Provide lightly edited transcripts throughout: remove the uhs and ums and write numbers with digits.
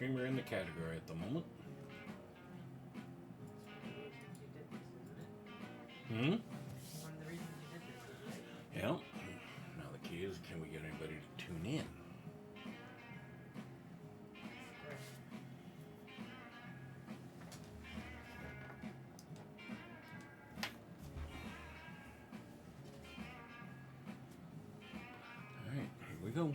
streamer in the category at the moment. Hmm? One of the reasons you did this is right. Yeah. Now the key is, can we get anybody to tune in? All right, here we go.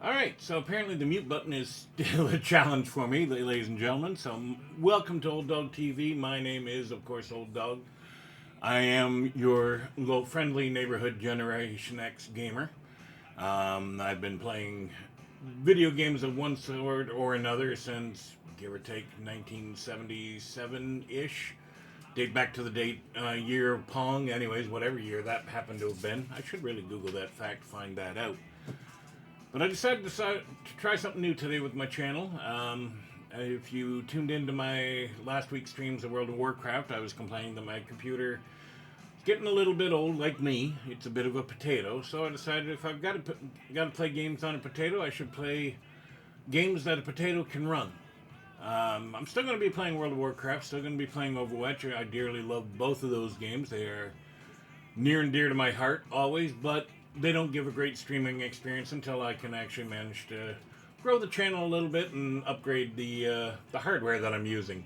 All right, so apparently the mute button is still a challenge for me, ladies and gentlemen. So, welcome to Old Dog TV. My name is, of course, Old Dog. I am your little friendly neighborhood Generation X gamer. I've been playing video games of one sort or another since, give or take, 1977-ish. Date back to the year of Pong. Anyways, whatever year that happened to have been. I should really Google that fact, find that out. But I decided to try something new today with my channel. If you tuned into my last week's streams of World of Warcraft, I was complaining that my computer is getting a little bit old, like me. It's a bit of a potato. So I decided if I've got to play games on a potato, I should play games that a potato can run. I'm still going to be playing World of Warcraft, still going to be playing Overwatch. I dearly love both of those games. They are near and dear to my heart, always, but they don't give a great streaming experience until I can actually manage to grow the channel a little bit and upgrade the hardware that I'm using.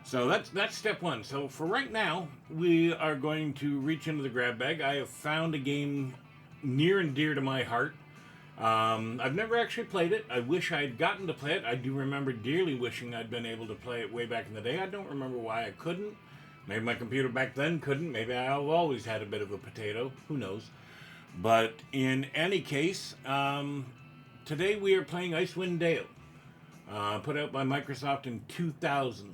So that's step one. So for right now, we are going to reach into the grab bag. I have found a game near and dear to my heart. I've never actually played it. I wish I had gotten to play it. I do remember dearly wishing I'd been able to play it way back in the day. I don't remember why I couldn't. Maybe my computer back then couldn't. Maybe I've always had a bit of a potato. Who knows? But in any case, today we are playing Icewind Dale, put out by Microsoft in 2000,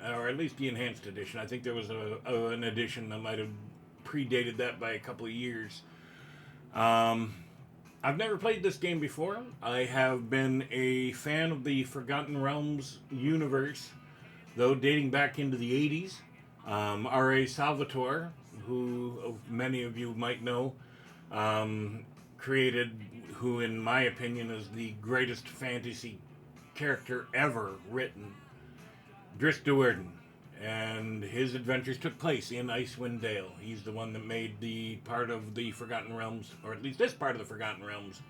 or at least the enhanced edition. I think there was an edition that might have predated that by a couple of years. I've never played this game before. I have been a fan of the Forgotten Realms universe, though dating back into the 80s. R.A. Salvatore, who many of you might know, created who, in my opinion, is the greatest fantasy character ever written, Drizzt Do'Urden, and his adventures took place in Icewind Dale. He's the one that made the part of the Forgotten Realms, or at least this part of the Forgotten Realms,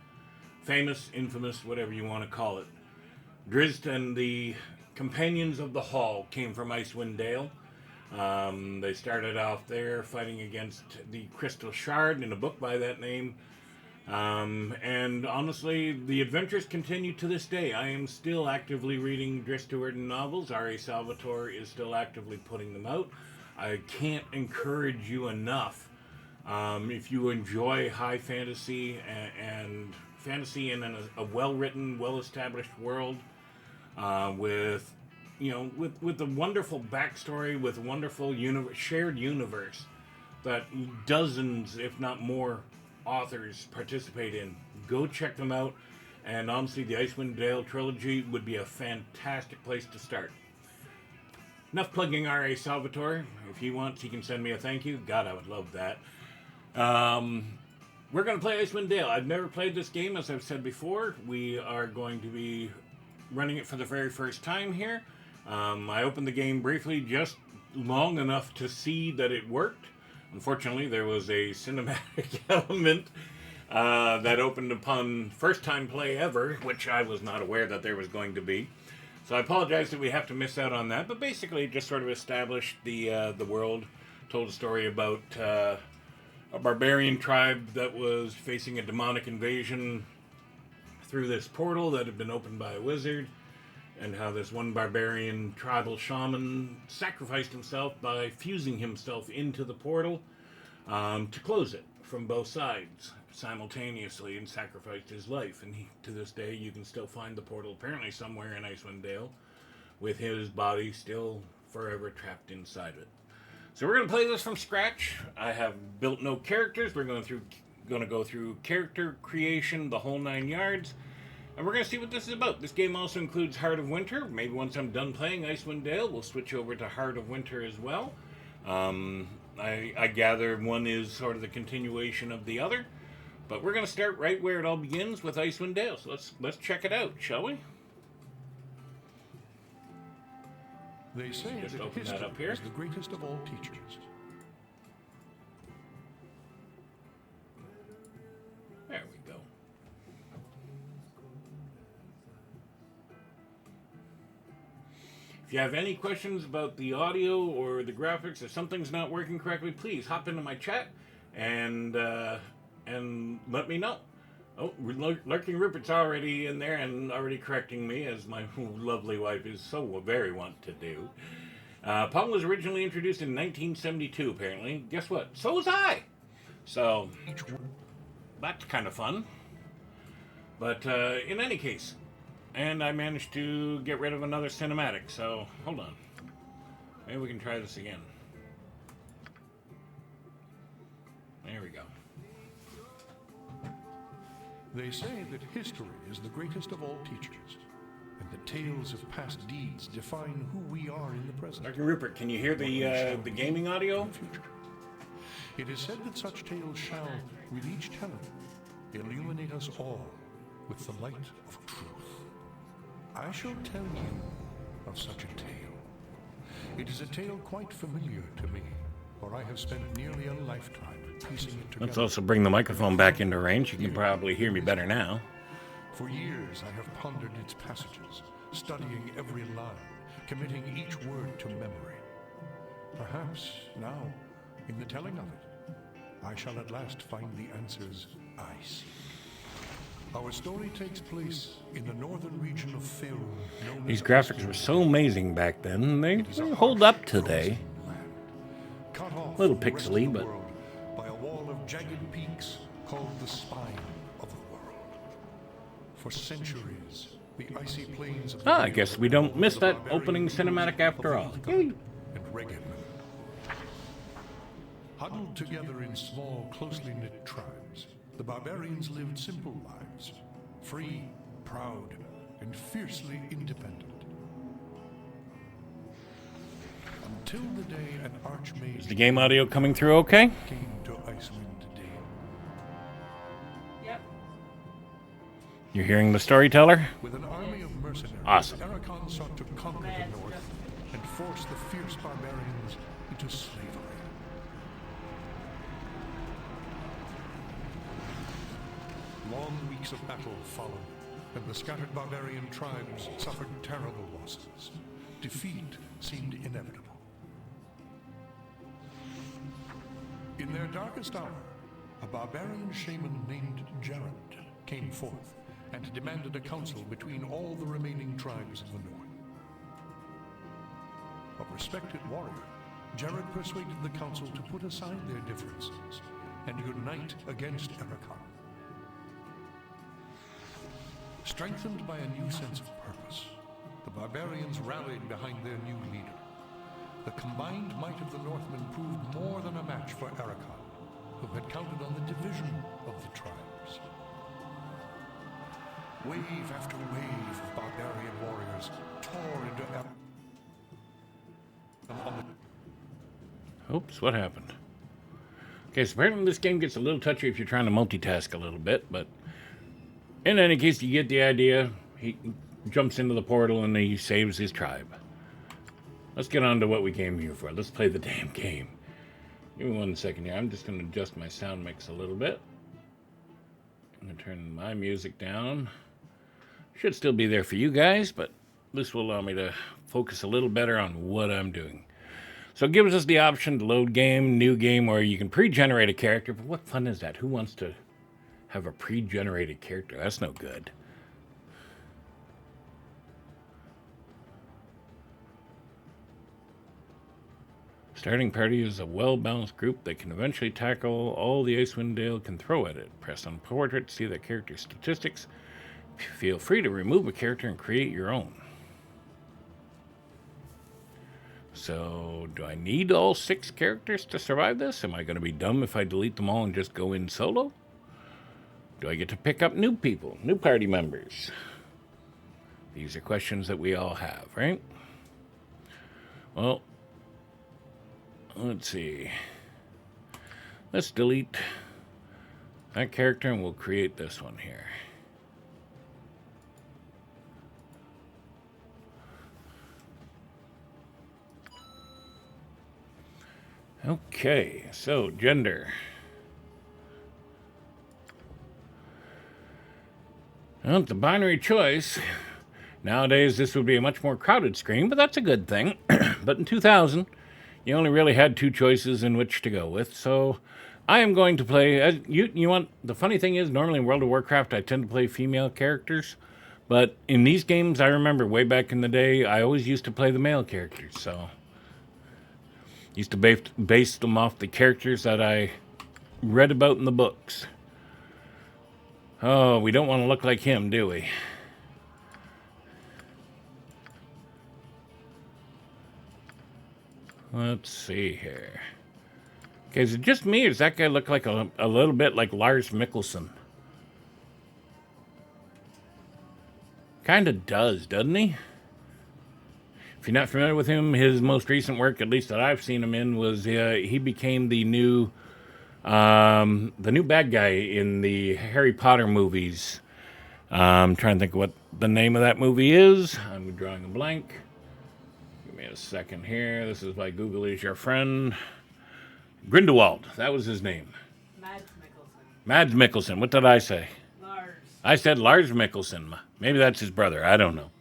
famous, infamous, whatever you want to call it. Drizzt and the Companions of the Hall came from Icewind Dale. They started off there fighting against the Crystal Shard in a book by that name. And honestly, the adventures continue to this day. I am still actively reading Drizzt Do'Urden novels. R.A. Salvatore is still actively putting them out. I can't encourage you enough. If you enjoy high fantasy and fantasy in a well-written, well-established world, with a wonderful backstory, with a wonderful shared universe that dozens, if not more, authors participate in, go check them out. And honestly, the Icewind Dale trilogy would be a fantastic place to start. enough plugging R.A. Salvatore. If he wants, he can send me a thank you. God, I would love that. We're going to play Icewind Dale. I've never played this game, as I've said before. We are going to be running it for the very first time here. I opened the game briefly, just long enough to see that it worked. Unfortunately, there was a cinematic element that opened upon first time play ever, which I was not aware that there was going to be. So I apologize that we have to miss out on that, but basically it just sort of established the world, told a story about a barbarian tribe that was facing a demonic invasion through this portal that had been opened by a wizard, and how this one barbarian tribal shaman sacrificed himself by fusing himself into the portal to close it from both sides simultaneously, and sacrificed his life. And to this day, you can still find the portal apparently somewhere in Icewind Dale, with his body still forever trapped inside it. So we're going to play this from scratch. I have built no characters. We're going to go through character creation, the whole 9 yards. And we're going to see what this is about. This game also includes Heart of Winter. Maybe once I'm done playing Icewind Dale, we'll switch over to Heart of Winter as well. I gather one is sort of the continuation of the other. But we're going to start right where it all begins with Icewind Dale. So let's check it out, shall we? They say Just that open history that up here. is the greatest of all teachers. There we go. If you have any questions about the audio or the graphics, if something's not working correctly, please hop into my chat and let me know. Oh, Lurking Rupert's already in there and already correcting me, as my lovely wife is so very wont to do. Pong was originally introduced in 1972, apparently. Guess what? So was I! So, that's kind of fun. But in any case, and I managed to get rid of another cinematic, so hold on. Maybe we can try this again. There we go. They say that history is the greatest of all teachers, and the tales of past deeds define who we are in the present. Dr. Rupert, can you hear the gaming audio? In the future. It is said that such tales shall, with each telling, illuminate us all with the light of truth. I shall tell you of such a tale. It is a tale quite familiar to me, for I have spent nearly a lifetime piecing it together. Let's also bring the microphone back into range. You can probably hear me better now. For years I have pondered its passages, studying every line, committing each word to memory. Perhaps now, in the telling of it, I shall at last find the answers I seek. Our story takes place in the northern region of Faerun. These graphics were so amazing back then. They hold up today. A little pixely, but by a wall of jagged peaks called the spine of the world. For centuries, the icy plains of I guess we don't miss that opening cinematic after all. Yay. And Regedman. Huddled together in small, closely knit tribes, the barbarians lived simple lives, free, proud, and fiercely independent. Until the day an archmage Is the game audio coming through okay? came to Icewind Dale. Yep. You're hearing the storyteller? With an army of mercenaries, Awesome. Ericon sought to conquer the north and force the fierce barbarians into slavery. Long weeks of battle followed, and the scattered barbarian tribes suffered terrible losses. Defeat seemed inevitable. In their darkest hour, a barbarian shaman named Jared came forth and demanded a council between all the remaining tribes of the north. A respected warrior, Jared persuaded the council to put aside their differences and unite against Ericon. Strengthened by a new sense of purpose, the barbarians rallied behind their new leader. The combined might of the Northmen proved more than a match for Ericon, who had counted on the division of the tribes. Wave after wave of barbarian warriors tore into Oops, what happened? Okay, so apparently this game gets a little touchy if you're trying to multitask a little bit, but in any case, you get the idea. He jumps into the portal and he saves his tribe. Let's get on to what we came here for. Let's play the damn game. Give me 1 second here. I'm just going to adjust my sound mix a little bit. I'm going to turn my music down. Should still be there for you guys, but this will allow me to focus a little better on what I'm doing. So it gives us the option to load game, new game, where you can pre-generate a character. But what fun is that? Who wants to have a pre-generated character? That's no good. Starting party is a well-balanced group that can eventually tackle all the Icewind Dale can throw at it. Press on portrait to see the character's statistics. Feel free to remove a character and create your own. So, do I need all 6 characters to survive this? Am I going to be dumb if I delete them all and just go in solo? Do I get to pick up new people, new party members? These are questions that we all have, right? Well, let's see. Let's delete that character and we'll create this one here. Okay, so gender. Well, the binary choice. Nowadays, this would be a much more crowded screen, but that's a good thing. But in 2000, you only really had 2 choices in which to go with. So I am going to play. You want the funny thing is, normally in World of Warcraft, I tend to play female characters, but in these games, I remember way back in the day, I always used to play the male characters. So used to base them off the characters that I read about in the books. Oh, we don't want to look like him, do we? Let's see here. Okay, is it just me, or does that guy look like a little bit like Lars Mikkelsen? Kind of does, doesn't he? If you're not familiar with him, his most recent work, at least that I've seen him in, was he became the new bad guy in the Harry Potter movies. I'm trying to think of what the name of that movie is. I'm drawing a blank. Give me a second here. This is by Google is your friend. Grindelwald. That was his name. Mads Mikkelsen. Mads Mikkelsen. What did I say? Lars. I said Lars Mikkelsen. Maybe that's his brother. I don't know.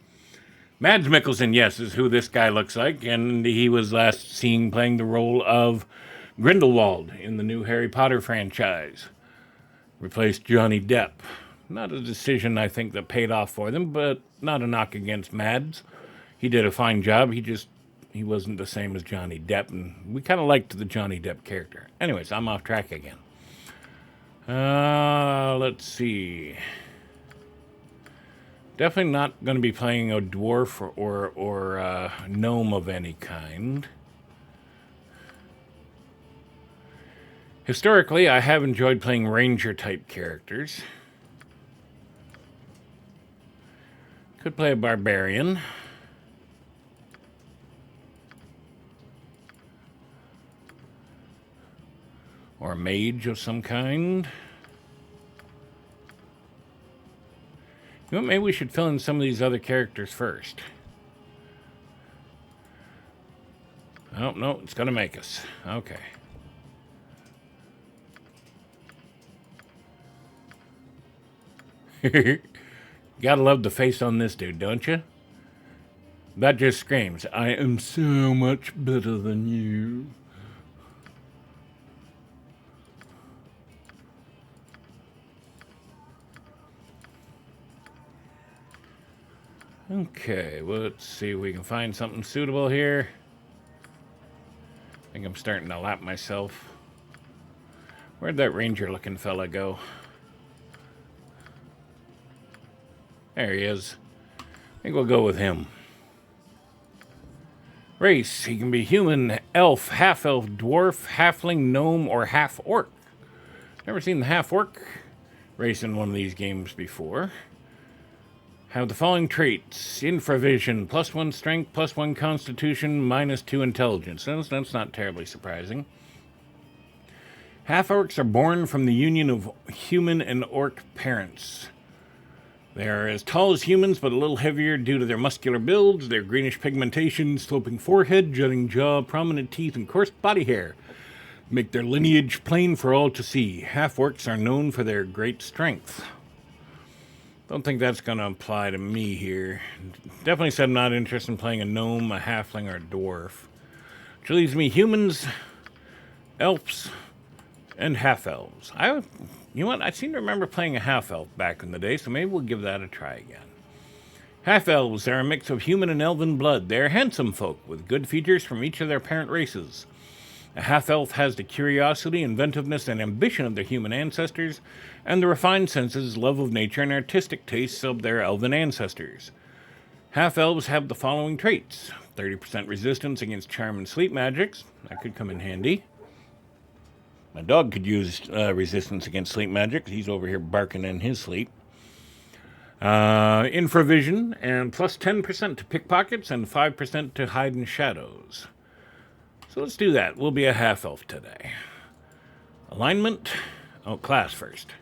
Mads Mikkelsen, yes, is who this guy looks like, and he was last seen playing the role of Grindelwald in the new Harry Potter franchise. Replaced Johnny Depp. Not a decision, I think, that paid off for them, but not a knock against Mads. He did a fine job. He wasn't the same as Johnny Depp, and we kind of liked the Johnny Depp character. Anyways, I'm off track again. Let's see. Definitely not going to be playing a dwarf or gnome of any kind. Historically, I have enjoyed playing ranger-type characters. Could play a barbarian. Or a mage of some kind. You know, maybe we should fill in some of these other characters first. Oh, no, it's going to make us. Okay. Gotta love the face on this dude, don't you? That just screams, I am so much better than you. Okay, well, let's see if we can find something suitable here. I think I'm starting to lap myself. Where'd that ranger-looking fella go? There he is. I think we'll go with him. Race, he can be human, elf, half-elf, dwarf, halfling, gnome, or half-orc. Never seen the half-orc race in one of these games before. have the following traits. Infravision, +1 strength, +1 constitution, -2 intelligence. That's not terribly surprising. Half-orcs are born from the union of human and orc parents. They are as tall as humans, but a little heavier due to their muscular builds, their greenish pigmentation, sloping forehead, jutting jaw, prominent teeth, and coarse body hair make their lineage plain for all to see. Half-orcs are known for their great strength. Don't think that's going to apply to me here. Definitely said I'm not interested in playing a gnome, a halfling, or a dwarf. Which leaves me humans, elves, and half-elves. You know what? I seem to remember playing a half-elf back in the day, so maybe we'll give that a try again. Half-elves are a mix of human and elven blood. They are handsome folk with good features from each of their parent races. A half-elf has the curiosity, inventiveness, and ambition of their human ancestors, and the refined senses, love of nature, and artistic tastes of their elven ancestors. Half-elves have the following traits. 30% resistance against charm and sleep magics. That could come in handy. My dog could use resistance against sleep magic. He's over here barking in his sleep. Infravision, and plus 10% to pickpockets and 5% to hide in shadows. So let's do that. We'll be a half-elf today. Alignment. Class first.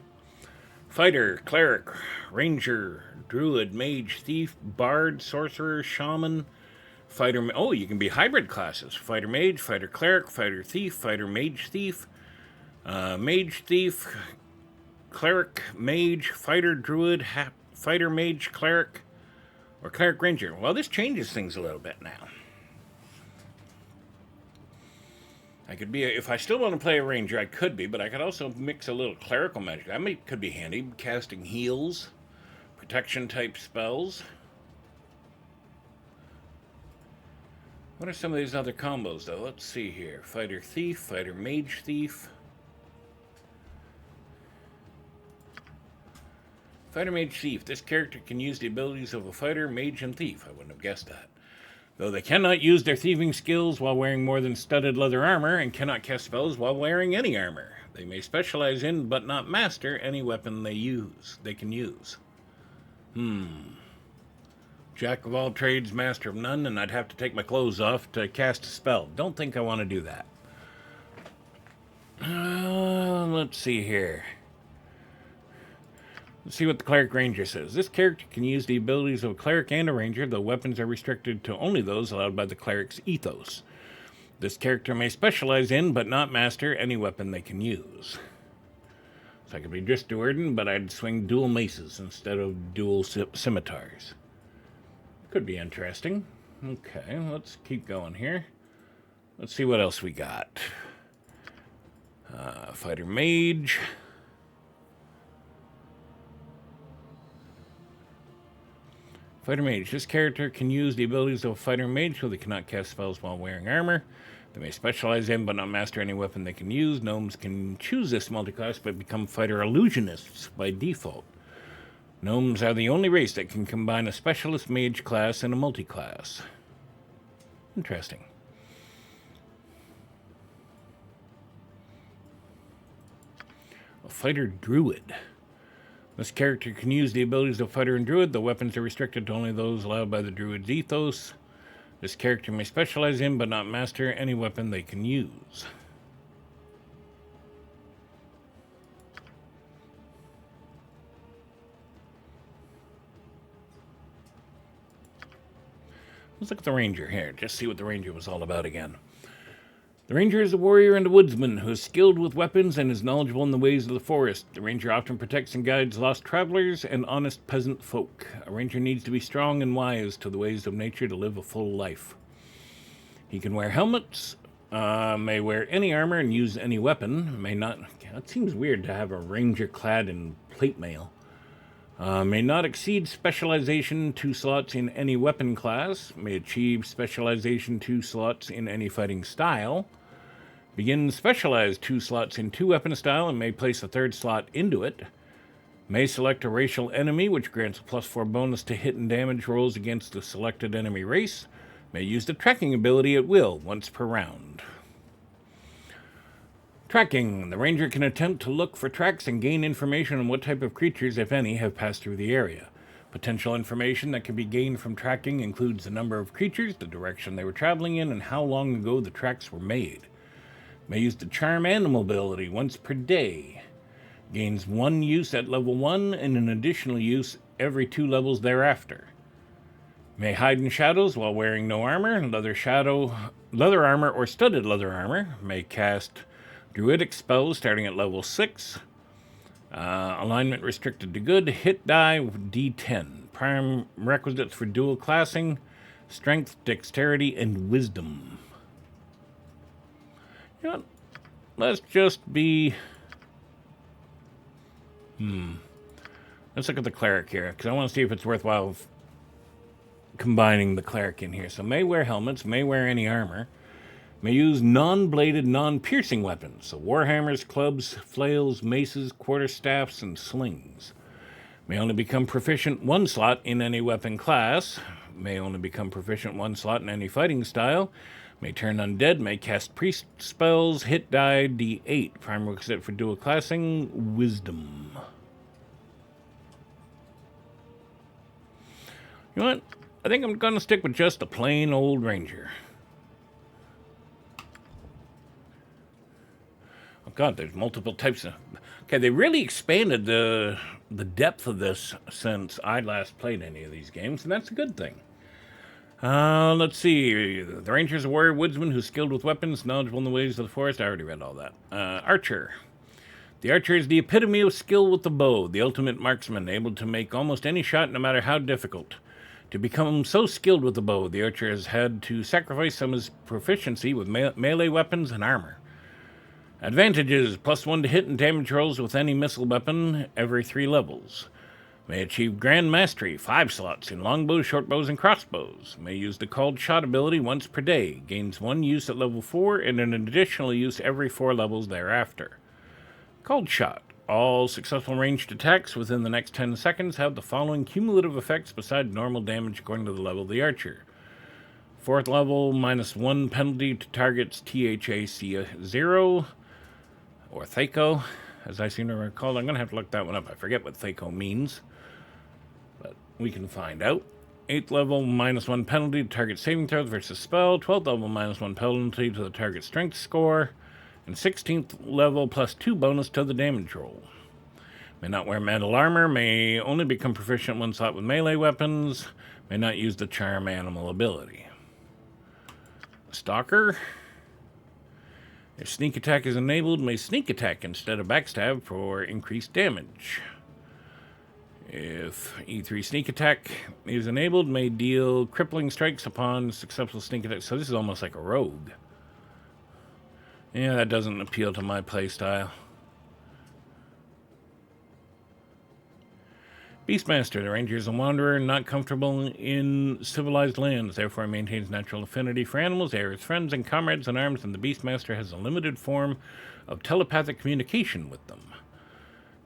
Fighter, cleric, ranger, druid, mage, thief, bard, sorcerer, shaman, fighter. You can be hybrid classes. Fighter mage, fighter cleric, fighter thief, fighter mage thief, mage thief, cleric mage, fighter druid, fighter mage cleric, or cleric ranger. Well, this changes things a little bit now. I could be, if I still want to play a ranger, I could be, but I could also mix a little clerical magic. That could be handy. Casting heals, protection type spells. What are some of these other combos, though? Let's see here. Fighter thief, fighter mage thief. Fighter mage thief. This character can use the abilities of a fighter, mage, and thief. I wouldn't have guessed that. Though they cannot use their thieving skills while wearing more than studded leather armor, and cannot cast spells while wearing any armor. They may specialize in, but not master, any weapon they can use. Jack of all trades, master of none, and I'd have to take my clothes off to cast a spell. Don't think I want to do that. Let's see here. Let's see what the Cleric Ranger says. This character can use the abilities of a Cleric and a Ranger, though weapons are restricted to only those allowed by the Cleric's ethos. This character may specialize in, but not master, any weapon they can use. So I could be just Duerden, but I'd swing dual maces instead of dual scimitars. Could be interesting. Okay, let's keep going here. Let's see what else we got. Fighter Mage. Fighter Mage. This character can use the abilities of a Fighter Mage, so they cannot cast spells while wearing armor. They may specialize in, but not master any weapon they can use. Gnomes can choose this multiclass, but become Fighter Illusionists by default. Gnomes are the only race that can combine a Specialist Mage class and a multiclass. Interesting. A Fighter Druid. This character can use the abilities of Fighter and Druid. The weapons are restricted to only those allowed by the Druid's ethos. This character may specialize in, but not master, any weapon they can use. Let's look at the Ranger here. Just see what the Ranger was all about again. The Ranger is a warrior and a woodsman who is skilled with weapons and is knowledgeable in the ways of the forest. The Ranger often protects and guides lost travelers and honest peasant folk. A Ranger needs to be strong and wise to the ways of nature to live a full life. He can wear helmets, may wear any armor and use any weapon, may not... It seems weird to have a Ranger clad in plate mail. May not exceed specialization 2 slots in any weapon class, may achieve specialization 2 slots in any fighting style, begin specialized 2 slots in 2 weapon style and may place a 3rd slot into it, may select a racial enemy which grants a +4 bonus to hit and damage rolls against the selected enemy race, may use the tracking ability at will once per round. Tracking. The Ranger can attempt to look for tracks and gain information on what type of creatures, if any, have passed through the area. Potential information that can be gained from tracking includes the number of creatures, the direction they were traveling in, and how long ago the tracks were made. May use the charm animal ability once per day. Gains 1 use at level 1 and an additional use every 2 levels thereafter. May hide in shadows while wearing no armor, leather armor or studded leather armor. May cast druidic spells starting at level 6. Alignment restricted to good. Hit die D10. Prime requisites for dual classing: strength, dexterity, and wisdom. You know what? Let's just be... Let's look at the cleric here, because I want to see if it's worthwhile combining the cleric in here. So may wear helmets, may wear any armor. May use non-bladed, non-piercing weapons, so warhammers, clubs, flails, maces, quarterstaffs, and slings. May only become proficient 1 slot in any weapon class. May only become proficient 1 slot in any fighting style. May turn undead, may cast priest spells, hit die D8. Prime requisite for dual classing, wisdom. You know what? I think I'm going to stick with just a plain old ranger. Oh god, there's multiple types of... Okay, they really expanded the depth of this since I last played any of these games, and that's a good thing. Let's see. The ranger is a warrior woodsman who's skilled with weapons, knowledgeable in the ways of the forest. I already read all that. Archer. The archer is the epitome of skill with the bow, the ultimate marksman, able to make almost any shot no matter how difficult. To become so skilled with the bow, the archer has had to sacrifice some of his proficiency with melee weapons and armor. Advantages: +1 to hit and damage rolls with any missile weapon every 3 levels. May achieve Grand Mastery, 5 slots in longbows, shortbows, and crossbows. May use the Called Shot ability once per day. Gains 1 use at level 4 and an additional use every 4 levels thereafter. Called Shot. All successful ranged attacks within the next 10 seconds have the following cumulative effects besides normal damage according to the level of the archer. 4th level, -1 penalty to targets THAC0, or THACO, as I seem to recall. I'm going to have to look that one up. I forget what THACO means, but we can find out. 8th level, -1 penalty to target saving throws versus spell. 12th level, -1 penalty to the target strength score. And 16th level, +2 bonus to the damage roll. May not wear metal armor. May only become proficient 1 slot with melee weapons. May not use the charm animal ability. Stalker. If sneak attack is enabled, may sneak attack instead of backstab for increased damage. If E3 sneak attack is enabled, may deal crippling strikes upon successful sneak attack. So this is almost like a rogue. Yeah, that doesn't appeal to my playstyle. Beastmaster. The ranger is a wanderer, not comfortable in civilized lands, therefore maintains natural affinity for animals. They are his friends and comrades in arms, and the Beastmaster has a limited form of telepathic communication with them.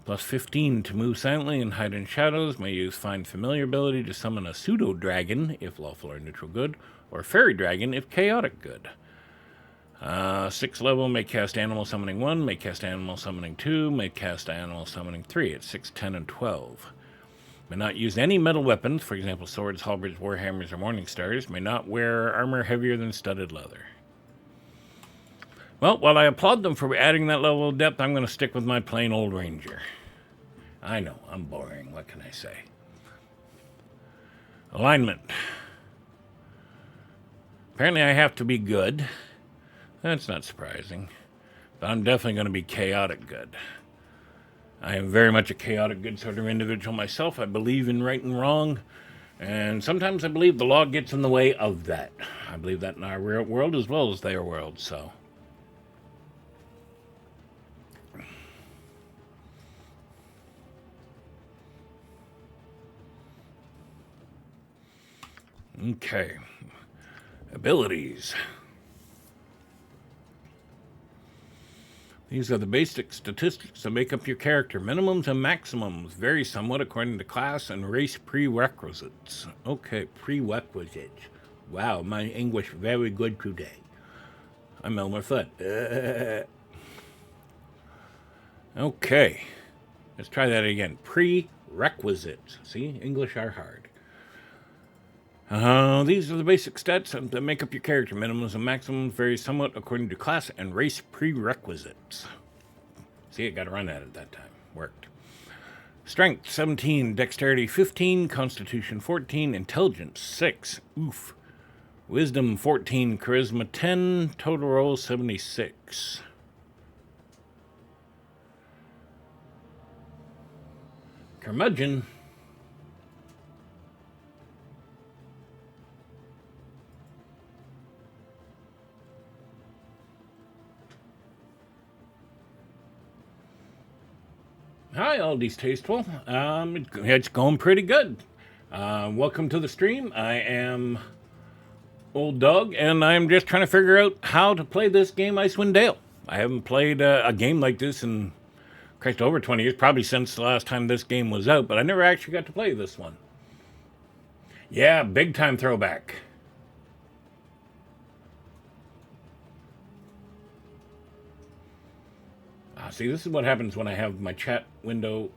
+15 to move silently and hide in shadows. May use Find Familiar ability to summon a pseudo-dragon, if lawful or neutral good, or fairy dragon, if chaotic good. 6th level, may cast Animal Summoning 1, may cast Animal Summoning 2, may cast Animal Summoning 3 at 6, 10, and 12. May not use any metal weapons, for example, swords, halberds, warhammers, or morning stars. May not wear armor heavier than studded leather. Well, while I applaud them for adding that level of depth, I'm going to stick with my plain old ranger. I know, I'm boring. What can I say? Alignment. Apparently I have to be good. That's not surprising. But I'm definitely going to be chaotic good. I am very much a chaotic good sort of individual myself. I believe in right and wrong. And sometimes I believe the law gets in the way of that. I believe that in our real world as well as their world, so. Okay. Abilities. These are the basic statistics that make up your character. Minimums and maximums vary somewhat according to class and race prerequisites. Okay, prerequisites. Wow, my English very good today. I'm Elmer Fudd. Okay, let's try that again. Prerequisites. prerequisites. See, English are hard. These are the basic stats that make up your character. Minimums and maximums vary somewhat according to class and race prerequisites. See, I got to run at it that time. Worked. Strength 17, dexterity 15, constitution 14, intelligence 6. Oof. Wisdom 14, charisma 10, total roll 76. Curmudgeon. Hi, Aldi's Tasteful. It's going pretty good. Welcome to the stream. I am Old Dog, and I'm just trying to figure out how to play this game, Icewind Dale. I haven't played a game like this in, Christ, over 20 years, probably since the last time this game was out, but I never actually got to play this one. Yeah, big time throwback. See, this is what happens when I have my chat window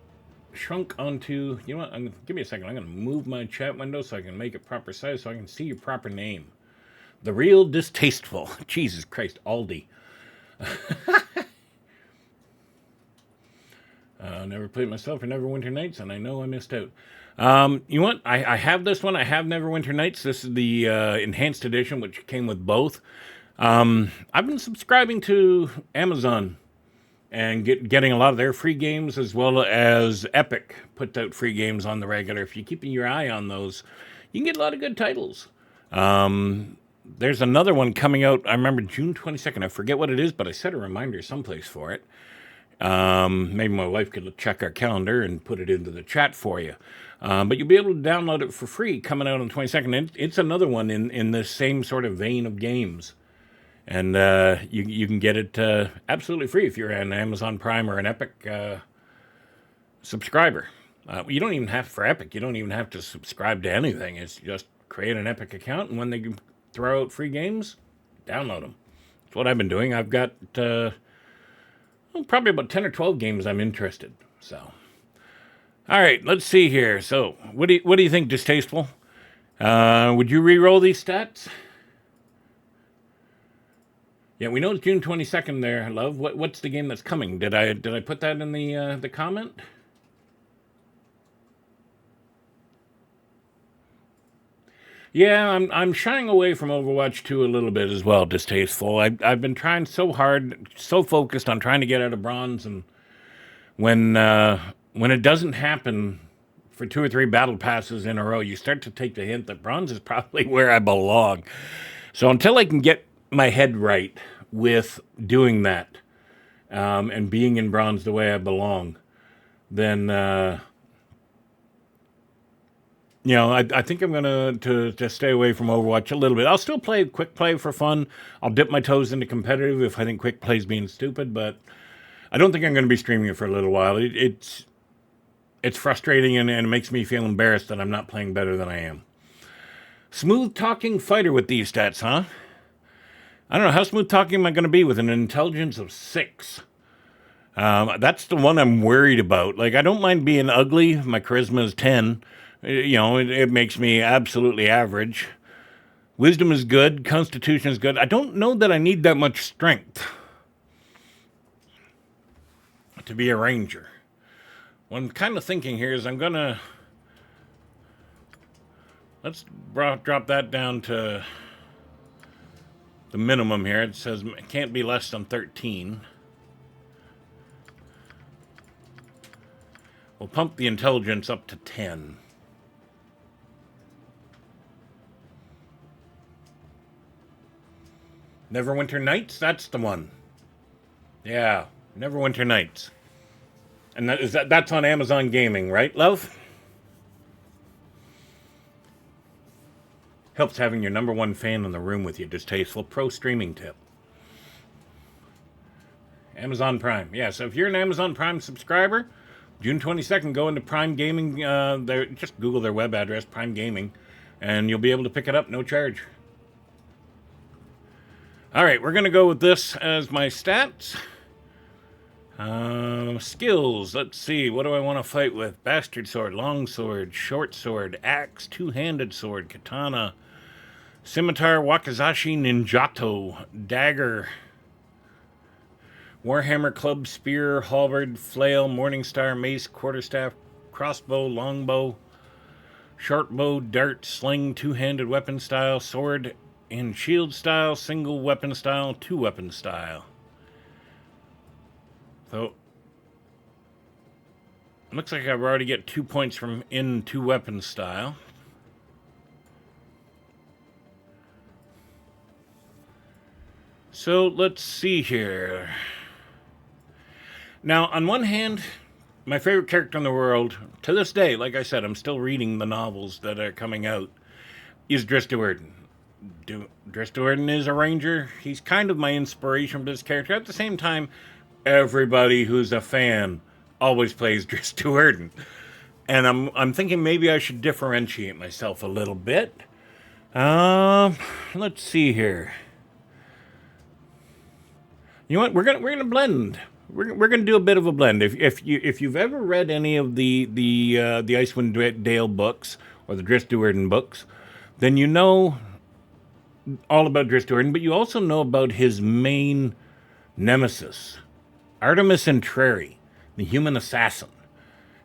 shrunk onto... You know what? Give me a second. I'm going to move my chat window so I can make it proper size so I can see your proper name. The Real Distasteful. Jesus Christ, Aldi. Never played myself for Neverwinter Nights, and I know I missed out. You know what? I have this one. I have Neverwinter Nights. This is the Enhanced Edition, which came with both. I've been subscribing to Amazon and getting a lot of their free games, as well as Epic puts out free games on the regular. If you're keeping your eye on those, you can get a lot of good titles. There's another one coming out, I remember June 22nd. I forget what it is, but I set a reminder someplace for it. Maybe my wife could check our calendar and put it into the chat for you. But you'll be able to download it for free coming out on the 22nd. It's another one in this same sort of vein of games. And you can get it absolutely free if you're an Amazon Prime or an Epic subscriber. You don't even have, for Epic, you don't even have to subscribe to anything. It's just create an Epic account, and when they throw out free games, download them. That's what I've been doing. I've got probably about 10 or 12 games I'm interested. So, all right, let's see here. So, what do you think, Distasteful? Would you re-roll these stats? Yeah, we know it's June 22nd there, love. What's the game that's coming? Did I put that in the comment? Yeah, I'm shying away from Overwatch 2 a little bit as well, Distasteful. I've been trying so hard, so focused on trying to get out of bronze, and when it doesn't happen for 2 or 3 battle passes in a row, you start to take the hint that bronze is probably where I belong. So until I can get my head right with doing that and being in bronze the way I belong, then I think I'm going to stay away from Overwatch a little bit. I'll still play quick play for fun. I'll dip my toes into competitive if I think quick play's being stupid, but I don't think I'm going to be streaming it for a little while. It's frustrating and it makes me feel embarrassed that I'm not playing better than I am. Smooth talking fighter with these stats, huh? I don't know, how smooth talking am I going to be with an intelligence of 6? That's the one I'm worried about. Like, I don't mind being ugly. My charisma is 10. It makes me absolutely average. Wisdom is good. Constitution is good. I don't know that I need that much strength to be a ranger. What I'm kind of thinking here is I'm going to... Let's drop that down to the minimum here. It says it can't be less than 13. We'll pump the intelligence up to 10. Neverwinter Nights? That's the one. Yeah, Neverwinter Nights. And that's on Amazon Gaming, right, love? Helps having your number one fan in the room with you. Distasteful pro streaming tip. Amazon Prime. Yeah, so if you're an Amazon Prime subscriber, June 22nd, go into Prime Gaming. Just Google their web address, Prime Gaming, and you'll be able to pick it up, no charge. All right, we're going to go with this as my stats. Skills. Let's see. What do I want to fight with? Bastard sword, long sword, short sword, axe, two-handed sword, katana, scimitar, wakizashi, ninjato, dagger, warhammer, club, spear, halberd, flail, morningstar, mace, quarterstaff, crossbow, longbow, short bow, dart, sling, two-handed weapon style, sword and shield style, single weapon style, two weapon style. So looks like I've already get 2 points from in two weapon style. So let's see here. Now, on one hand, my favorite character in the world, to this day, like I said, I'm still reading the novels that are coming out, is Dris Duerden. Dris Duerden is a ranger. He's kind of my inspiration for this character. At the same time, everybody who's a fan always plays Dris Duerden. And I'm thinking maybe I should differentiate myself a little bit. Let's see here. You know what? We're gonna blend. We're gonna do a bit of a blend. If you've ever read any of the Icewind Dale books or the Dris Duerden books, then you know all about Dris Duerden, but you also know about his main nemesis, Artemis Entreri, the human assassin.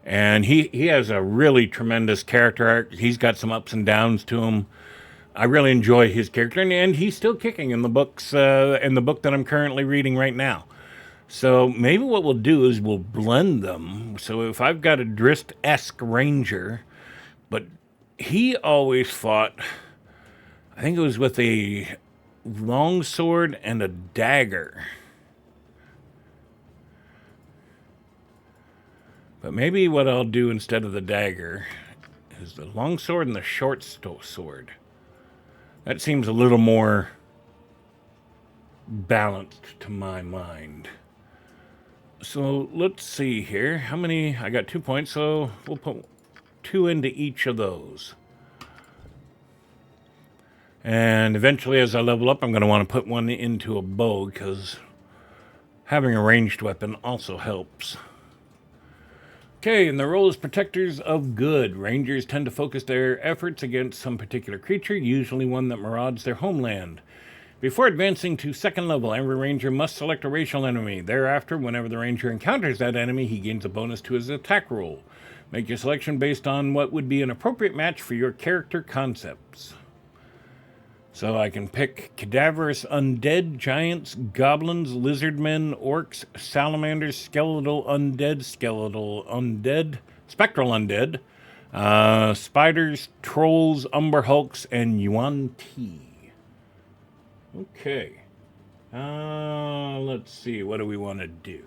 And he has a really tremendous character arc. He's got some ups and downs to him. I really enjoy his character, and he's still kicking in the books, in the book that I'm currently reading right now. So maybe what we'll do is we'll blend them. So if I've got a Drizzt-esque ranger, but he always fought, I think it was with a long sword and a dagger. But maybe what I'll do instead of the dagger is the long sword and the short sword. That seems a little more balanced to my mind. So let's see here. How many? I got 2 points, so we'll put 2 into each of those. And eventually, as I level up, I'm going to want to put 1 into a bow, because having a ranged weapon also helps. Okay, and the role is protectors of good. Rangers tend to focus their efforts against some particular creature, usually one that marauds their homeland. Before advancing to second level, every ranger must select a racial enemy. Thereafter, whenever the ranger encounters that enemy, he gains a bonus to his attack roll. Make your selection based on what would be an appropriate match for your character concepts. So I can pick cadaverous undead, giants, goblins, lizardmen, orcs, salamanders, skeletal undead, spectral undead, spiders, trolls, umber hulks, and yuan ti. Okay. Let's see. What do we want to do?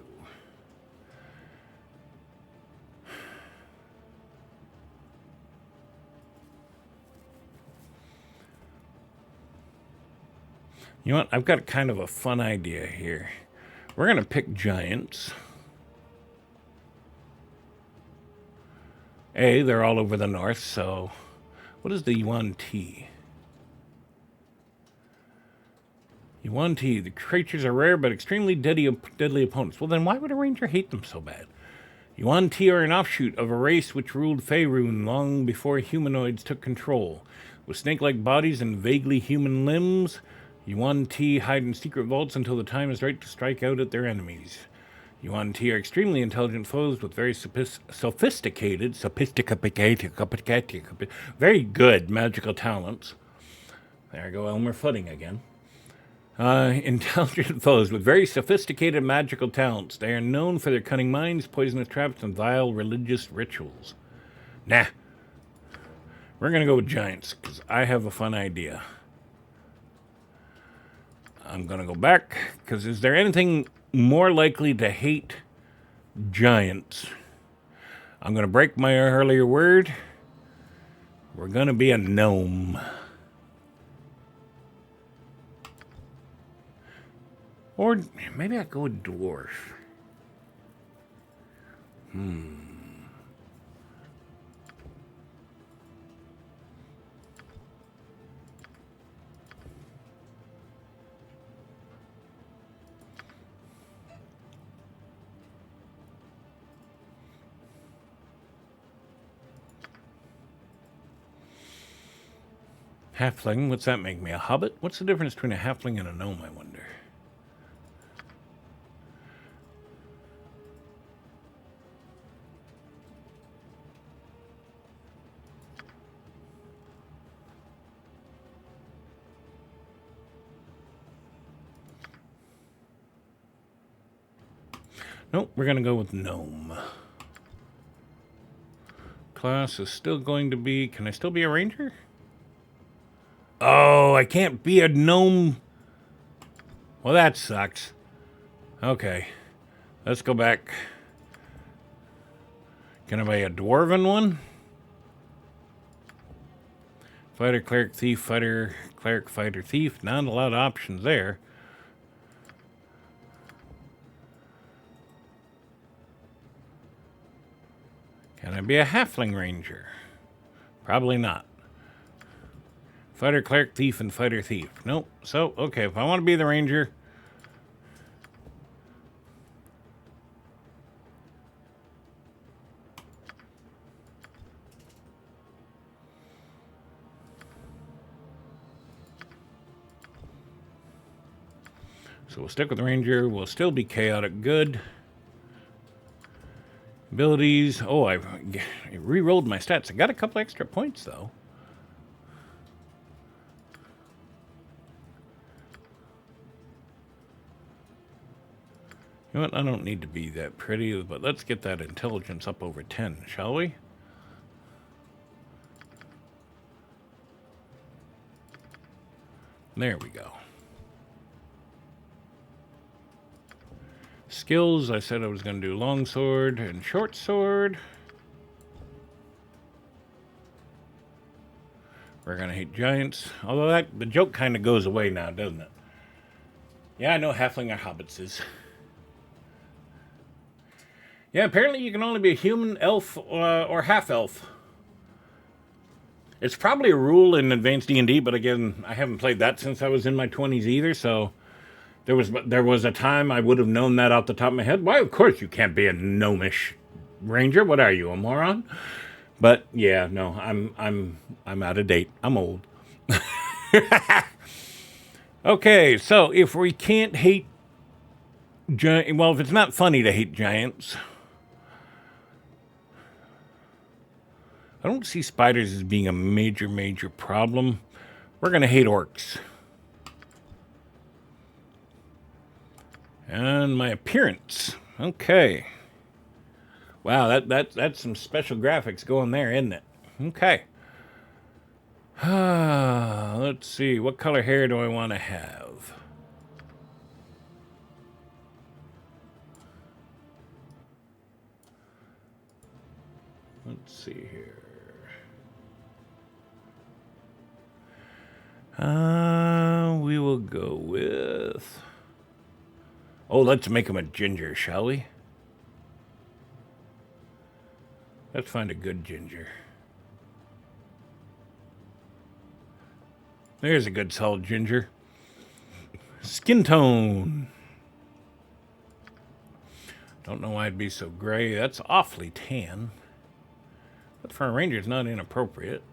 You know what? I've got kind of a fun idea here. We're going to pick giants. They're all over the north, so what is the yuan ti? Yuan ti. The creatures are rare but extremely deadly opponents. Well, then why would a ranger hate them so bad? Yuan ti are an offshoot of a race which ruled Faerun long before humanoids took control. With snake-like bodies and vaguely human limbs, Yuan ti hide in secret vaults until the time is right to strike out at their enemies. Yuan ti are extremely intelligent foes with very sophisticated, very good magical talents. There I go, Elmer Fudding again. Intelligent foes with very sophisticated magical talents. They are known for their cunning minds, poisonous traps, and vile religious rituals. Nah. We're going to go with giants, because I have a fun idea. I'm going to go back, because is there anything more likely to hate giants? I'm going to break my earlier word. We're going to be a gnome. Or maybe I go with dwarf. Halfling, what's that make me? A hobbit? What's the difference between a halfling and a gnome, I wonder? Nope, we're going to go with gnome. Class is still going to be... Can I still be a ranger? Oh, I can't be a gnome. Well, that sucks. Okay. Let's go back. Can I be a dwarven one? Fighter, cleric, thief, fighter, cleric, fighter, thief. Not a lot of options there. Can I be a halfling ranger? Probably not. Fighter, cleric, thief, and fighter, thief. Nope. So, okay, if I want to be the ranger... So we'll stick with the ranger. We'll still be chaotic good. Abilities. Oh, I re-rolled my stats. I got a couple extra points, though. You know what? I don't need to be that pretty, but let's get that intelligence up over 10, shall we? There we go. Skills, I said I was going to do longsword and short sword. We're going to hate giants. Although the joke kind of goes away now, doesn't it? Yeah, I know halfling are hobbitses. Yeah, apparently you can only be a human, elf, or half-elf. It's probably a rule in advanced D&D, but again, I haven't played that since I was in my 20s either, so... There was a time I would have known that off the top of my head. Why, of course you can't be a gnomish ranger. What are you, a moron? But yeah, no, I'm out of date. I'm old. Okay, so if we can't hate well, if it's not funny to hate giants, I don't see spiders as being a major problem. We're gonna hate orcs. And my appearance. Okay. Wow, that's some special graphics going there, isn't it? Okay. Let's see. What color hair do I want to have? Let's see here. We will go with... Oh, let's make him a ginger, shall we? Let's find a good ginger. There's a good solid ginger. Skin tone. Don't know why it'd be so gray. That's awfully tan. But for a ranger, it's not inappropriate.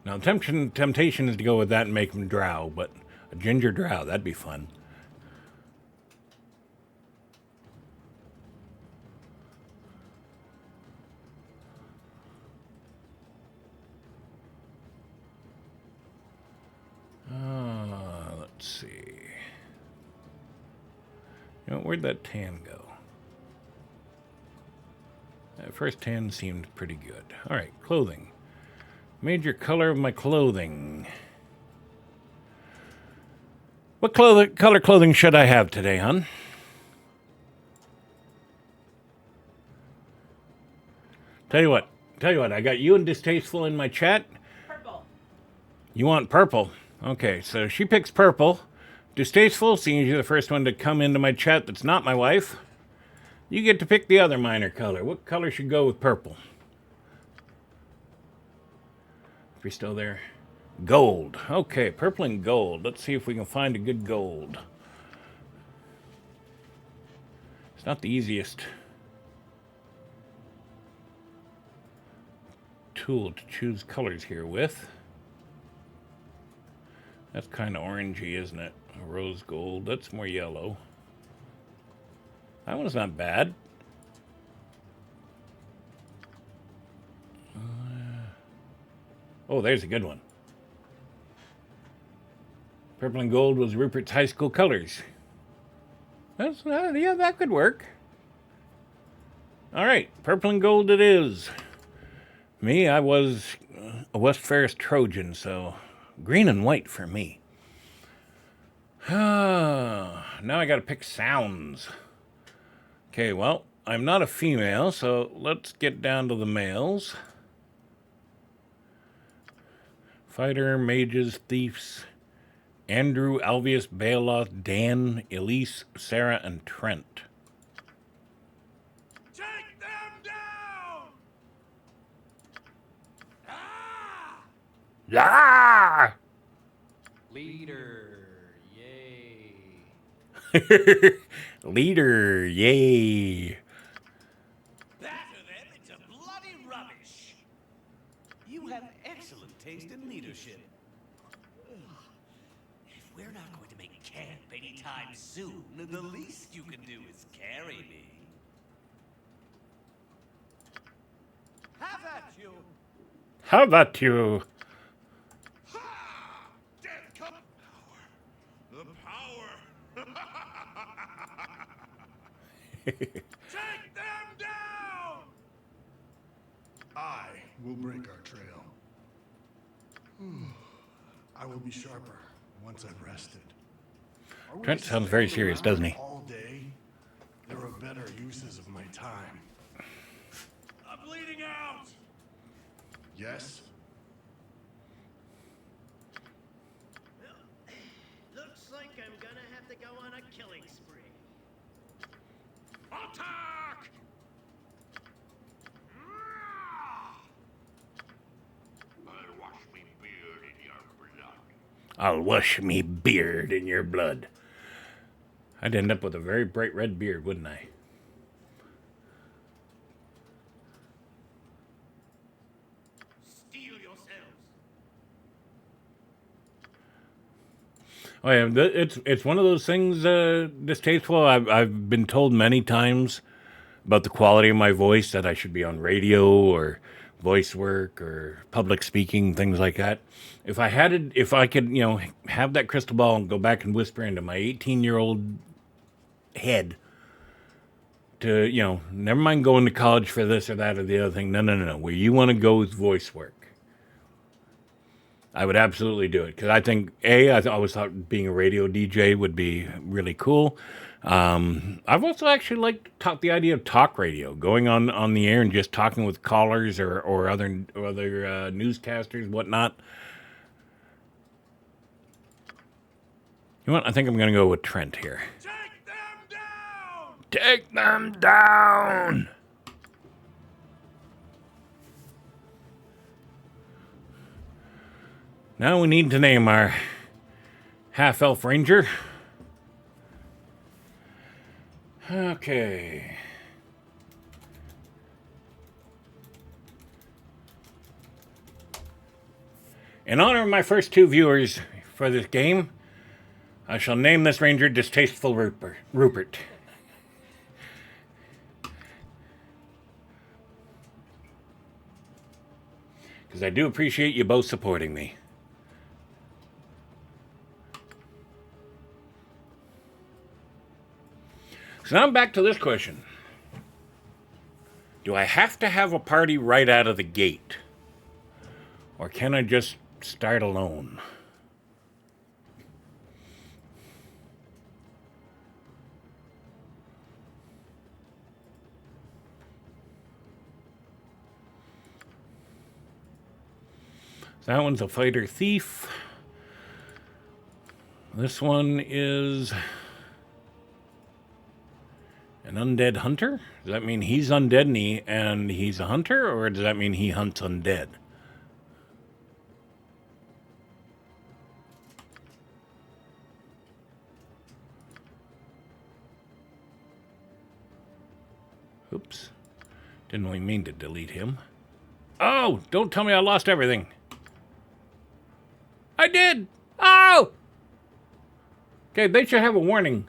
Now, temptation is to go with that and make him drow, but a ginger drow, that'd be fun. Let's see. You know, where'd that tan go? That first tan seemed pretty good. All right, clothing. Major color of my clothing. What color clothing should I have today, hon? Tell you what, I got you and Distasteful in my chat. Purple. You want purple? Okay, so she picks purple. Distasteful, seeing as you're the first one to come into my chat that's not my wife, you get to pick the other minor color. What color should go with purple? If you're still there. Gold. Okay, purple and gold. Let's see if we can find a good gold. It's not the easiest. tool to choose colors here with. That's kind of orangey, isn't it? Rose gold. That's more yellow. That one's not bad. Oh, there's a good one. Purple and gold was Rupert's high school colors. Yeah, that could work. All right, purple and gold it is. Me, I was a West Ferris Trojan, so green and white for me. Now I gotta pick sounds. Okay, well, I'm not a female, so let's get down to the males. Fighter, mages, thieves, Andrew, Alvius, Bealoth, Dan, Elise, Sarah, and Trent. Take them down! Ah! Yeah! Leader, yay. Leader, yay. Batter them into bloody rubbish! You have excellent taste in leadership. If we're not going to make camp anytime soon, the least you can do is carry me. Have at you! How about you? Ha! Death come power. The power. Take them down! I will break our trail. I will be sharper once I've rested. Are we Trent to sounds very stand serious, doesn't he? around all day? There are better uses of my time. I'm bleeding out! Yes? Looks like I'm gonna have to go on a killing spree. Attack! I'll wash me beard in your blood. I'll wash me beard in your blood. I'd end up with a very bright red beard, wouldn't I? Steel yourselves. Oh yeah, it's one of those things distasteful. I've been told many times about the quality of my voice, that I should be on radio or voice work or public speaking, things like that. If I could, have that crystal ball and go back and whisper into my 18-year-old head to, never mind going to college for this or that or the other thing. No. Where you want to go with voice work, I would absolutely do it, because I think I always thought being a radio DJ would be really cool. I've also actually taught the idea of talk radio, going on the air and just talking with callers or other newscasters, whatnot. You know what? I think I'm going to go with Trent here. Take them down! Take them down! Now we need to name our half-elf ranger. Okay. In honor of my first two viewers for this game, I shall name this ranger Distasteful Rupert. Because I do appreciate you both supporting me. So now I'm back to this question. Do I have to have a party right out of the gate? Or can I just start alone? That one's a fighter thief. This one is an undead hunter. Does that mean he's undead and he's a hunter, or does that mean he hunts undead? Oops. Didn't really mean to delete him. Oh, don't tell me I lost everything. I did. Oh! Okay, they should have a warning.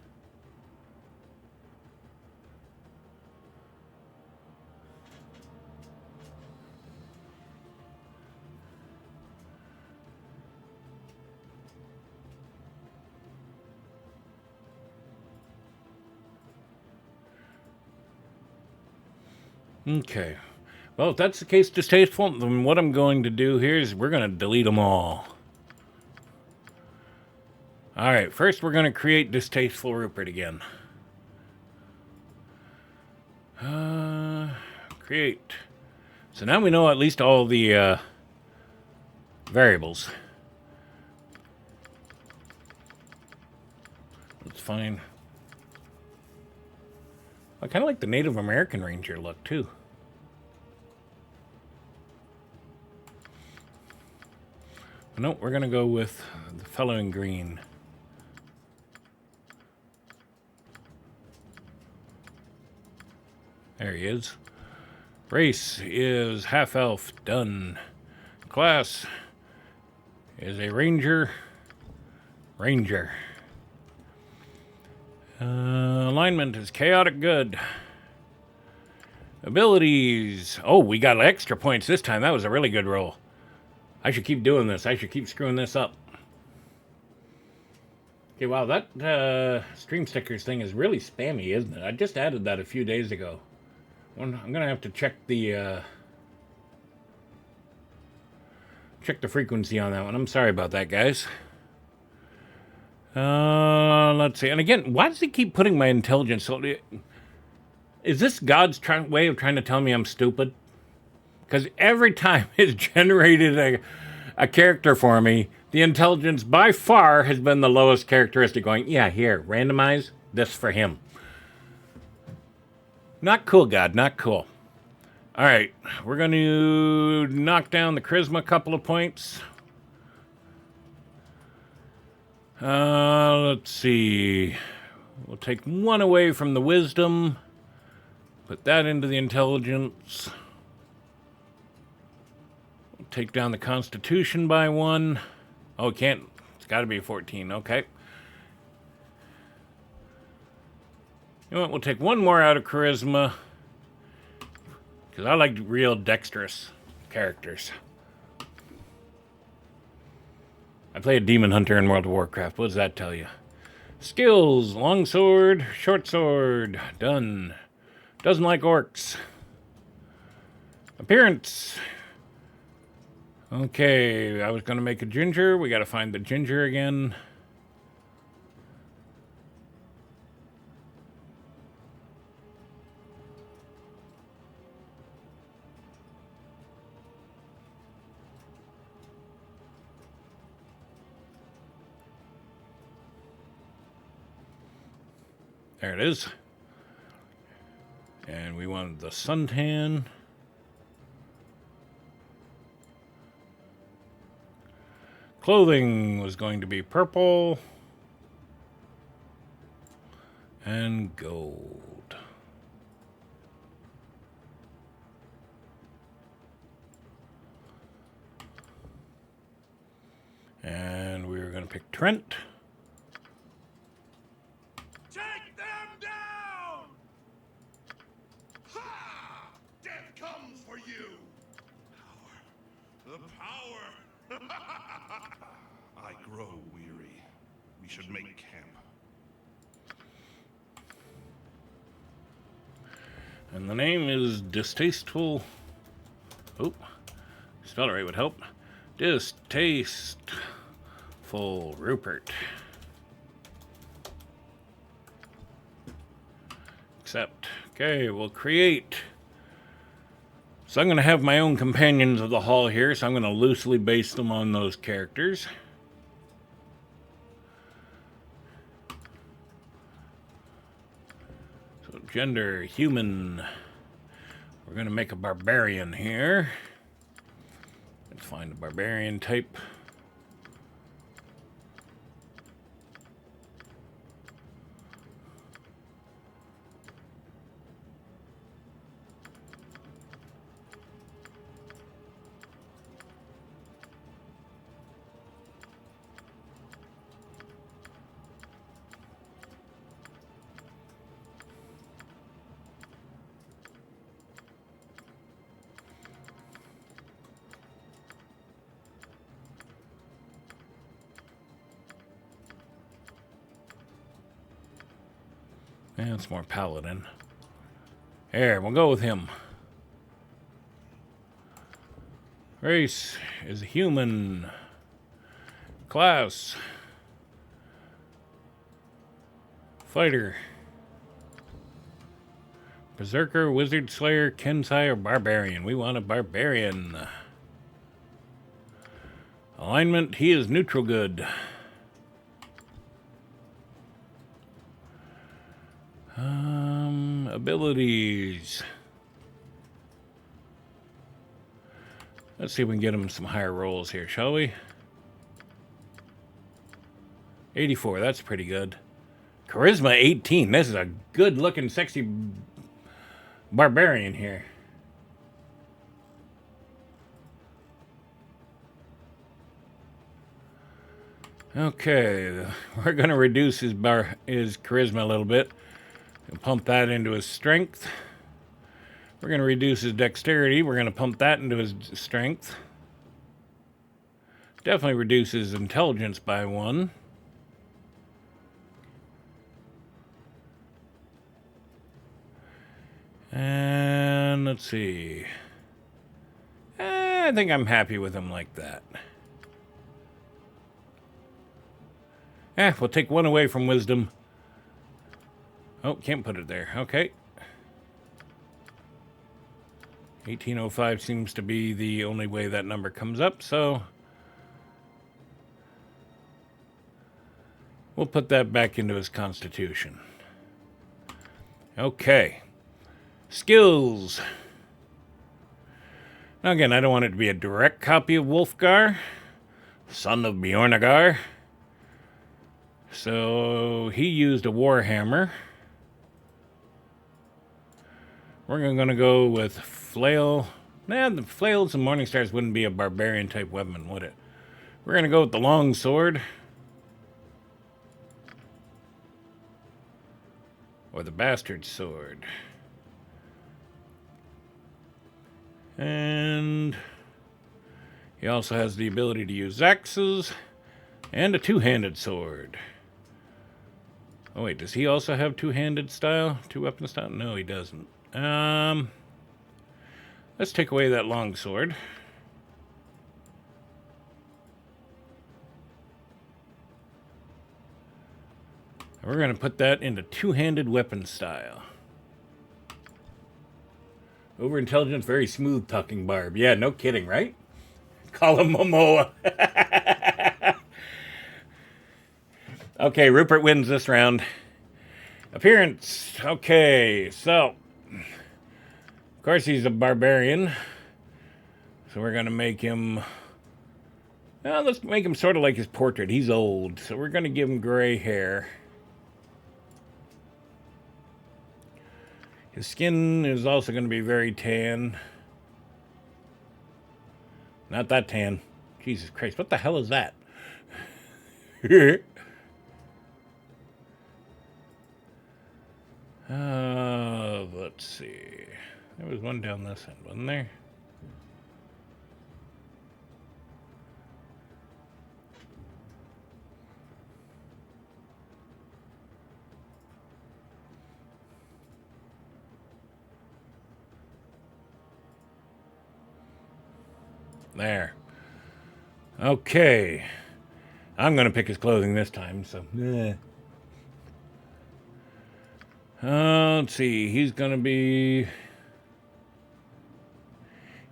Okay. Well, if that's the case, distasteful, then what I'm going to do here is we're going to delete them all. All right, first we're going to create distasteful Rupert again. Create. So now we know at least all the variables. That's fine. I kind of like the Native American Ranger look, too. No, we're going to go with the fellow in green. There he is. Race is half-elf. Done. Class is a ranger. Ranger. Alignment is chaotic good. Abilities. Oh, we got extra points this time. That was a really good roll. I should keep doing this. I should keep screwing this up. Okay, wow, that stream stickers thing is really spammy, isn't it? I just added that a few days ago. I'm going to have to check the frequency on that one. I'm sorry about that, guys. Let's see. And again, why does he keep putting my intelligence? So, is this God's way of trying to tell me I'm stupid? Because every time it's generated a character for me, the intelligence by far has been the lowest characteristic. Going, yeah, here, randomize this for him. Not cool, God, not cool. All right, we're going to knock down the charisma a couple of points. Let's see. We'll take one away from the wisdom. Put that into the intelligence. We'll take down the constitution by one. Oh, it can't. It's got to be 14. Okay. You know what? We'll take one more out of charisma. Because I like real dexterous characters. I play a demon hunter in World of Warcraft. What does that tell you? Skills. Longsword. Short sword. Done. Doesn't like orcs. Appearance. Okay, I was going to make a ginger. We got to find the ginger again. There it is. And we wanted the suntan. Clothing was going to be purple and gold. And we were going to pick Trent. Take them down! Ha! Death comes for you! Power. The power! I grow weary. We should make camp. And the name is Distasteful. Oh, spell it right would help. Distasteful Rupert. Accept. Okay, we'll create. So I'm going to have my own companions of the hall here, so I'm going to loosely base them on those characters. So gender, human. We're going to make a barbarian here. Let's find a barbarian type. And it's more paladin. There, we'll go with him. Race is human. Class. Fighter. Berserker, Wizard Slayer, Kensai, or Barbarian. We want a Barbarian. Alignment, he is neutral good. Abilities. Let's see if we can get him some higher rolls here, shall we? 84, that's pretty good. Charisma 18. This is a good-looking, sexy barbarian here. Okay, we're going to reduce his charisma a little bit and pump that into his strength. We're going to reduce his dexterity. We're going to pump that into his strength. Definitely reduce his intelligence by 1. And let's see. I think I'm happy with him like that. We'll take 1 away from wisdom. Oh, can't put it there. Okay. 1805 seems to be the only way that number comes up, so we'll put that back into his constitution. Okay. Skills. Now again, I don't want it to be a direct copy of Wolfgar, son of Bjornagar. So he used a warhammer. We're going to go with flail. Nah, the flails and morningstars wouldn't be a barbarian type weapon, would it? We're going to go with the long sword. Or the bastard sword. And he also has the ability to use axes and a two-handed sword. Oh wait, does he also have two-handed style? Two-weapon style? No, he doesn't. Let's take away that long sword. And we're going to put that into two-handed weapon style. Over-intelligent, very smooth-talking barb. Yeah, no kidding, right? Call him Momoa. Okay, Rupert wins this round. Appearance. Okay, so of course he's a barbarian. So we're going to make him... Well, let's make him sort of like his portrait. He's old, so we're going to give him gray hair. His skin is also going to be very tan. Not that tan. Jesus Christ, what the hell is that? Let's see. There was one down this end, wasn't there? There. Okay. I'm going to pick his clothing this time, so... let's see. He's going to be...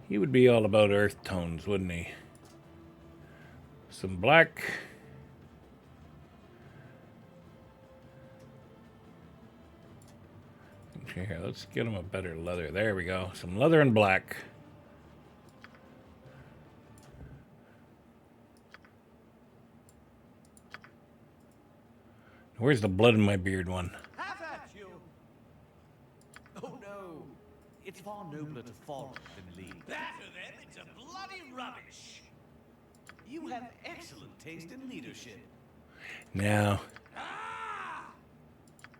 He would be all about earth tones, wouldn't he? Some black. Okay, here, let's get him a better leather. There we go. Some leather and black. Where's the blood in my beard one? Have at you! Oh no, it's far nobler to follow than lead. Batter them into bloody rubbish! You have excellent taste in leadership. Now.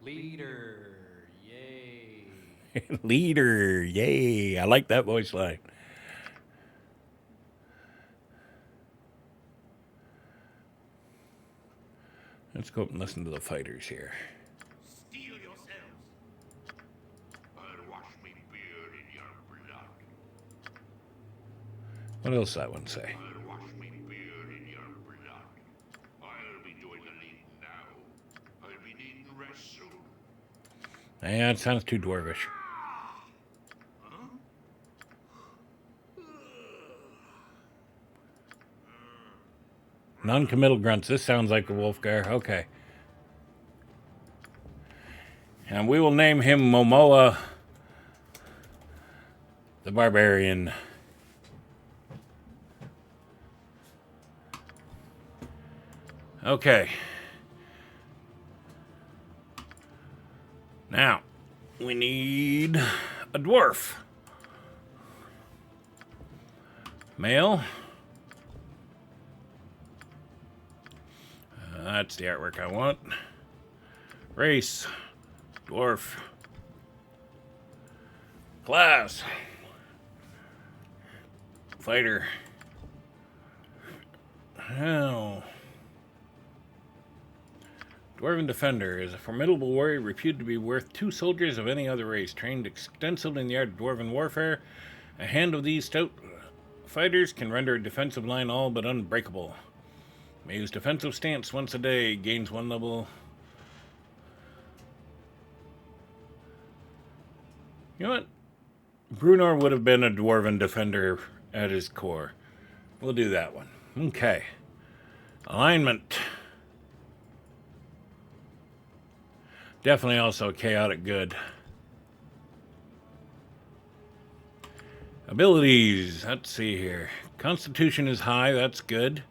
Leader, yay. Leader, yay. I like that voice line. Let's go up and listen to the fighters here. Steel yourselves What else that one say? I'll wash me beard in your blood. I'll be doing the leading now. I'll be needing rest soon. Yeah, it sounds too dwarvish. Non-committal grunts. This sounds like a Wolfgar. Okay. And we will name him Momoa the Barbarian. Okay. Now, we need a dwarf. Male. That's the artwork I want. Race. Dwarf. Class. Fighter. Now. Dwarven Defender is a formidable warrior reputed to be worth 2 soldiers of any other race, trained extensively in the art of dwarven warfare. A hand of these stout fighters can render a defensive line all but unbreakable. May use defensive stance once a day, gains 1 level. You know what? Brunor would have been a Dwarven Defender at his core. We'll do that one. Okay. Alignment. Definitely also chaotic good. Abilities. Let's see here. Constitution is high. That's good.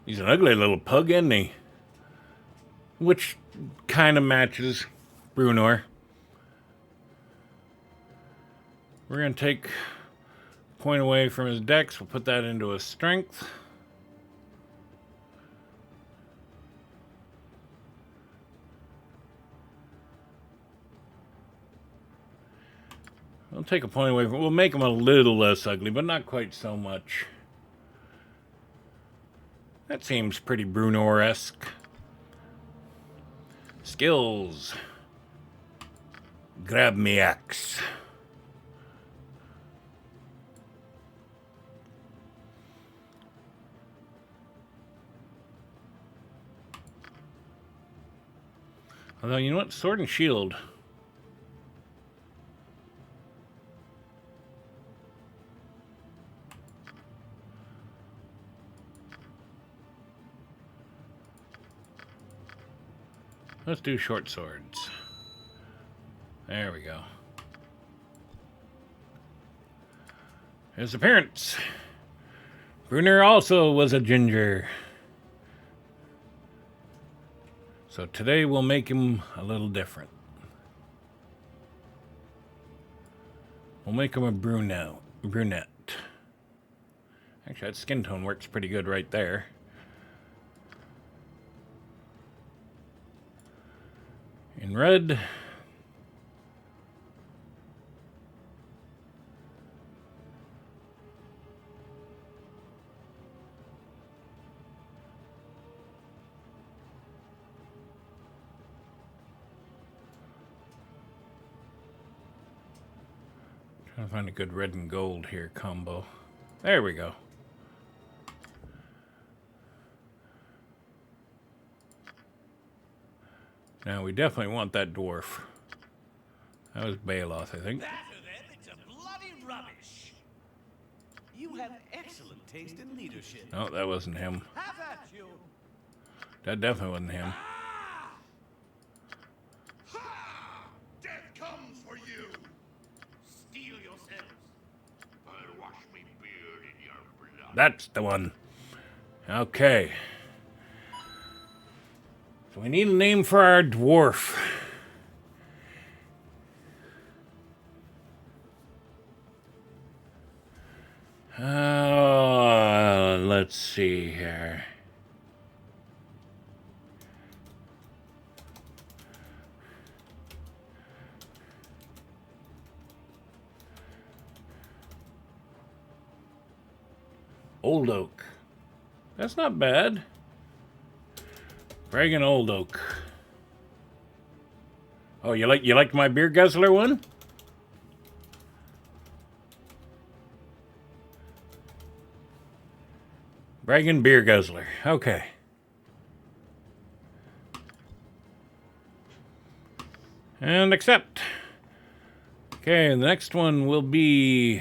He's an ugly little pug, isn't he? Which kind of matches Brunor. We're going to take a point away from his dex. We'll put that into his strength. We'll take a point away from... We'll make him a little less ugly, but not quite so much. That seems pretty Brunor-esque. Skills. Grab me axe. Although, you know what? Sword and shield. Let's do short swords. There we go. His appearance. Brunor also was a ginger. So today we'll make him a little different. We'll make him a brunette. Actually, that skin tone works pretty good right there. In red. Trying to find a good red and gold here combo. There we go. Now we definitely want that dwarf. That was Baloth, I think. That of them, it's a bloody rubbish. You have excellent taste in leadership. No, that wasn't him. Have at you. That definitely wasn't him. Ha! Death comes for you. Steel yourselves. I'll wash me beard in your blood. That's the one. Okay. So we need a name for our dwarf. Let's see here. Old Oak. That's not bad. Dragon Old Oak. Oh, you like my beer guzzler one? Bragging beer guzzler. Okay. And accept. Okay, the next one will be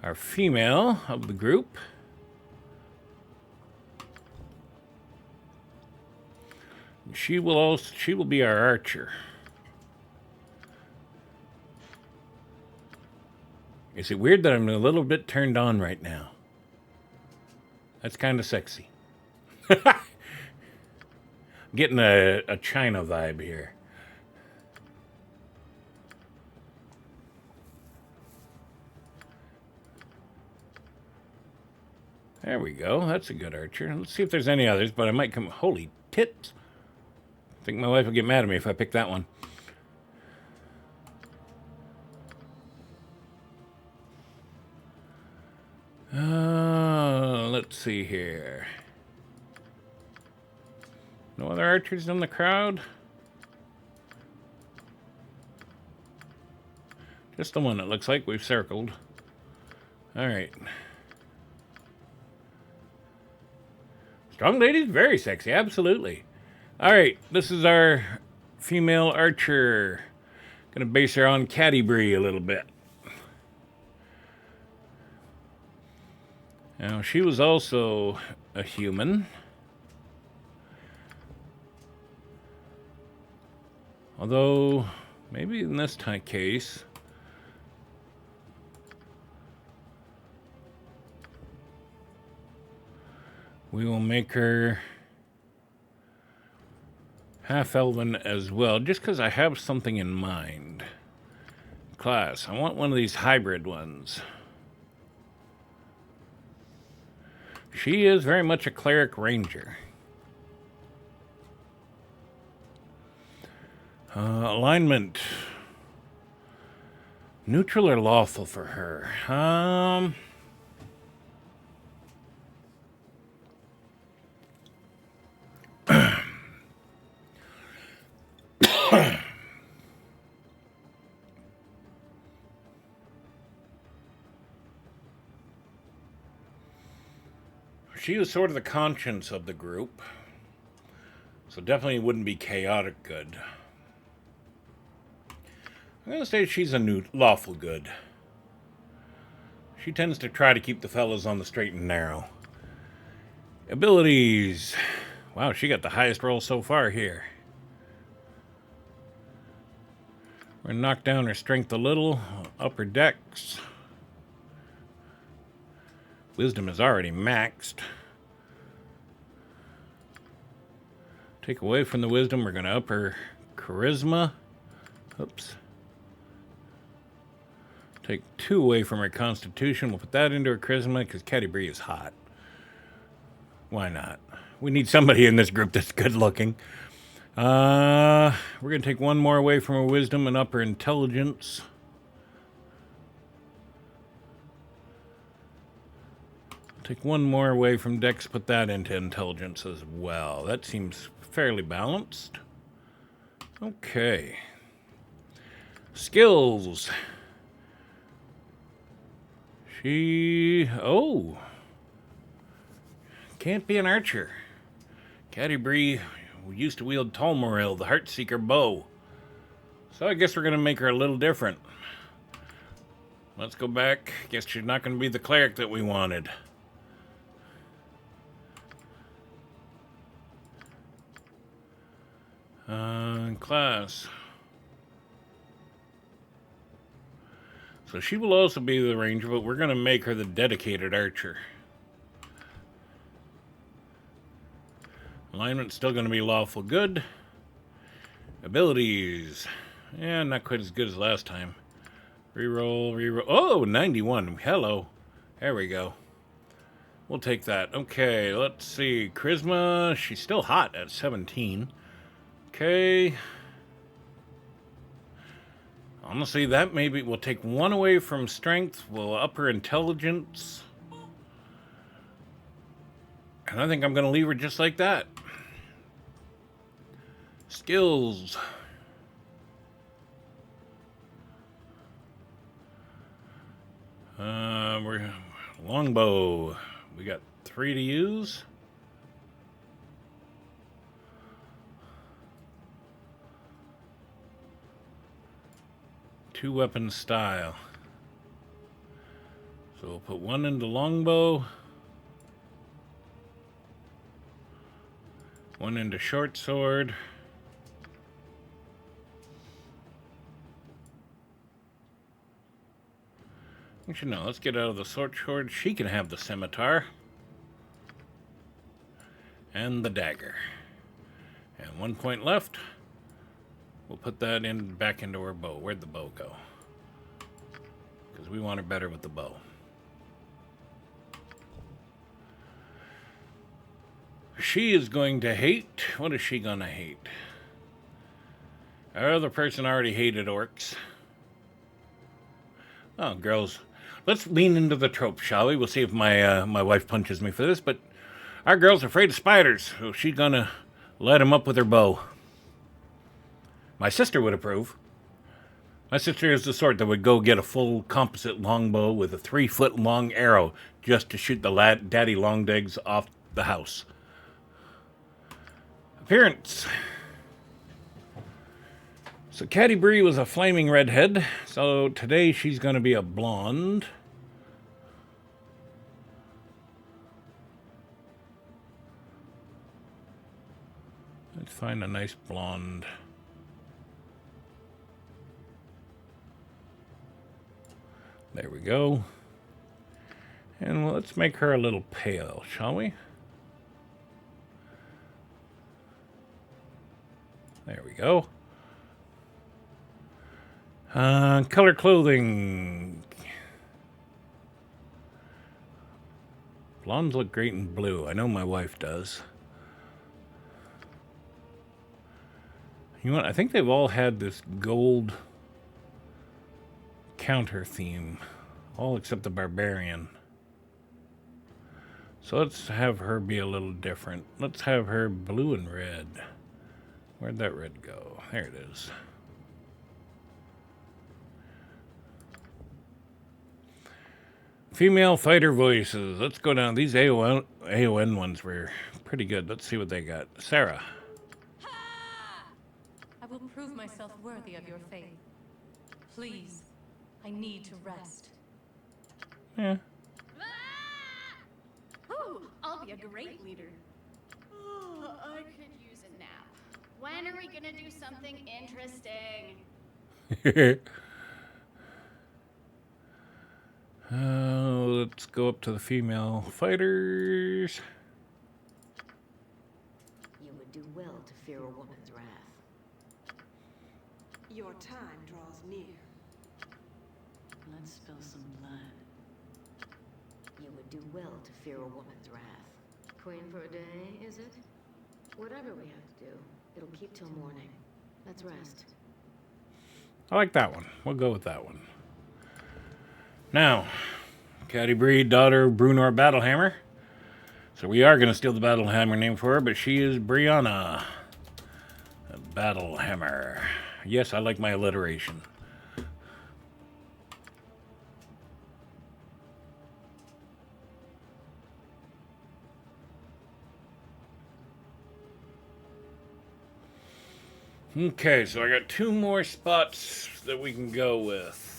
our female of the group. She will be our archer. Is it weird that I'm a little bit turned on right now? That's kind of sexy. Getting a China vibe here. There we go. That's a good archer. Let's see if there's any others, but I might come... Holy tits. I think my wife will get mad at me if I pick that one. Let's see here. No other archers in the crowd? Just the one it looks like we've circled. Alright. Strong ladies, very sexy, absolutely. Alright, this is our female archer. Gonna base her on Caddy-Bree a little bit. Now, she was also a human. Although, maybe in this case, we will make her half-elven as well, just because I have something in mind. Class, I want one of these hybrid ones. She is very much a cleric ranger. Alignment. Neutral or lawful for her? She was sort of the conscience of the group, so definitely wouldn't be chaotic good. I'm going to say she's a lawful good. She tends to try to keep the fellas on the straight and narrow. Abilities. Wow, she got the highest roll so far here. We're going to knock down her strength a little. Upper dex. Wisdom is already maxed. Take away from the wisdom, we're going to up her charisma. Oops. Take 2 away from her constitution. We'll put that into her charisma because Caddy-Bree is hot. Why not? We need somebody in this group that's good looking. We're going to take 1 more away from her wisdom and up her intelligence. Take 1 more away from dex, put that into intelligence as well. That seems fairly balanced. Okay. Skills. Oh. Can't be an archer. Caddy-Bree used to wield Tolmoril, the Heartseeker bow. So I guess we're going to make her a little different. Let's go back. Guess she's not going to be the cleric that we wanted. Class. So she will also be the ranger, but we're going to make her the dedicated archer. Alignment's still going to be lawful good. Abilities. Yeah, not quite as good as last time. Reroll, reroll. Oh, 91. Hello. There we go. We'll take that. Okay, let's see. Charisma. She's still hot at 17. Okay. Honestly, that maybe we'll take 1 away from strength. We'll up her intelligence. And I think I'm going to leave her just like that. Skills. We're Longbow. We got 3 to use. Two weapon style. So we'll put 1 into longbow. 1 into short sword. Actually, no, let's get out of the short sword. She can have the scimitar. And the dagger. And 1 point left. We'll put that in back into her bow. Where'd the bow go? Because we want her better with the bow. She is going to hate. What is she going to hate? Our other person already hated orcs. Oh, girls. Let's lean into the trope, shall we? We'll see if my wife punches me for this, but our girl's afraid of spiders, so she's gonna light them up with her bow. My sister would approve. My sister is the sort that would go get a full composite longbow with a 3-foot long arrow just to shoot the daddy longlegs off the house. Appearance. So Caddy Bree was a flaming redhead, so today she's going to be a blonde. Let's find a nice blonde. There we go. And let's make her a little pale, shall we? There we go. Color clothing. Blondes look great in blue. I know my wife does. You know what? I think they've all had this gold counter theme. All except the barbarian. So let's have her be a little different. Let's have her blue and red. Where'd that red go? There it is. Female fighter voices. Let's go down. These AON ones were pretty good. Let's see what they got. Sarah. I will prove myself worthy of your faith. Please, I need to rest. Yeah. Ooh, I'll be a great leader. Oh, I could use a nap. When are we gonna do something interesting? Let's go up to the female fighters. You would do well to fear a woman's wrath. Your time draws near. Let's spill some blood. You would do well to fear a woman's wrath. Queen for a day, is it? Whatever we have to do, it'll keep till morning. Let's rest. I like that one. We'll go with that one. Now, Caddy Bree, daughter of Brunor Battlehammer. So we are going to steal the Battlehammer name for her, but she is Brianna Battlehammer. Yes, I like my alliteration. Okay, so I got 2 more spots that we can go with.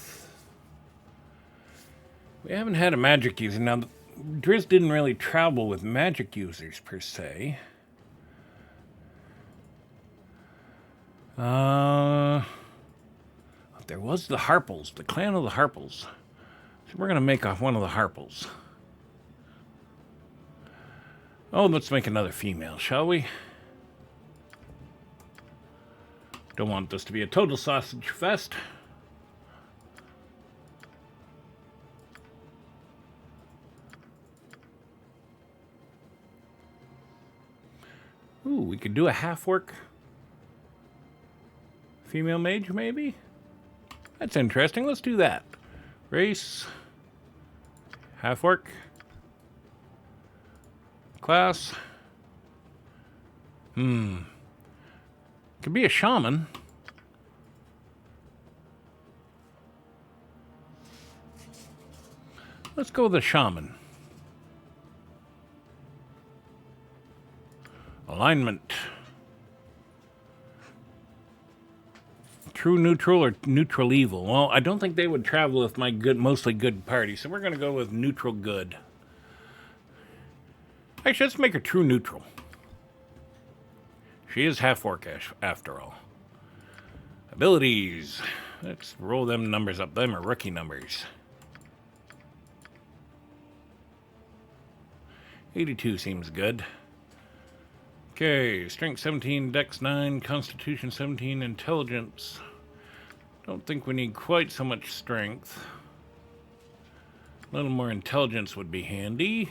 We haven't had a magic user. Now, Driz didn't really travel with magic users, per se. There was the Harples, the clan of the Harples. So we're going to make one of the Harples. Oh, let's make another female, shall we? Don't want this to be a total sausage fest. Ooh, we could do a half-orc female mage, maybe? That's interesting. Let's do that. Race. Half-orc. Class. Could be a shaman. Let's go with the shaman. Alignment. True neutral or neutral evil? Well, I don't think they would travel with my good, mostly good party, so we're going to go with neutral good. Actually, let's make her true neutral. She is half-orc after all. Abilities. Let's roll them numbers up. Them are rookie numbers. 82 seems good. Okay, strength 17, dex 9, constitution 17, intelligence. Don't think we need quite so much strength. A little more intelligence would be handy.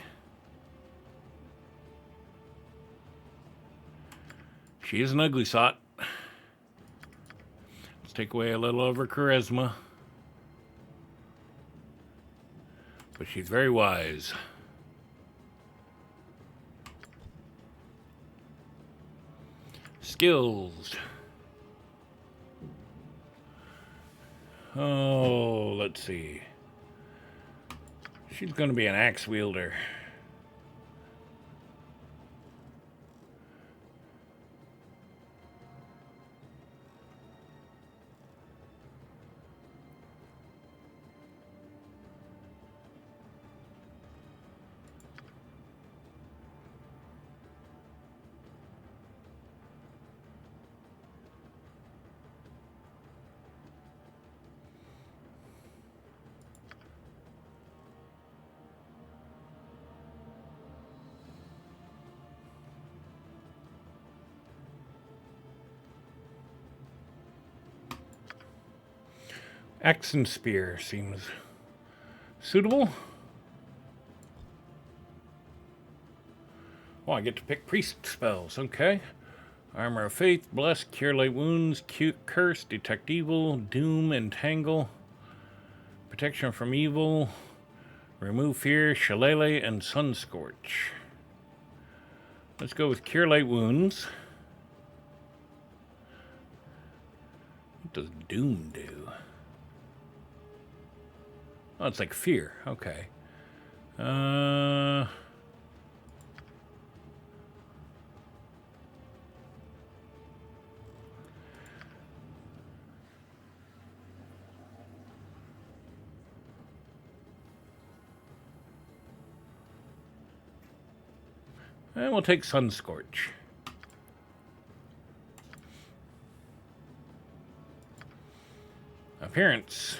She is an ugly sot. Let's take away a little of her charisma. But she's very wise. Skills. Oh, let's see. She's going to be an axe wielder. Axe and spear seems suitable. Oh, I get to pick priest spells. Okay. Armor of Faith, Bless, Cure Light Wounds, Curse, Detect Evil, Doom, Entangle, Protection from Evil, Remove Fear, Shillelagh, and Sunscorch. Let's go with Cure Light Wounds. What does Doom do? Oh, it's like fear. Okay. And we'll take Sunscorch. Appearance.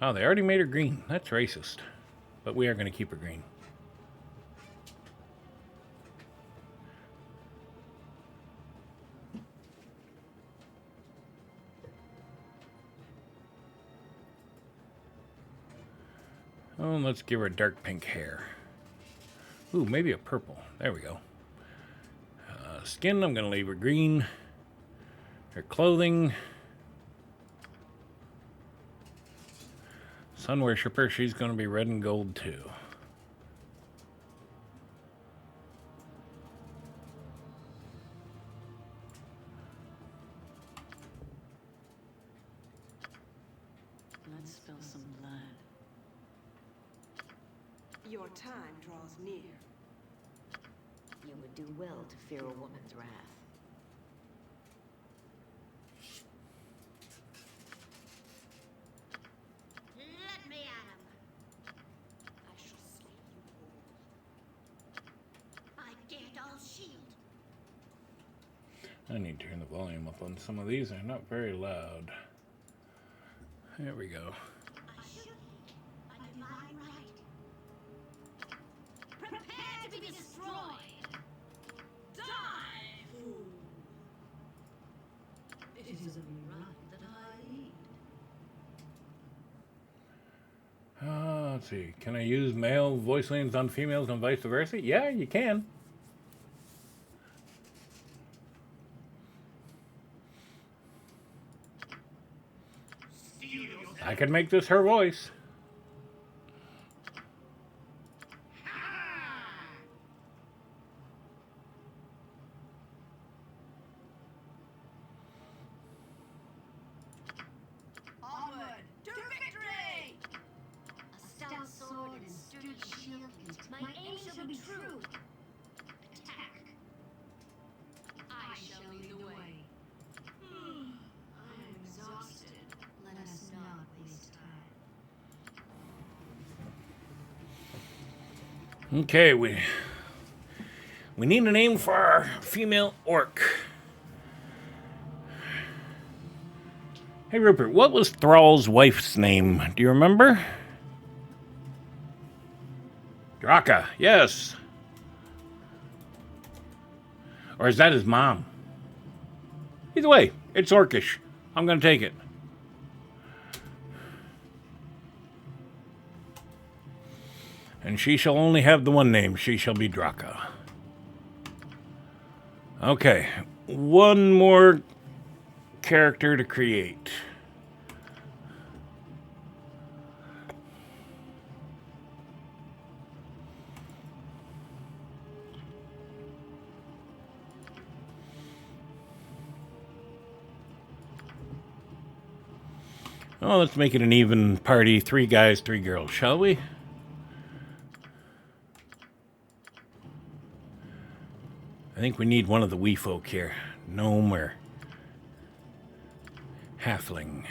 Oh, they already made her green. That's racist. But we are going to keep her green. Oh, let's give her dark pink hair. Ooh, maybe a purple. There we go. Skin, I'm going to leave her green. Her clothing. Sun Worshipper, she's going to be red and gold too. Let's spill some blood. Your time draws near. You would do well to fear a woman's wrath. Let me at him. I shall slay you all. I get all shield. I need to turn the volume up on some of these. They're not very loud. There we go. I should by divine right. Prepare to be destroyed. Die, fool. It is only right that I lead. Let's see. Can I use male voice lanes on females and vice versa? Yeah, you can. I could make this her voice. Onward to victory! A stealth Okay, we need a name for our female orc. Hey, Rupert, what was Thrall's wife's name? Do you remember? Draka, yes. Or is that his mom? Either way, it's orcish. I'm going to take it. And she shall only have the one name. She shall be Draka. Okay, one more character to create. Oh, let's make it an even party. 3 guys, 3 girls, shall we? I think we need one of the wee folk here. Gnome or halfling.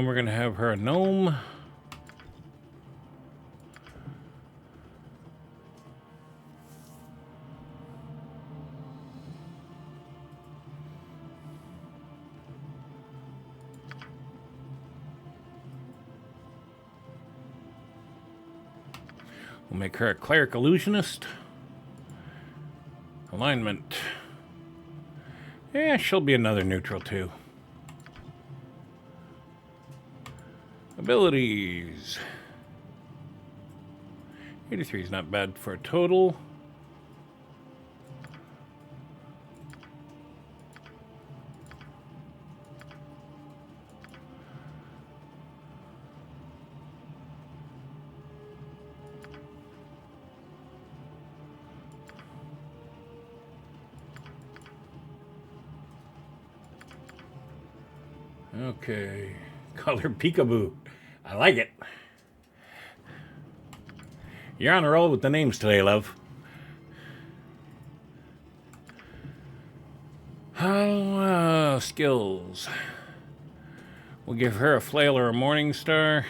We're going to have her a gnome. We'll make her a cleric illusionist. Alignment. Yeah, she'll be another neutral too. Abilities. 83 is not bad for a total. Okay, color peekaboo. I like it. You're on a roll with the names today, love. Skills. We'll give her a flail or a morning star.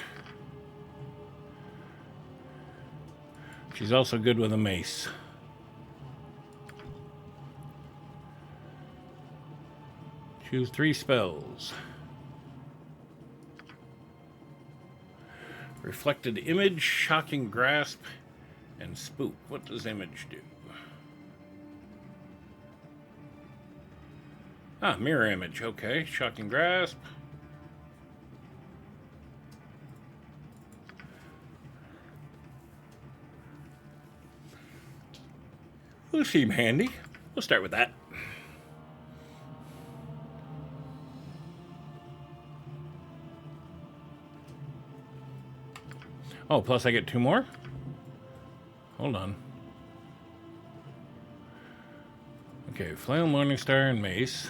She's also good with a mace. Choose 3 spells. Reflected image, shocking grasp, and spook. What does image do? Ah, mirror image. Okay, shocking grasp. Will seem handy. We'll start with that. Oh, plus I get 2 more? Hold on. Okay, flail, morningstar, and mace.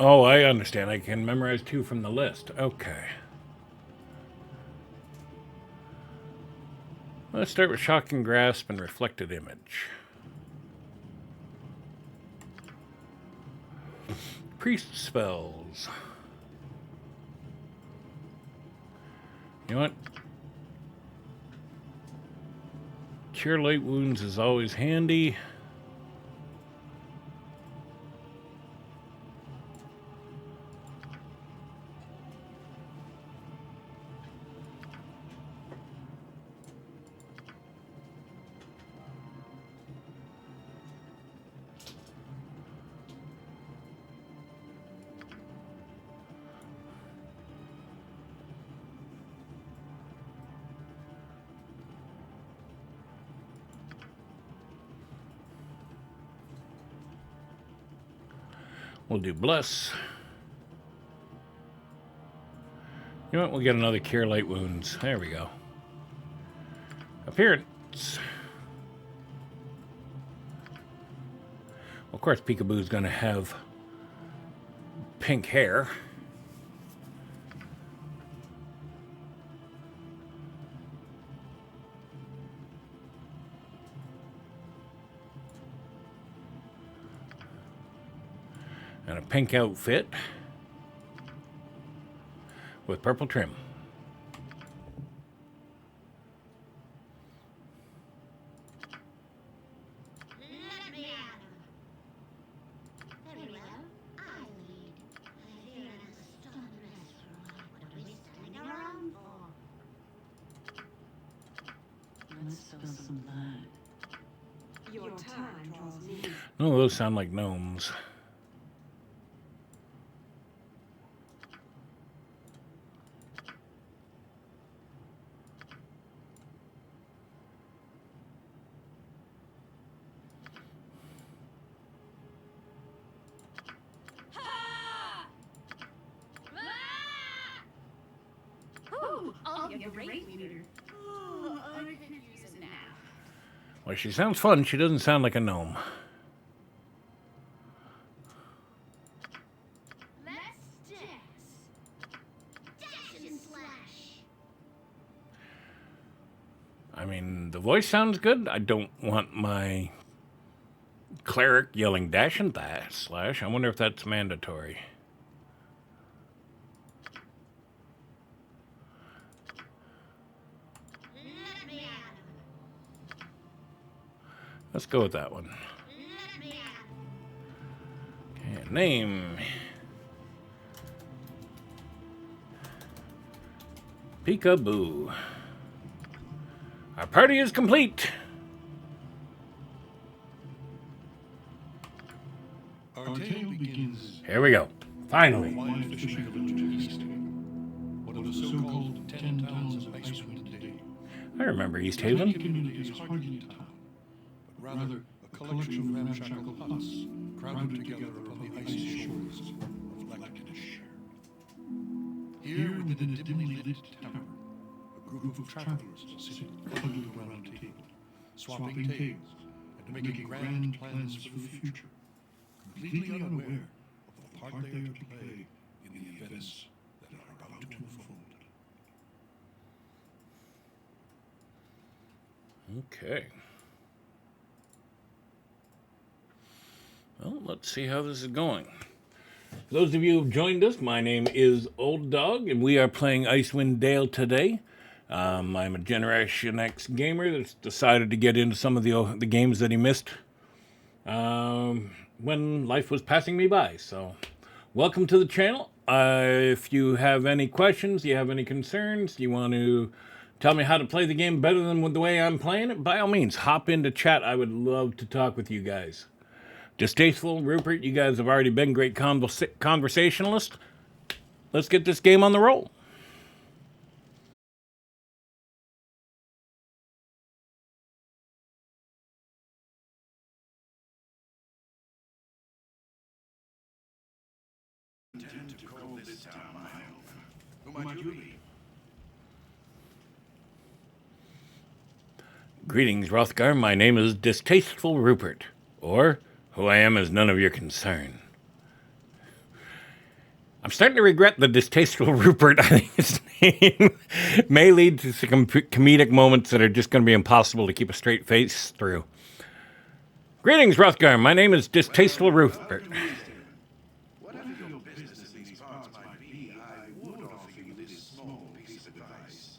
Oh, I understand. I can memorize 2 from the list. Okay. Let's start with shocking grasp and reflected image. Priest spells. You know what? Cure light wounds is always handy. We'll do bless. You know what? We'll get another cure light wounds. There we go. Appearance. Of course, Peekaboo's going to have pink hair. And a pink outfit with purple trim. Let me out. Very well, I lead. I hear an stone restaurant. What are we standing around for? Let's spill some blood. Your time draws near. Oh, those sound like gnomes. I'll be a great leader. Oh, I could use a nap. Well, she sounds fun. She doesn't sound like a gnome. Let's dance. Dash and slash. I mean, the voice sounds good. I don't want my cleric yelling dash and slash. I wonder if that's mandatory. Let me out. Let's go with that one. Let me out. Okay, name. Peekaboo. Our party is complete. Our tale begins. Here we go. Finally. Wine fishing village to East Haven, one of the so-called 10 towns of Icewind Dale. I remember East The Haven. community is hardly a town, but rather a collection of ramshackle huts crowded together upon the icy shores of Lancashire. Here within a dimly lit tavern, a group of travelers sit huddled around a table, swapping tales and making grand plans for the future, completely unaware of the part they are to play in the events that are about to unfold. Okay. Well, let's see how this is going. For those of you who've joined us, my name is Old Dog, and we are playing Icewind Dale today. I'm a Generation X gamer that's decided to get into some of the games that he missed when life was passing me by. So, welcome to the channel. If you have any questions, you have any concerns, you want to tell me how to play the game better than the way I'm playing it, by all means, hop into chat. I would love to talk with you guys. Distasteful, Rupert, you guys have already been great conversationalists. Let's get this game on the roll. Intend to call this town my home. Who might you be? Greetings, Rothgar. My name is Distasteful Rupert, or who I am is none of your concern. I'm starting to regret the Distasteful Rupert. I think his name may lead to some comedic moments that are just going to be impossible to keep a straight face through. Greetings, Rothgar. My name is Distasteful Rupert. Whatever your business in these parts might be, I would offer you this small piece of advice.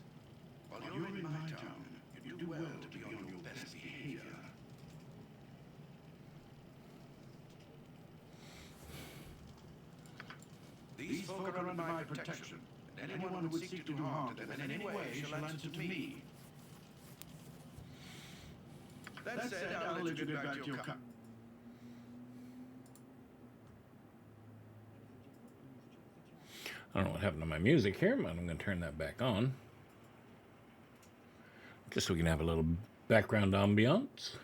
While you're in my town, you do well to be on your best behavior. These folk are under my protection, and anyone who would seek to do harm to them in any way shall answer to me. That said, I'll let you get back to your camp. I don't know what happened to my music here, but I'm going to turn that back on. Just so we can have a little background ambiance.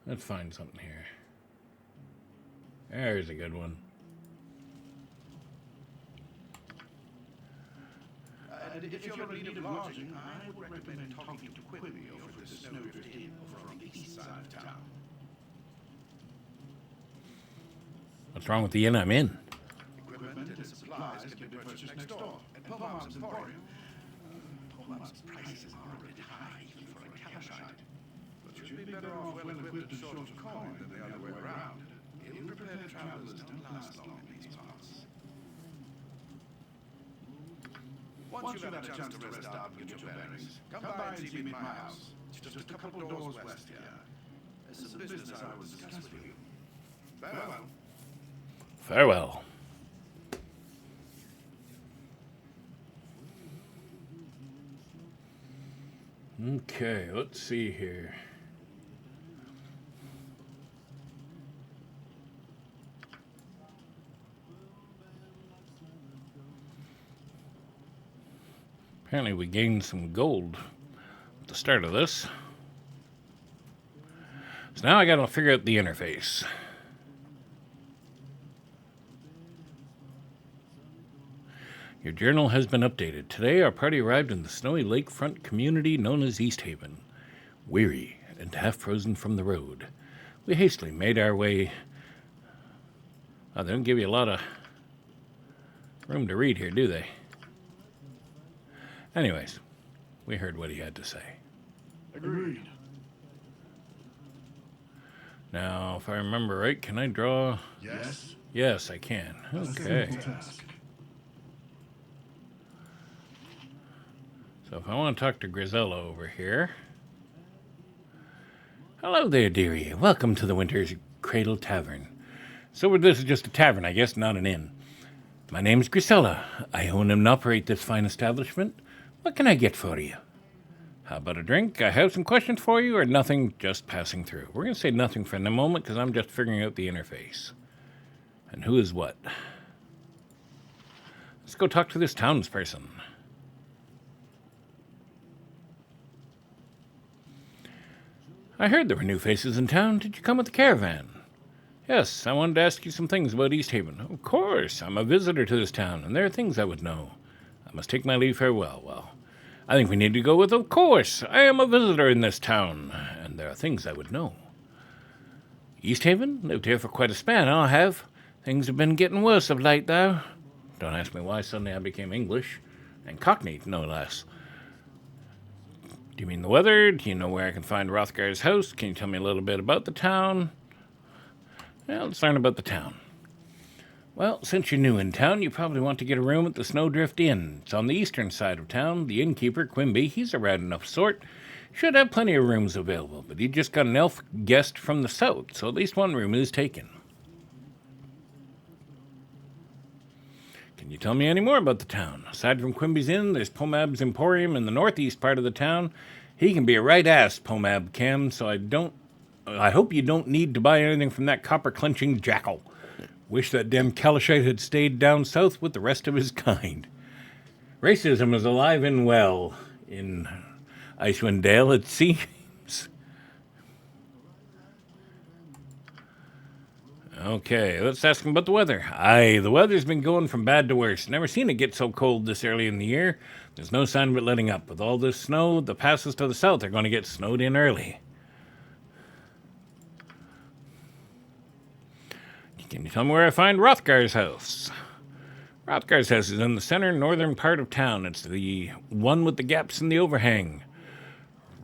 Let's find something here. There's a good one. And if you're in need of lodging, I would recommend talking to Quimby over at the Snowdrift Inn over on the east side of town. What's wrong with the inn I'm in? Equipment and supplies can be purchased next door at Pomam's Emporium. Pomam's prices are a bit high even for a Calashite, but you'd be better off well-equipped and short of coin than the other way around. Ill-prepared travelers don't last long in these parts. Once you've had a chance to rest up and get your bearings, come by and see me at my house. It's just a couple of doors west here. There's some business I will discuss with you. Farewell. Farewell. Okay, let's see here. Apparently we gained some gold at the start of this. So now I gotta figure out the interface. Your journal has been updated. Today our party arrived in the snowy lakefront community known as East Haven. Weary and half frozen from the road, we hastily made our way... Oh, they don't give you a lot of room to read here, do they? Anyways, we heard what he had to say. Agreed. Now, if I remember right, can I draw? Yes. Yes, I can. Okay. Task. So if I want to talk to Grisella over here. Hello there, dearie. Welcome to the Winter's Cradle Tavern. So this is just a tavern, I guess, not an inn. My name's Grisella. I own and operate this fine establishment. What can I get for you? How about a drink? I have some questions for you, or nothing, just passing through. We're going to say nothing for the moment, because I'm just figuring out the interface. And who is what? Let's go talk to this townsperson. I heard there were new faces in town. Did you come with the caravan? Yes, I wanted to ask you some things about East Haven. Of course, I'm a visitor to this town, and there are things I would know. I must take my leave farewell. Well, I think we need to go with, of course. I am a visitor in this town, and there are things I would know. East Haven? Lived here for quite a span, I have. Things have been getting worse of late, though. Don't ask me why suddenly I became English, and Cockney, no less. Do you mean the weather? Do you know where I can find Rothgar's house? Can you tell me a little bit about the town? Well, let's learn about the town. Well, since you're new in town, you probably want to get a room at the Snowdrift Inn. It's on the eastern side of town. The innkeeper, Quimby, he's a rad enough sort. Should have plenty of rooms available, but he just got an elf guest from the south, so at least one room is taken. Can you tell me any more about the town? Aside from Quimby's Inn, there's Pomab's Emporium in the northeast part of the town. He can be a right ass, Pomab can, so I hope you don't need to buy anything from that copper-clenching jackal. Wish that damn Calashite had stayed down south with the rest of his kind. Racism is alive and well in Icewind Dale, it seems. Okay, let's ask him about the weather. Aye, the weather's been going from bad to worse. Never seen it get so cold this early in the year. There's no sign of it letting up. With all this snow, the passes to the south are going to get snowed in early. Can you tell me where I find Rothgar's house? Rothgar's house is in the center northern part of town. It's the one with the gaps in the overhang.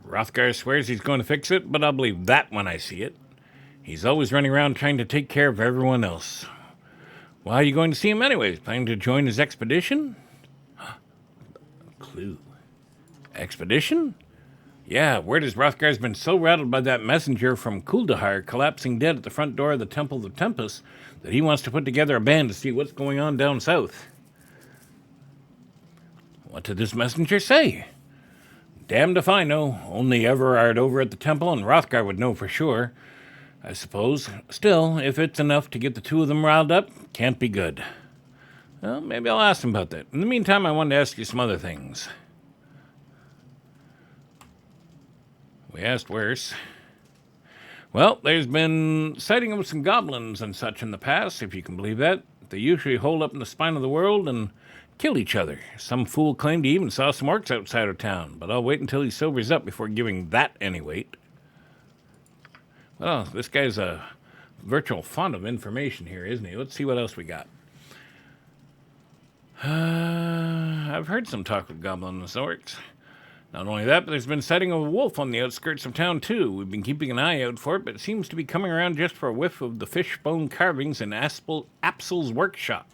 Rothgar swears he's going to fix it, but I'll believe that when I see it. He's always running around trying to take care of everyone else. Why are you going to see him anyways? Planning to join his expedition? Clue. Expedition? Yeah, word is Rothgar's been so rattled by that messenger from Kuldahar collapsing dead at the front door of the Temple of Tempest that he wants to put together a band to see what's going on down south. What did this messenger say? Damned if I know. Only Everard over at the temple and Rothgar would know for sure, I suppose. Still, if it's enough to get the two of them riled up, can't be good. Well, maybe I'll ask him about that. In the meantime, I wanted to ask you some other things. We asked worse. Well, there's been sighting of some goblins and such in the past, if you can believe that. They usually hold up in the spine of the world and kill each other. Some fool claimed he even saw some orcs outside of town, but I'll wait until he sobers up before giving that any weight. Well, this guy's a virtual font of information here, isn't he? Let's see what else we got. I've heard some talk of goblins and orcs. Not only that, but there's been sighting of a wolf on the outskirts of town, too. We've been keeping an eye out for it, but it seems to be coming around just for a whiff of the fishbone carvings in Apsel's workshop.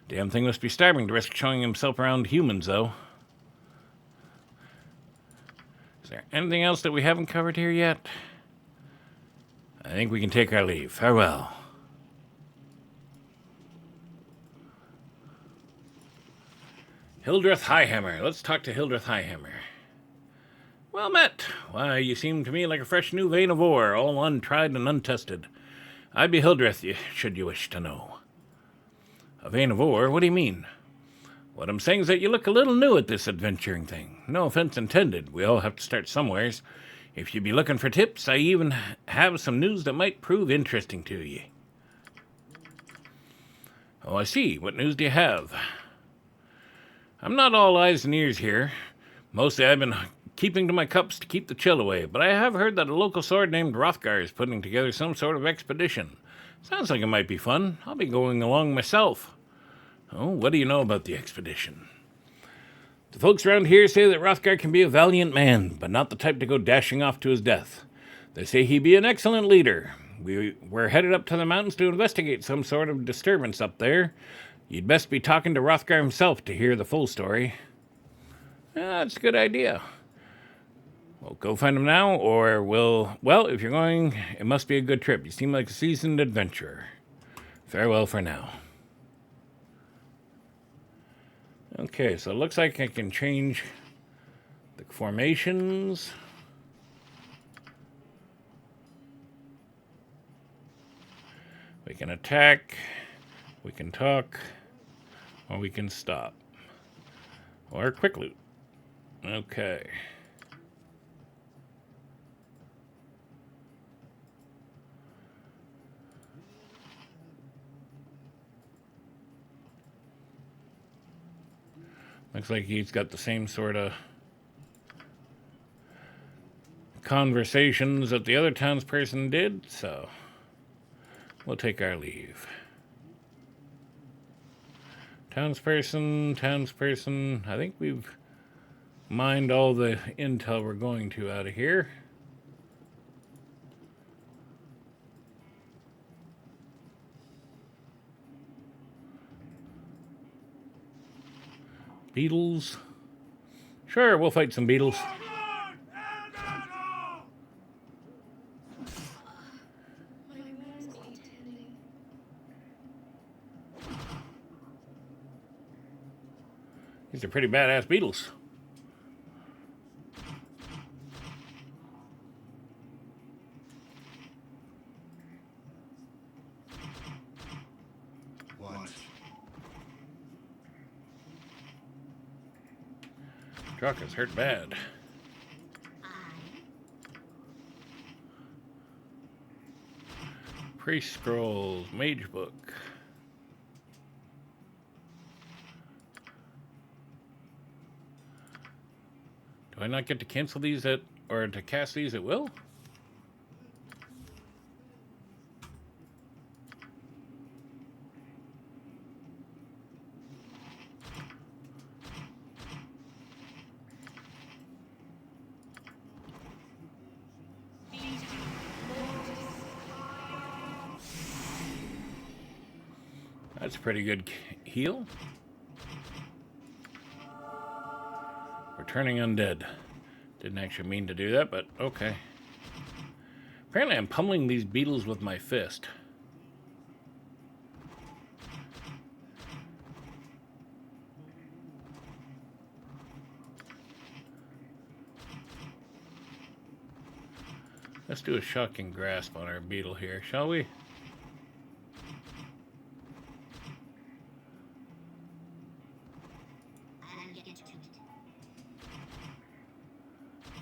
Damn thing must be starving to risk showing himself around humans, though. Is there anything else that we haven't covered here yet? I think we can take our leave. Farewell. Hildreth Highhammer. Let's talk to Hildreth Highhammer. Well met. Why, you seem to me like a fresh new vein of ore, all untried and untested. I be Hildreth, should you wish to know. A vein of ore? What do you mean? What I'm saying is that you look a little new at this adventuring thing. No offense intended. We all have to start somewheres. If you be looking for tips, I even have some news that might prove interesting to ye. Oh, I see. What news do you have? I'm not all eyes and ears here. Mostly I've been keeping to my cups to keep the chill away, but I have heard that a local sword named Hrothgar is putting together some sort of expedition. Sounds like it might be fun. I'll be going along myself. Oh, what do you know about the expedition? The folks around here say that Hrothgar can be a valiant man, but not the type to go dashing off to his death. They say he be an excellent leader. We're headed up to the mountains to investigate some sort of disturbance up there. You'd best be talking to Hrothgar himself to hear the full story. That's a good idea. We'll go find him now, or well, if you're going, it must be a good trip. You seem like a seasoned adventurer. Farewell for now. Okay, so it looks like I can change the formations. We can attack, we can talk, or we can stop. Or quick loot. Okay. Looks like he's got the same sort of conversations that the other townsperson did, so we'll take our leave. Townsperson, I think we've mined all the intel we're going to out of here. Beetles. Sure, we'll fight some beetles. These are pretty badass beetles. What? Truck is hurt bad. Priest scrolls, mage book. Do I not get to cancel these or to cast these at will? That's a pretty good heal. Returning undead. Didn't actually mean to do that, but okay. Apparently I'm pummeling these beetles with my fist. Let's do a shocking grasp on our beetle here, shall we?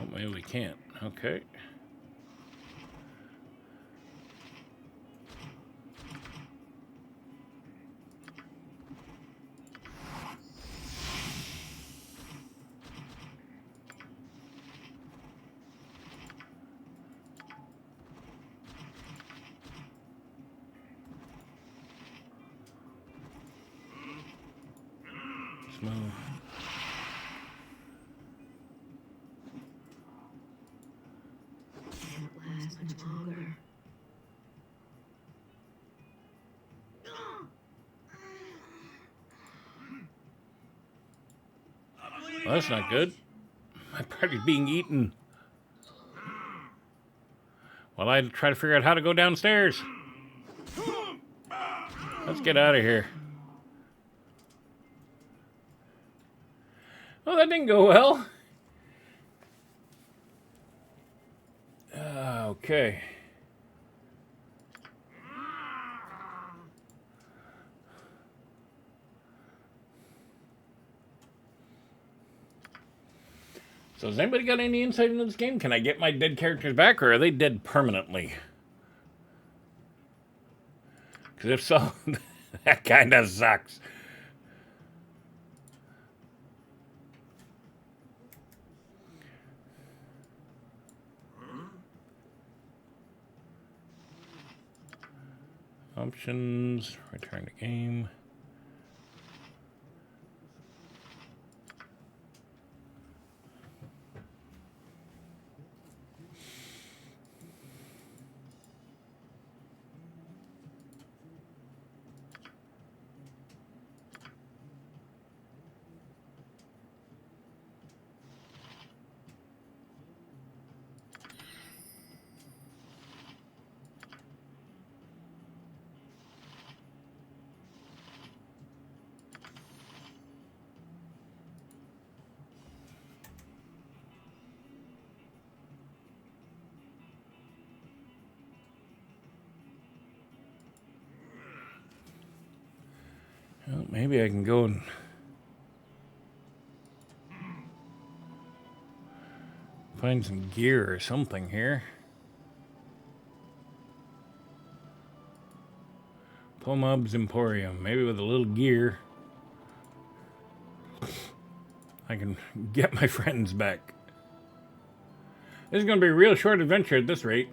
Oh, maybe we can't. Okay. Let's move. Can't last much longer. Well, that's not good. My party's being eaten. While I try to figure out how to go downstairs. Let's get out of here. Oh, that didn't go well. Okay. So has anybody got any insight into this game? Can I get my dead characters back, or are they dead permanently? Because if so, that kind of sucks. Options, return to game. Well, maybe I can go and find some gear or something here. Pomob's Emporium. Maybe with a little gear, I can get my friends back. This is going to be a real short adventure at this rate.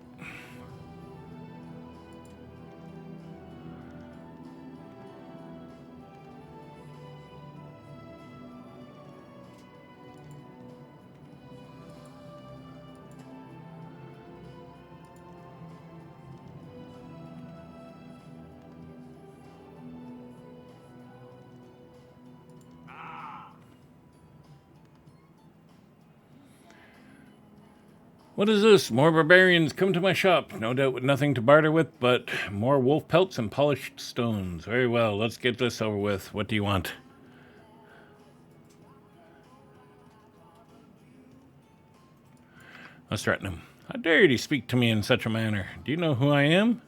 What is this? More barbarians come to my shop. No doubt with nothing to barter with, but more wolf pelts and polished stones. Very well, let's get this over with. What do you want? Let's threaten him. How dare you speak to me in such a manner? Do you know who I am?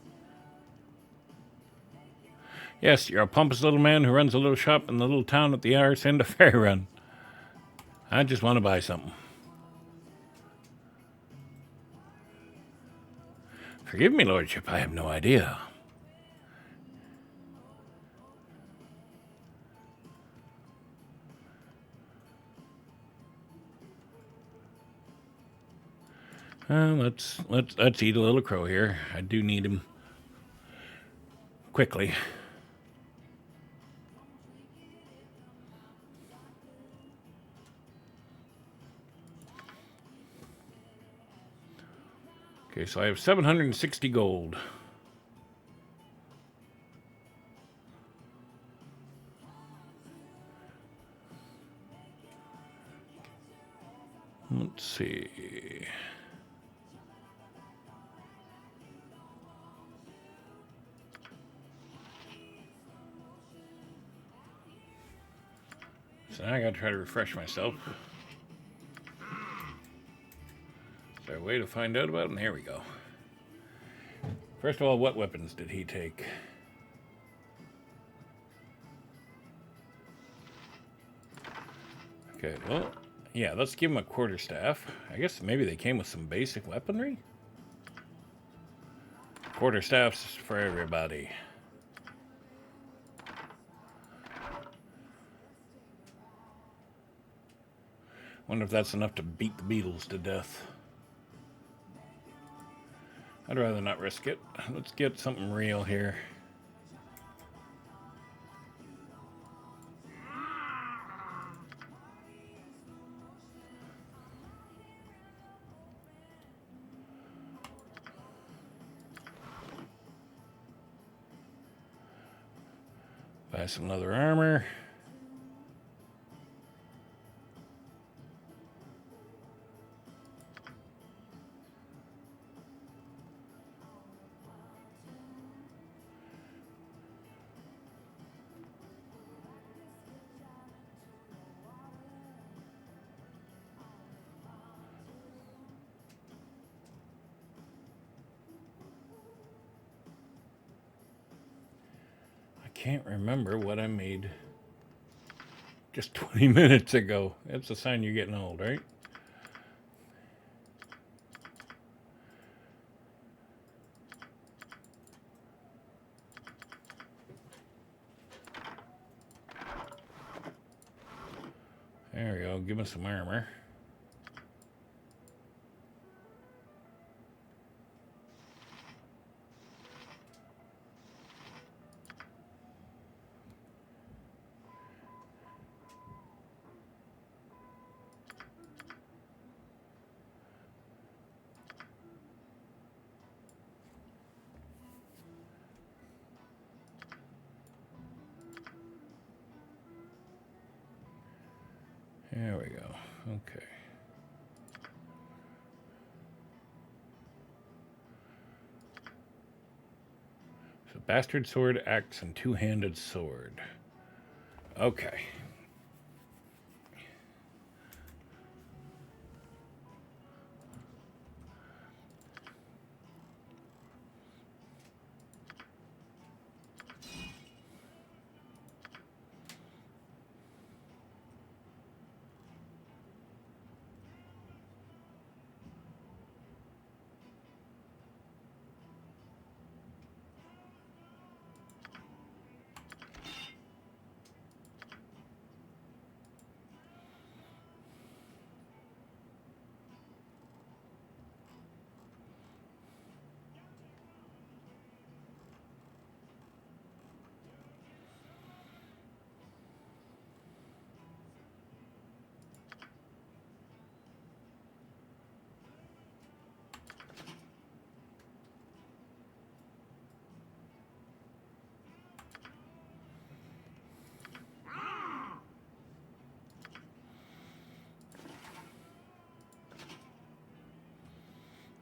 Yes, you're a pompous little man who runs a little shop in the little town at the arse end of Fairy Run. I just want to buy something. Forgive me, lordship, I have no idea. Let's eat a little crow here. I do need him quickly. Okay, so I have 760 gold. Let's see. So now I gotta try to refresh myself. Is there a way to find out about him? Here we go. First of all, what weapons did he take? Okay, well, yeah, let's give him a quarterstaff. I guess maybe they came with some basic weaponry? Quarterstaffs for everybody. Wonder if that's enough to beat the beetles to death. I'd rather not risk it. Let's get something real here. Buy some leather armor. Can't remember what I made just 20 minutes ago. That's a sign you're getting old, right? There we go. Give us some armor. There we go. Okay. So bastard sword, axe, and two-handed sword. Okay.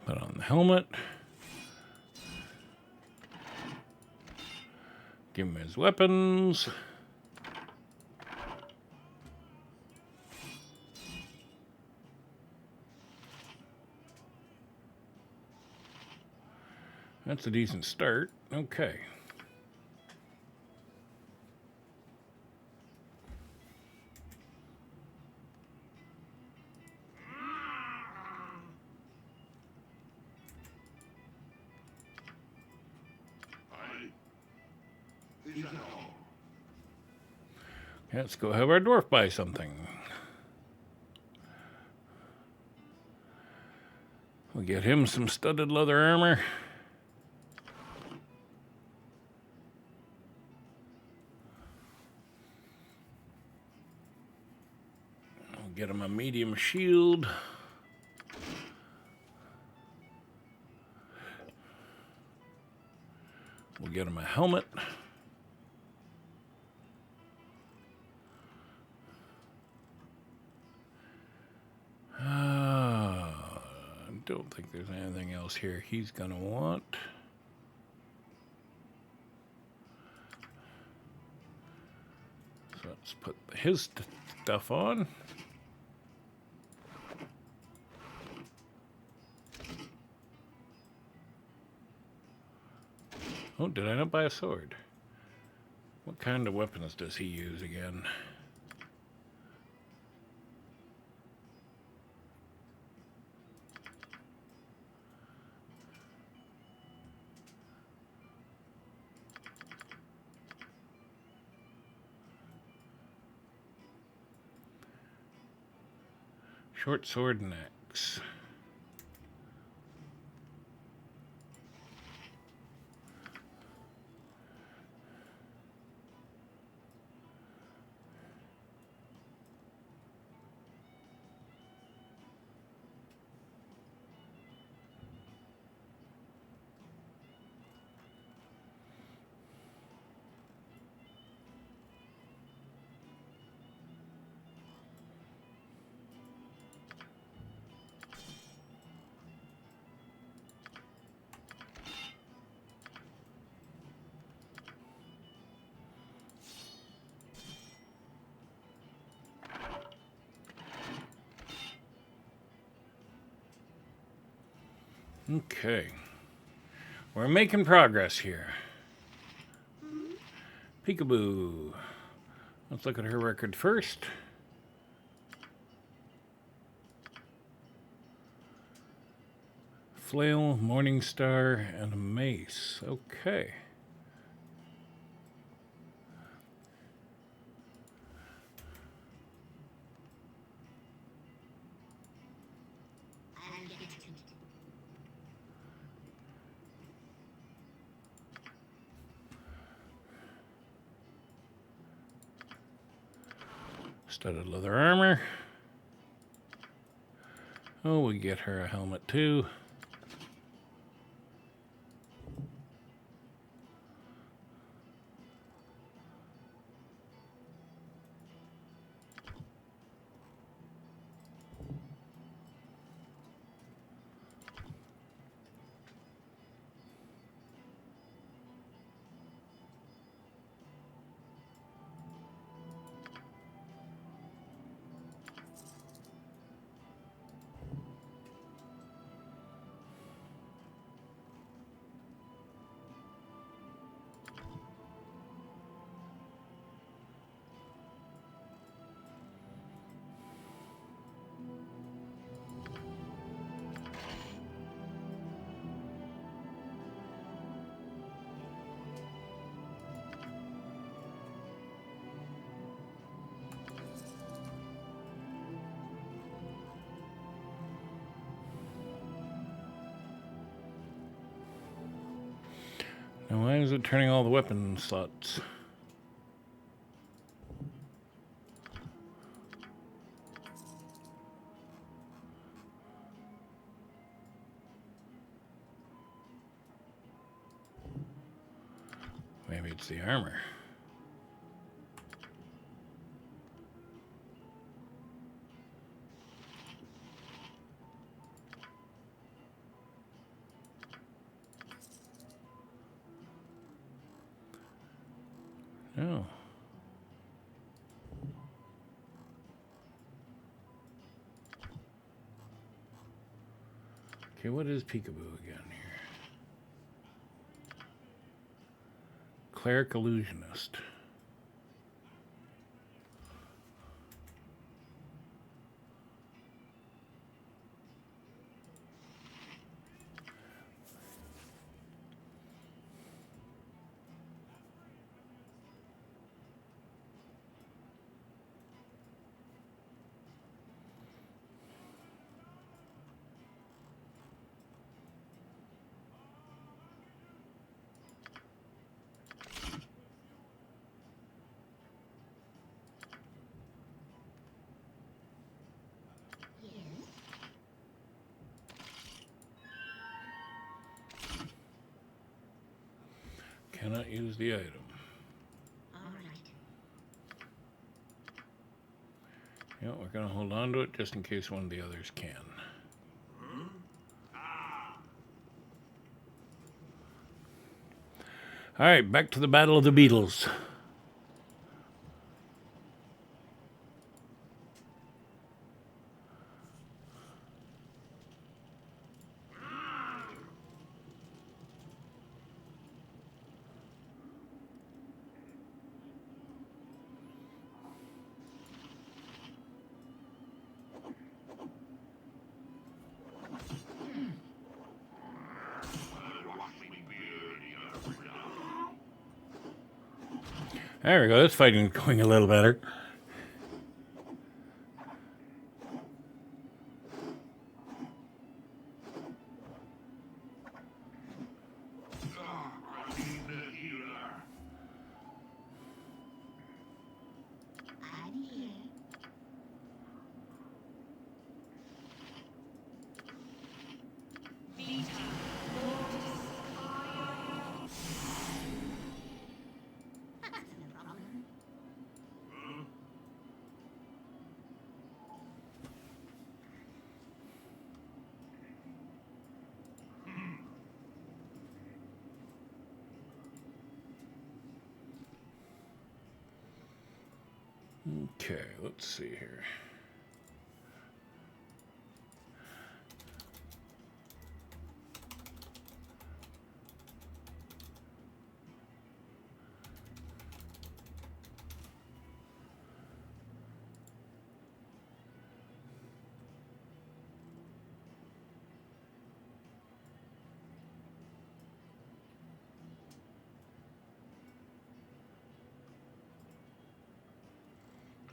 Put on the helmet. Give him his weapons. That's a decent start. Okay. Let's go have our dwarf buy something. We'll get him some studded leather armor. We'll get him a medium shield. We'll get him a helmet. I don't think there's anything else here he's gonna want. So let's put his stuff on. Oh, did I not buy a sword? What kind of weapons does he use again? Short sword and axe. Okay. We're making progress here. Peekaboo. Let's look at her record first. Flail, Morning Star, and a mace. Okay. Studded leather armor. Oh, we get her a helmet too. Now, why is it turning all the weapon slots? Maybe it's the armor. No. Okay, what is peekaboo again here? Cleric illusionist. Cannot use the item. Yeah, we're going to hold on to it just in case one of the others can. All right, back to the Battle of the Beatles. There we go. This fighting is going a little better. Okay, let's see here.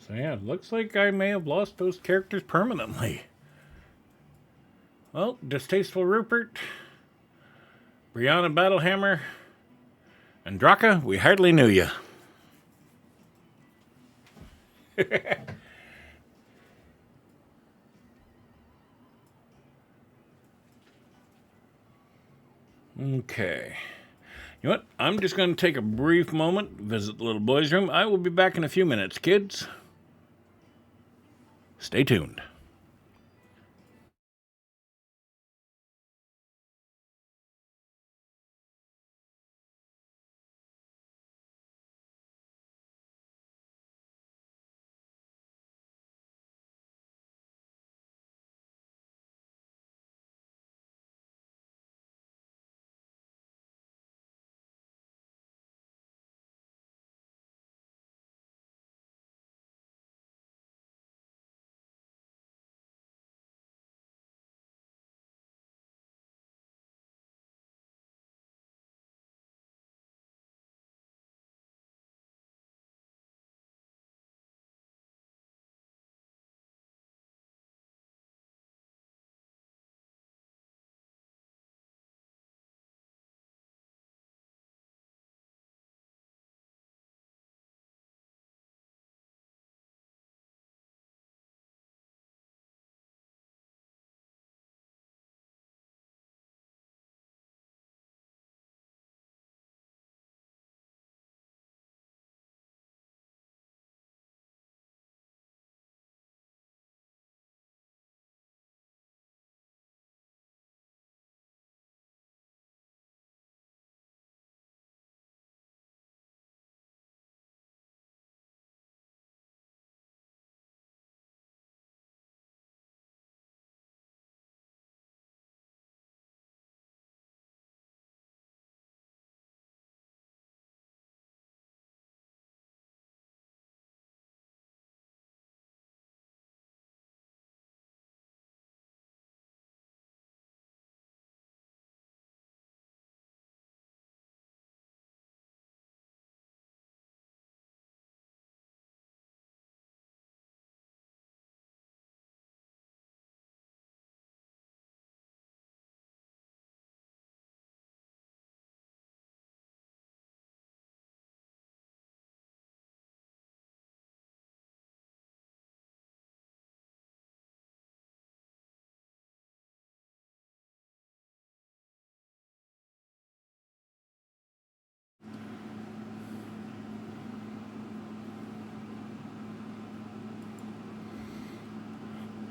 So yeah, it looks like I may have lost those characters permanently. Well, Distasteful Rupert, Brianna Battlehammer, and Draka, we hardly knew you. Okay. You know what? I'm just going to take a brief moment, visit the little boy's room. I will be back in a few minutes, kids. Stay tuned.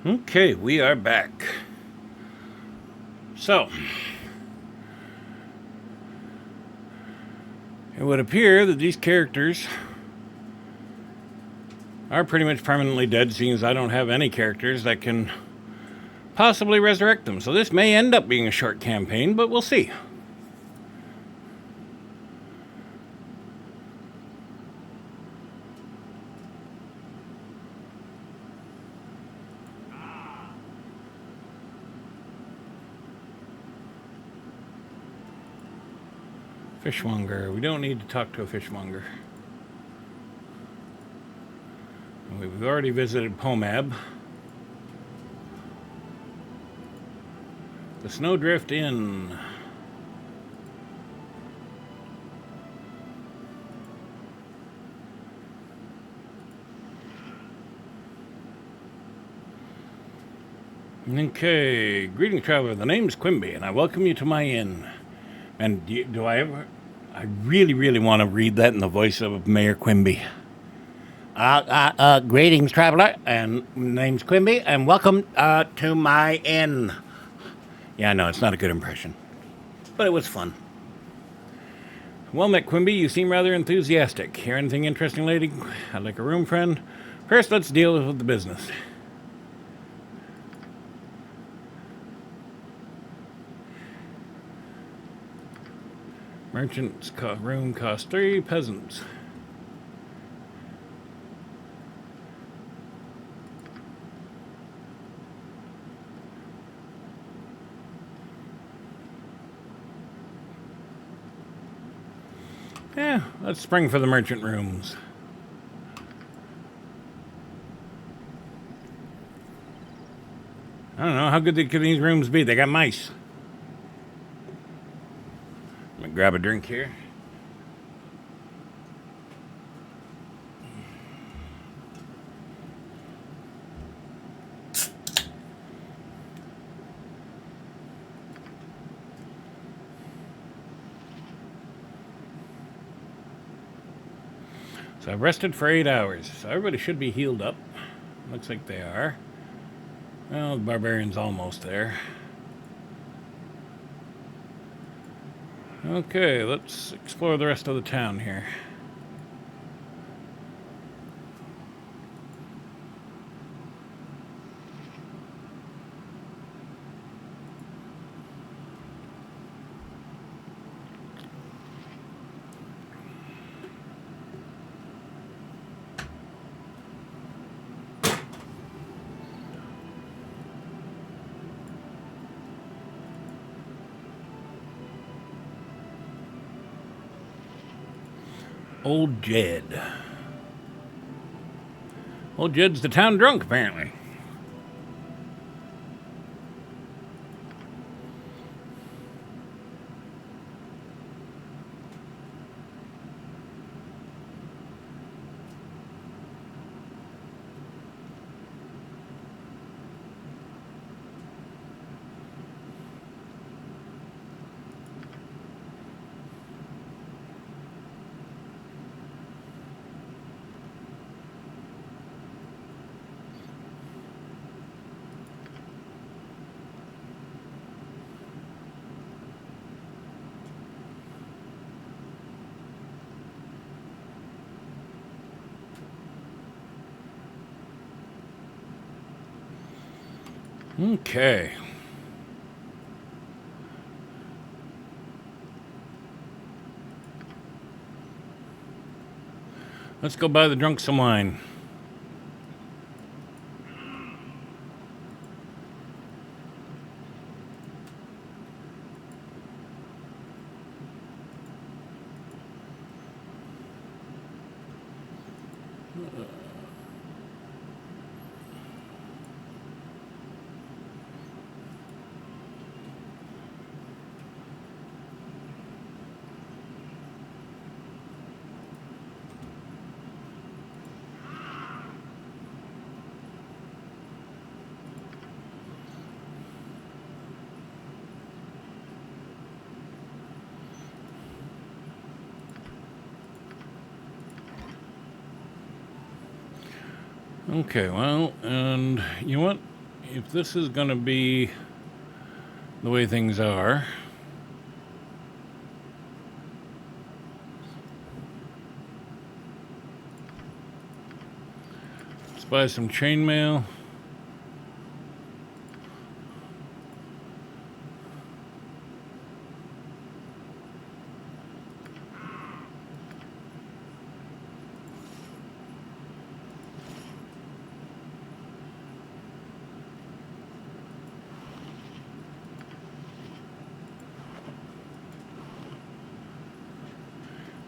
Okay, we are back. So, it would appear that these characters are pretty much permanently dead, seeing as I don't have any characters that can possibly resurrect them. So this may end up being a short campaign, but we'll see. Fishmonger. We don't need to talk to a fishmonger. We've already visited Pomab. The Snowdrift Inn. Okay, greetings, traveler. The name's Quimby, and I welcome you to my inn. And do I ever? I really want to read that in the voice of Mayor Quimby. Greetings, traveler, and name's Quimby, and welcome to my inn. Yeah, no, it's not a good impression, but it was fun. Well met, Quimby. You seem rather enthusiastic. Hear anything interesting, lady? I'd like a room friend. First, let's deal with the business. Merchant's room costs 3 peasants. Yeah, let's spring for the merchant rooms. I don't know. How good could these rooms be? They got mice. Let me grab a drink here. So I rested for 8 hours. So everybody should be healed up. Looks like they are. Well, the barbarian's almost there. Okay, let's explore the rest of the town here. Old Jed. Old Jed's the town drunk, apparently. Okay. Let's go buy the drunk some wine. Okay, well, and you know what? If this is going to be the way things are, let's buy some chainmail.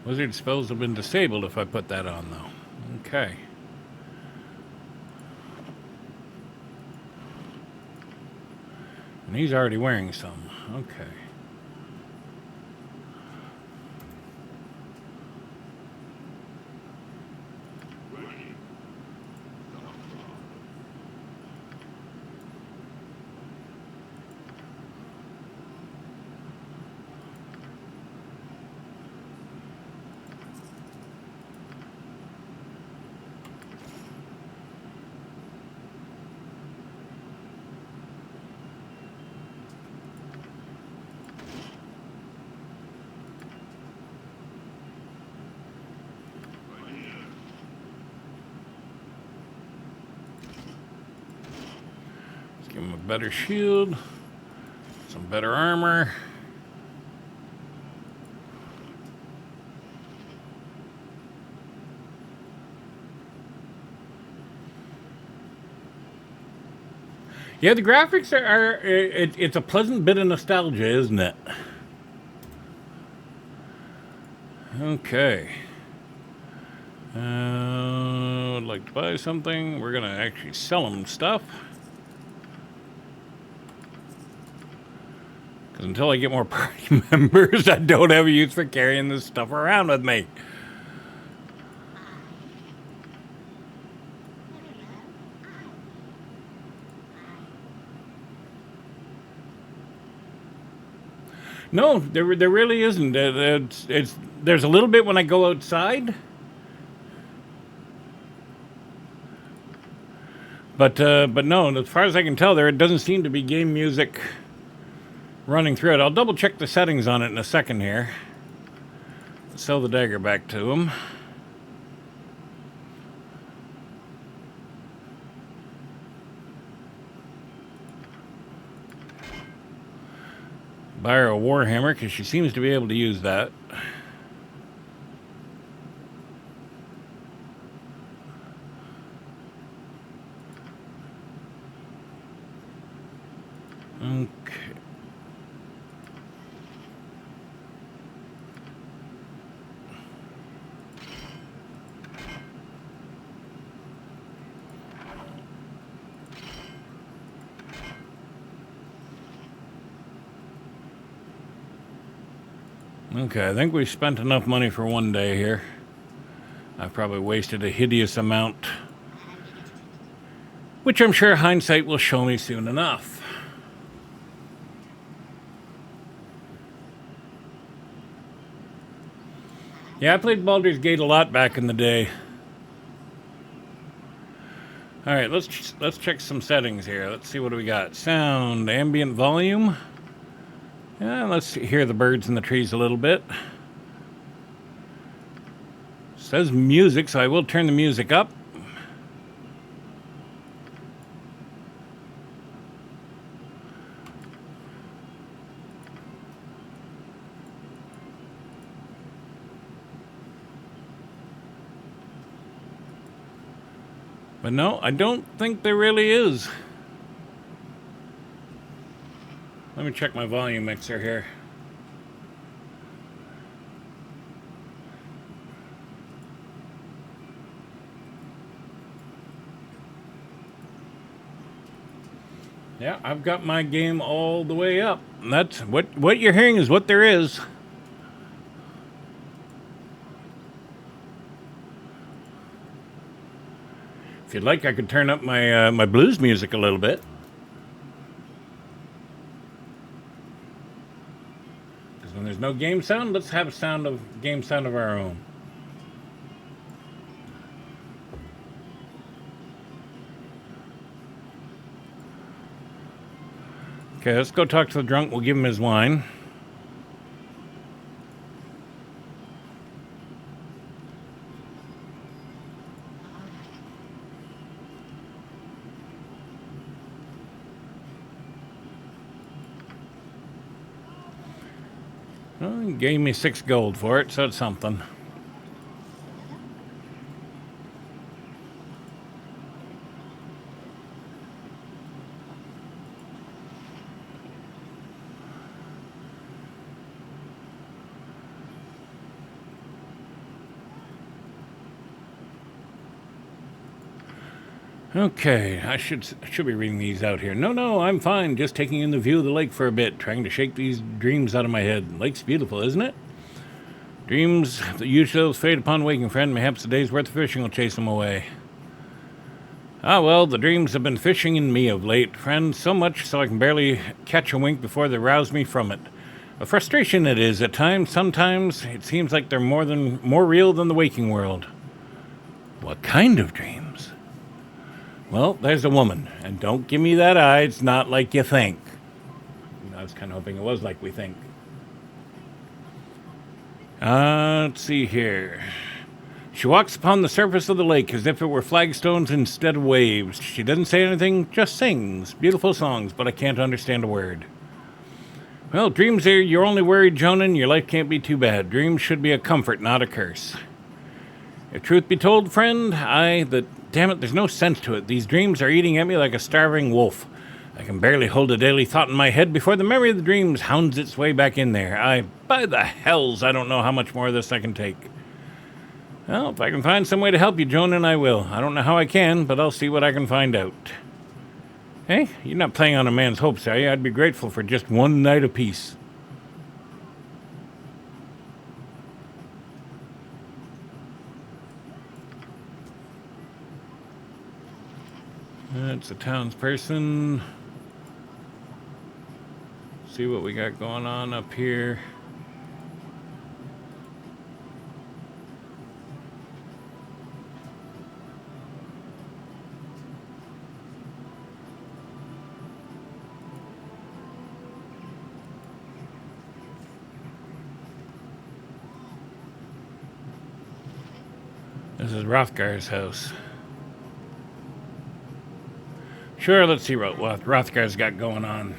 Wizard spells have been disabled if I put that on, though. Okay. And he's already wearing some. Okay. Give him a better shield, some better armor. Yeah, the graphics it's a pleasant bit of nostalgia, isn't it? Okay. Would like to buy something. We're going to actually sell them stuff. Until I get more party members, I don't have a use for carrying this stuff around with me. No, there really isn't. There's a little bit when I go outside. But no, as far as I can tell, there doesn't seem to be game music running through it. I'll double check the settings on it in a second here. Sell the dagger back to him. Buy her a warhammer because she seems to be able to use that. Okay. Okay, I think we've spent enough money for one day here. I've probably wasted a hideous amount, which I'm sure hindsight will show me soon enough. Yeah, I played Baldur's Gate a lot back in the day. All right, let's check some settings here. Let's see, what do we got? Sound, ambient volume. Yeah, let's hear the birds in the trees a little bit. Says music, so I will turn the music up. But no, I don't think there really is. Let me check my volume mixer here. Yeah, I've got my game all the way up. And that's what you're hearing is what there is. If you'd like, I could turn up my my blues music a little bit. Because when there's no game sound, let's have a game sound of our own. Okay, let's go talk to the drunk. We'll give him his wine. Well, he gave me 6 gold for it, so it's something. Okay, I should be reading these out here. No, I'm fine. Just taking in the view of the lake for a bit, trying to shake these dreams out of my head. Lake's beautiful, isn't it? Dreams that usually fade upon waking, friend. Mayhaps a day's worth of fishing will chase them away. Ah, well, the dreams have been fishing in me of late, friend. So much so I can barely catch a wink before they rouse me from it. A frustration it is at times. Sometimes it seems like they're more real than the waking world. What kind of dreams? Well, there's a woman, and don't give me that eye, it's not like you think. I was kind of hoping it was like we think. Let's see here. She walks upon the surface of the lake as if it were flagstones instead of waves. She doesn't say anything, just sings. Beautiful songs, but I can't understand a word. Well, dreams are your only worry, Jonan. Your life can't be too bad. Dreams should be a comfort, not a curse. If truth be told, friend, damn it, there's no sense to it. These dreams are eating at me like a starving wolf. I can barely hold a daily thought in my head before the memory of the dreams hounds its way back in there. By the hells, I don't know how much more of this I can take. Well, if I can find some way to help you, Jonan, I will. I don't know how I can, but I'll see what I can find out. Hey, you're not playing on a man's hopes, are you? I'd be grateful for just one night apiece. That's a townsperson. See what we got going on up here. This is Rothgar's house. Sure, let's see what Rothgar's got going on.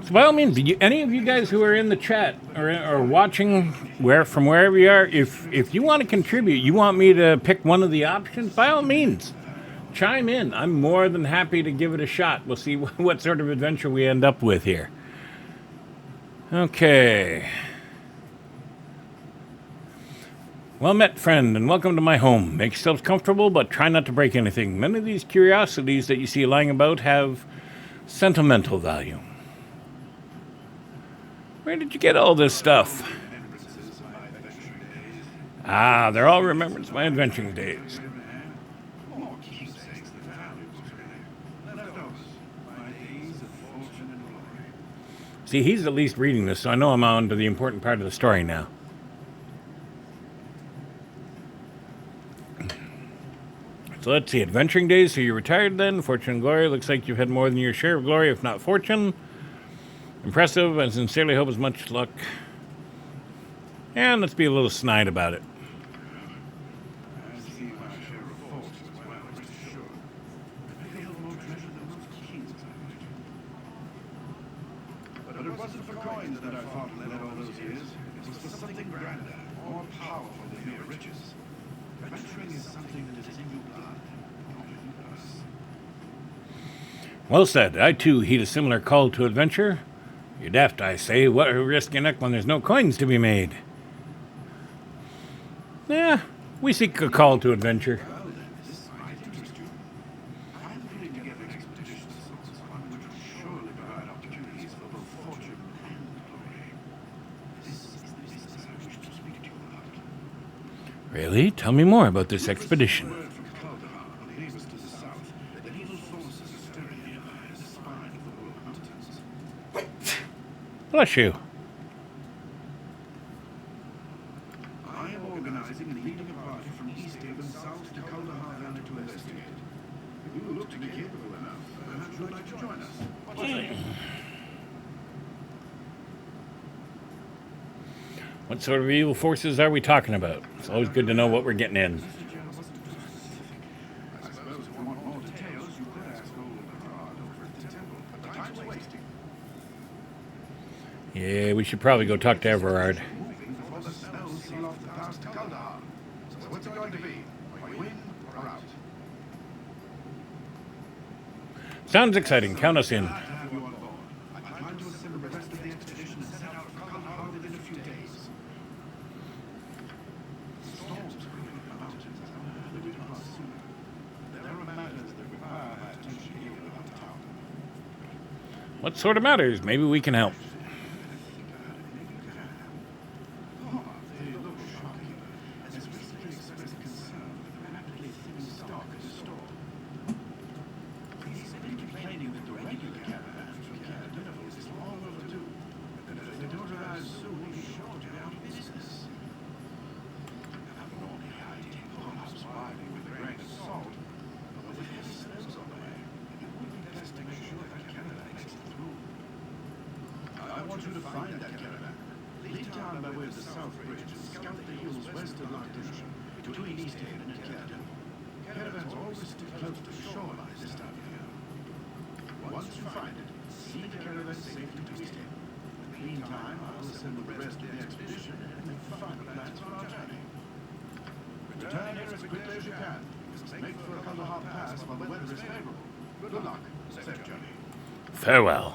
So by all means, any of you guys who are in the chat or watching from wherever you are, if you want to contribute, you want me to pick one of the options, by all means, chime in. I'm more than happy to give it a shot. We'll see what sort of adventure we end up with here. Okay. Well met, friend, and welcome to my home. Make yourselves comfortable, but try not to break anything. Many of these curiosities that you see lying about have sentimental value. Where did you get all this stuff? Ah, they're all remembrance of my adventuring days. See, he's at least reading this, so I know I'm on to the important part of the story now. So let's see, adventuring days, so you're retired then, fortune and glory, looks like you've had more than your share of glory, if not fortune. Impressive, I sincerely hope as much luck. And let's be a little snide about it. But it wasn't for coins that I fought and led all those years. It was for something grander, more powerful than mere riches. Adventuring is something that is in your blood, not in us. Well said. I too heed a similar call to adventure. You're daft, I say. What risk your neck when there's no coins to be made? Yeah, we seek a call to adventure. This might interest you. I'm putting together an expedition one which will surely provide opportunities for both fortune and glory. This is the business I wish to speak to you about. Really? Tell me more about this expedition. Word from Baldur, the neighbors to the south, that evil forces are stirring nearby in the spine of the World Mountains. Bless you. I am organizing and leading a party from East Haven south to Kaldahar Valley to investigate. You look to be capable enough. Perhaps you'd like to join us. What do you think? What sort of evil forces are we talking about? It's always good to know what we're getting in. I suppose if you want more details, you could ask old Rod over at the temple, but time's wasting. Yeah, we should probably go talk to Everard. Moving before the snows seal off the pass to Kaldahar. So what's it going to be? Win or out? Sounds exciting. Count us in. Glad to have you on board. I plan to assemble the rest of the expedition and set out for Kaldahar within a few days. Storms brewing in the mountains. They will pass soon. There are matters that require my attention here about town. What sort of matters? Maybe we can help. They look shocking, as recently expressed concern with the rapidly thinning stock at the store. He's been complaining that the regular caravans from Cape Dinneville is long overdue, and that if they don't arrive soon, he's sure to be out of business. Normally I take pull-ups arriving with a grain of salt, but with heavy snows on the way, it would be best to make sure that caravan makes it through. I want you to find that caravan. Leave town by way of the South Bridge and scout the hills west of Lockdown, between East Haven and Cape Caravans always stick close to the shoreline this time of year. Once you find it, see the caravan safely to East Haven. In the meantime, I'll assemble the rest of the expedition and make final plans for our journey. Return here as quickly as you can. Make for a Kaldahar Pass while the weather is favorable. Good luck. Safe journey. Farewell.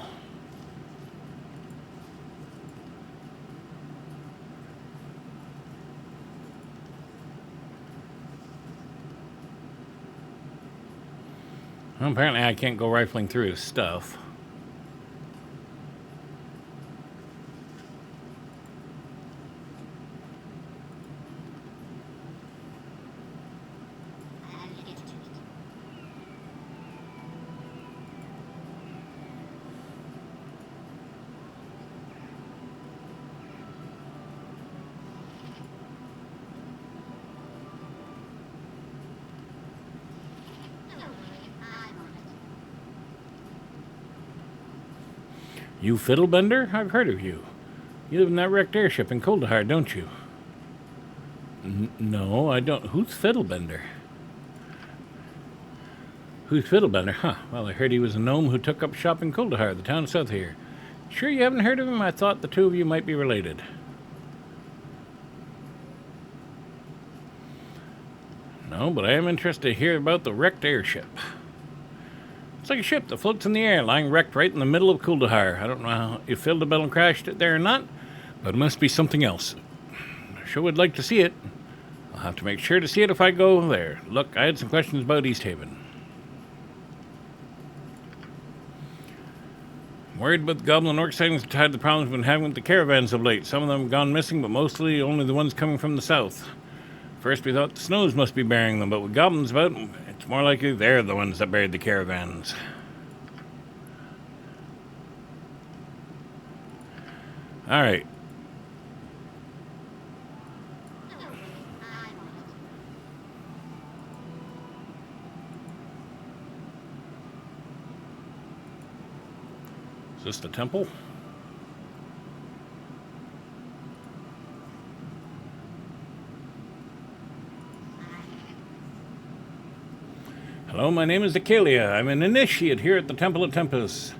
Well, apparently I can't go rifling through his stuff. You Fiddlebender? I've heard of you. You live in that wrecked airship in Coldahar, don't you? No, I don't. Who's Fiddlebender? Who's Fiddlebender? Huh. Well, I heard he was a gnome who took up shop in Coldahar, the town south here. Sure you haven't heard of him? I thought the two of you might be related. No, but I am interested to hear about the wrecked airship. It's like a ship that floats in the air, lying wrecked right in the middle of Kuldahar. I don't know if Fiddlebender crashed it there or not, but it must be something else. I sure would like to see it. I'll have to make sure to see it if I go there. Look, I had some questions about East Haven. I'm worried about the goblin orc sightings to tie the problems we've been having with the caravans of late. Some of them have gone missing, but mostly only the ones coming from the south. First we thought the snows must be bearing them, but with goblins about, it's more likely they're the ones that buried the caravans. Alright. Is this the temple? Hello, my name is Acalia. I'm an initiate here at the Temple of Tempest.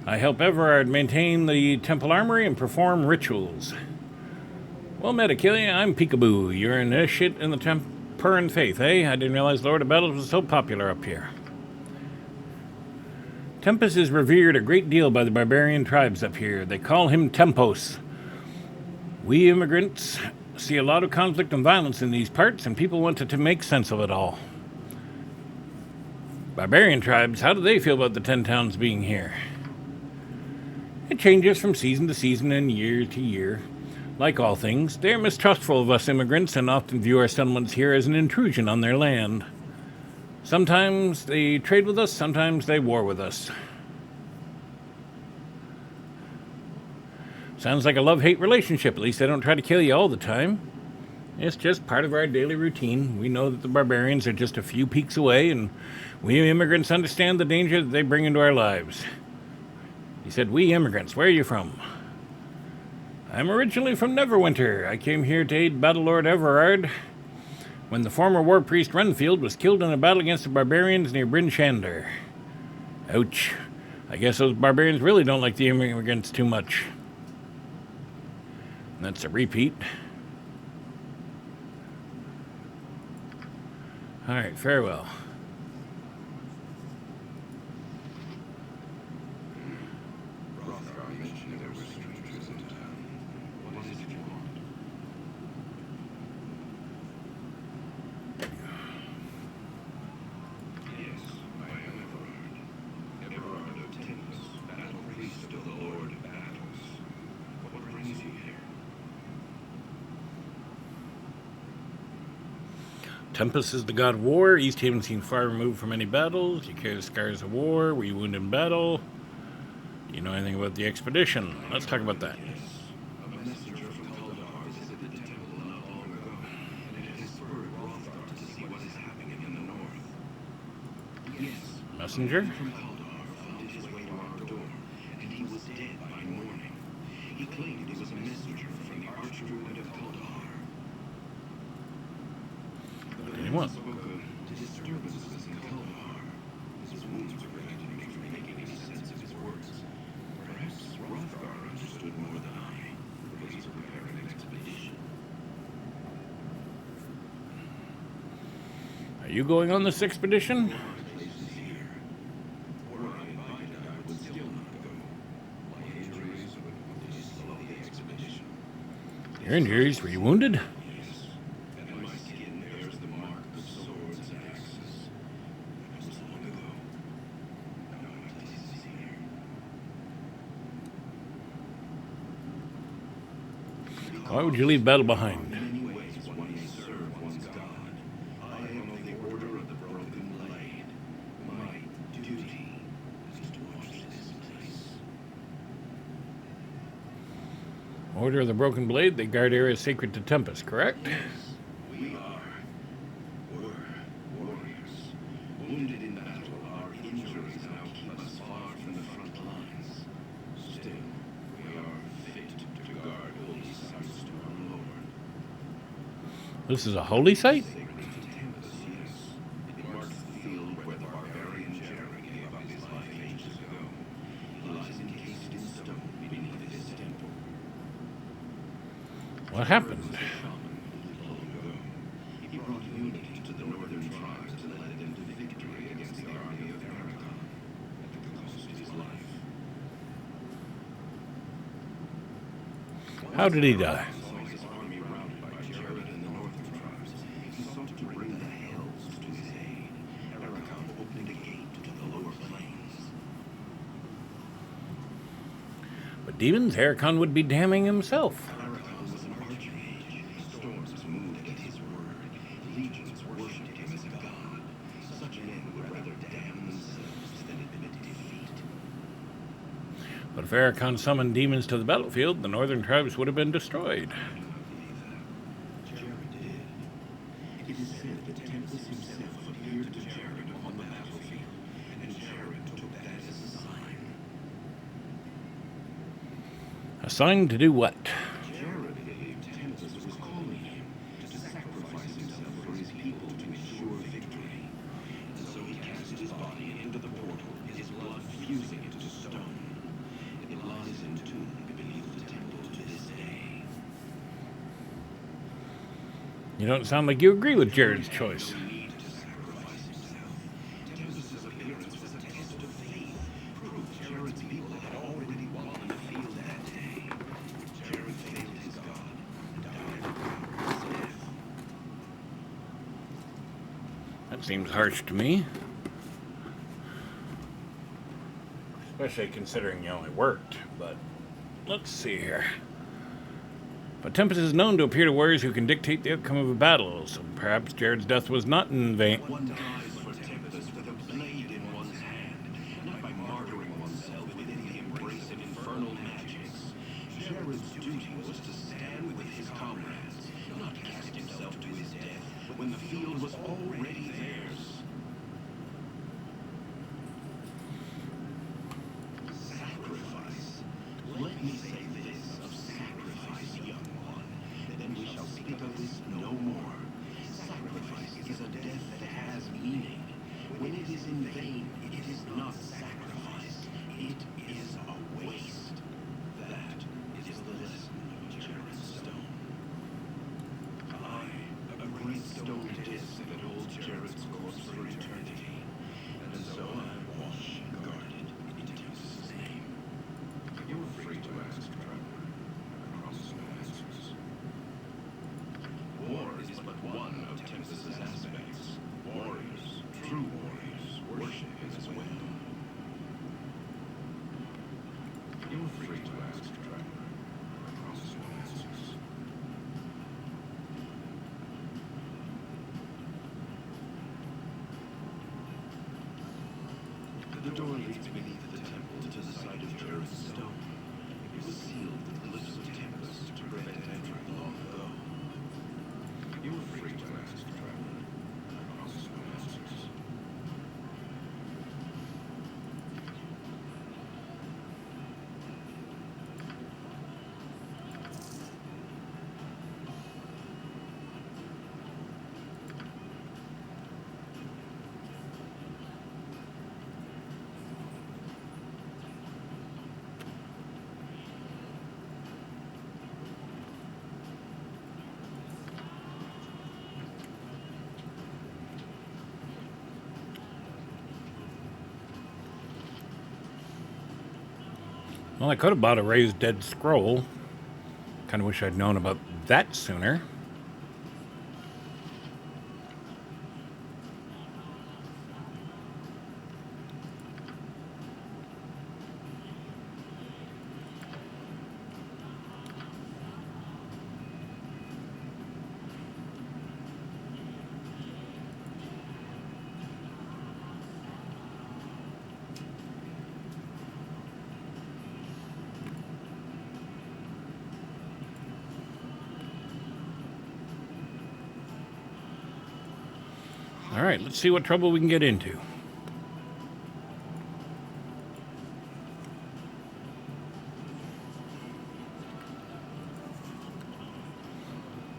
I help Everard maintain the temple armory and perform rituals. Well met, Acalia. I'm Peekaboo. You're an initiate in the Temperan faith, eh? I didn't realize Lord of Battles was so popular up here. Tempest is revered a great deal by the barbarian tribes up here. They call him Tempos. We immigrants see a lot of conflict and violence in these parts, and people want to make sense of it all. Barbarian tribes, how do they feel about the 10 towns being here? It changes from season to season and year to year. Like all things, they are mistrustful of us immigrants and often view our settlements here as an intrusion on their land. Sometimes they trade with us, sometimes they war with us. Sounds like a love-hate relationship. At least they don't try to kill you all the time. It's just part of our daily routine. We know that the barbarians are just a few peaks away, and we immigrants understand the danger that they bring into our lives. He said, we immigrants, where are you from? I'm originally from Neverwinter. I came here to aid Battlelord Everard when the former war priest Renfield was killed in a battle against the barbarians near Bryn Shander. Ouch. I guess those barbarians really don't like the immigrants too much. That's a repeat. Alright, farewell. Tempest is the god of war. East Haven seems far removed from any battles. You carry the scars of war. Were you wounded in battle? Do you know anything about the expedition? Let's talk about that. Messenger? What? Are you going on this expedition? Your injuries? Were you wounded? Why would you leave battle behind? In many ways, one may serve one's God. I am of the Order of the Broken Blade. My duty is to watch this place. Order of the Broken Blade, they guard areas sacred to Tempest, correct? Yes, we were warriors. Wounded in battle, our injuries now keep us far from the front lines. Still, we are fit to guard holy sites to our Lord. This is a holy site? Sacred to Tempest, yes. It marks the field where the barbarian Jared gave up his life ages ago. It lies encased in stone beneath this temple. What happened? He brought unity to the northern tribes and led them to victory against the army of Aragon at the cost of his life. How did he die? Saw his army routed by Jared and the northern tribes. He sought to bring the Hells to his aid. Aragon opened a gate to the lower plains. But demons, Ericon would be damning himself. Aragon was an archmage. Storms moved at his word. Legions worshipped him as a god. Such men would rather damn themselves than admit defeat. But if Ericon summoned demons to the battlefield, the northern tribes would have been destroyed. I do not believe that. Jared did. It is said that Tempest himself appeared to Jared upon the battlefield, and Jared took that as a sign. A sign to do what? Jared believed Tempest was calling him to sacrifice himself for his people to ensure victory. And so he cast his body into the portal, his blood fusing it to stone. It lies entombed beneath the temple to this day. You don't sound like you agree with Jared's choice. No need to sacrifice himself. Tempest's appearance was a test of faith, proof Jared's people had already won the field that day. Jared failed his god and died a coward's death. That seems harsh to me. Especially considering you only worked, but let's see here. But Tempest is known to appear to warriors who can dictate the outcome of a battle, so perhaps Jared's death was not in vain. One dies for Tempest with a blade in one's hand, not by martyring oneself within the embrace of infernal magics. Jared's duty was to stand with his comrades, not cast himself to his death when the field was already theirs. Sacrifice. Let me say this of sacrifice, young one, then we shall speak of this no more. Sacrifice is a death that has meaning. When it is in vain, it is not sacrifice. It is a waste. That is the lesson of Jared's stone. I, a great stone disc that holds Jared's corpse for eternity. And so I wash and guard it in Tempest's name. You are free to ask, traveler. I promise no answers. War is but one of Tempest's aspects. Warriors, true warriors, worship him as well. You are free to ask, traveler. I promise no answers. The door leads beneath the temple to the side of Jared's stone. It was sealed with glyphs of Tempest to prevent entry long ago. You are free to ask, traveler. I promise no answers. Well, I could have bought a raised dead scroll. Kind of wish I'd known about that sooner. All right, let's see what trouble we can get into.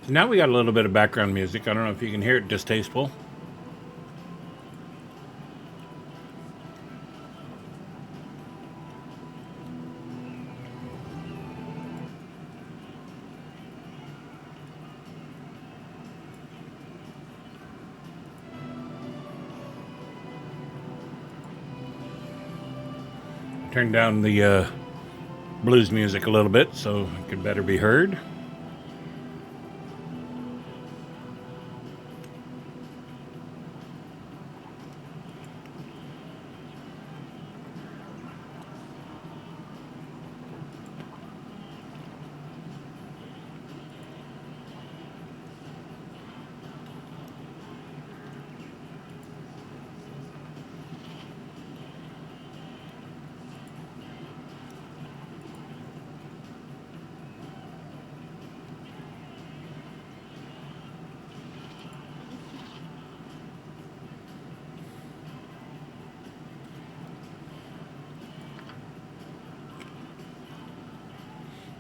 So now we got a little bit of background music. I don't know if you can hear it, distasteful. Turn down the blues music a little bit so it could better be heard.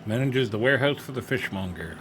Manages the warehouse for the fishmonger.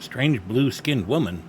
Strange blue-skinned woman.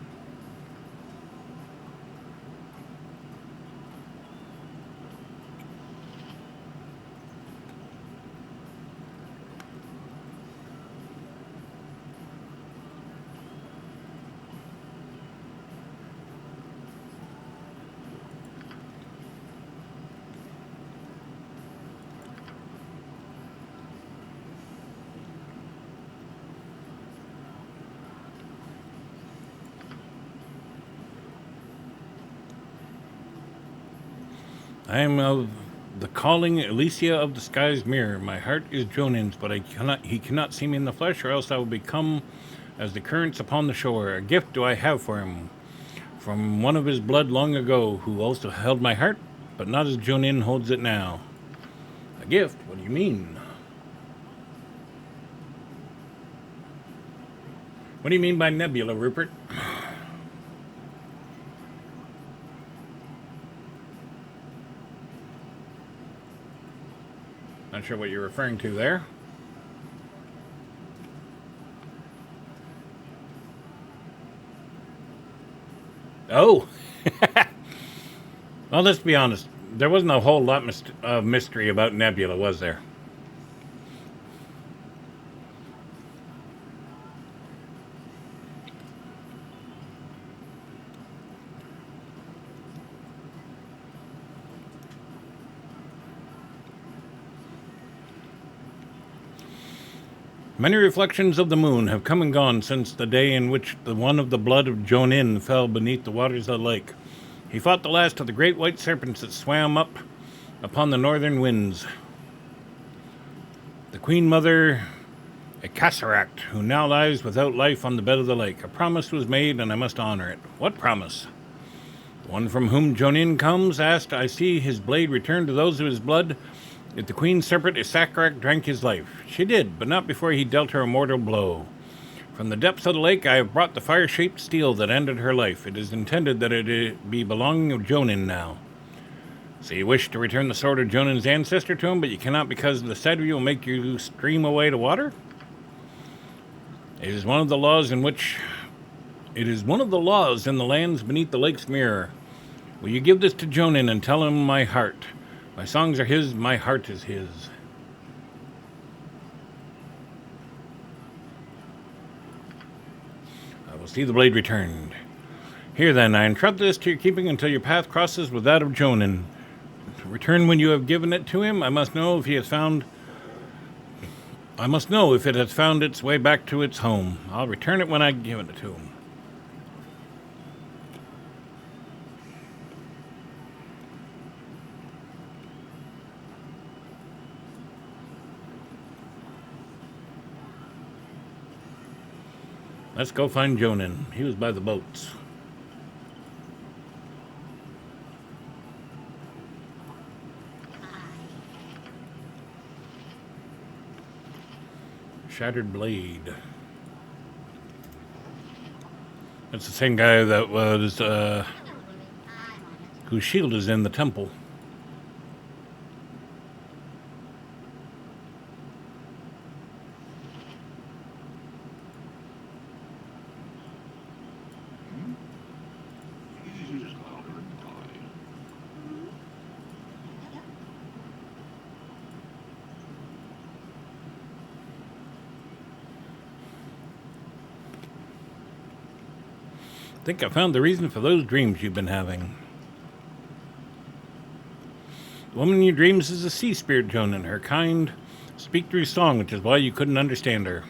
I am of the calling Elysia of the sky's mirror. My heart is Jonin's, but he cannot see me in the flesh, or else I will become as the currents upon the shore. A gift do I have for him, from one of his blood long ago, who also held my heart, but not as Jonin holds it now. A gift? What do you mean? What do you mean by nebula, Rupert? Not sure what you're referring to there. Oh! Well, let's be honest. There wasn't a whole lot of mystery about Nebula, was there? Many reflections of the moon have come and gone since the day in which the one of the blood of Jonin fell beneath the waters of the lake. He fought the last of the great white serpents that swam up upon the northern winds. The Queen Mother Ekassaract, who now lies without life on the bed of the lake. A promise was made, and I must honor it. What promise? The one from whom Jonin comes asked, I see his blade return to those of his blood. If the Queen Serpent Ekassaract drank his life. She did, but not before he dealt her a mortal blow. From the depths of the lake I have brought the fire-shaped steel that ended her life. It is intended that it be belonging of Jonin now. So you wish to return the sword of Jonin's ancestor to him, but you cannot because the sight of you will make you stream away to water? It is one of the laws in the lands beneath the lake's mirror. Will you give this to Jonin and tell him my heart? My songs are his, my heart is his. See the blade returned. Here then, I entrust this to your keeping until your path crosses with that of Jonan. Return when you have given it to him. I must know if it has found its way back to its home. I'll return it when I've given it to him. Let's go find Jonan. He was by the boats. Shattered blade. That's the same guy that was, whose shield is in the temple. I think I found the reason for those dreams you've been having. The woman in your dreams is a sea spirit, Jonan. Her kind speak through song, which is why you couldn't understand her.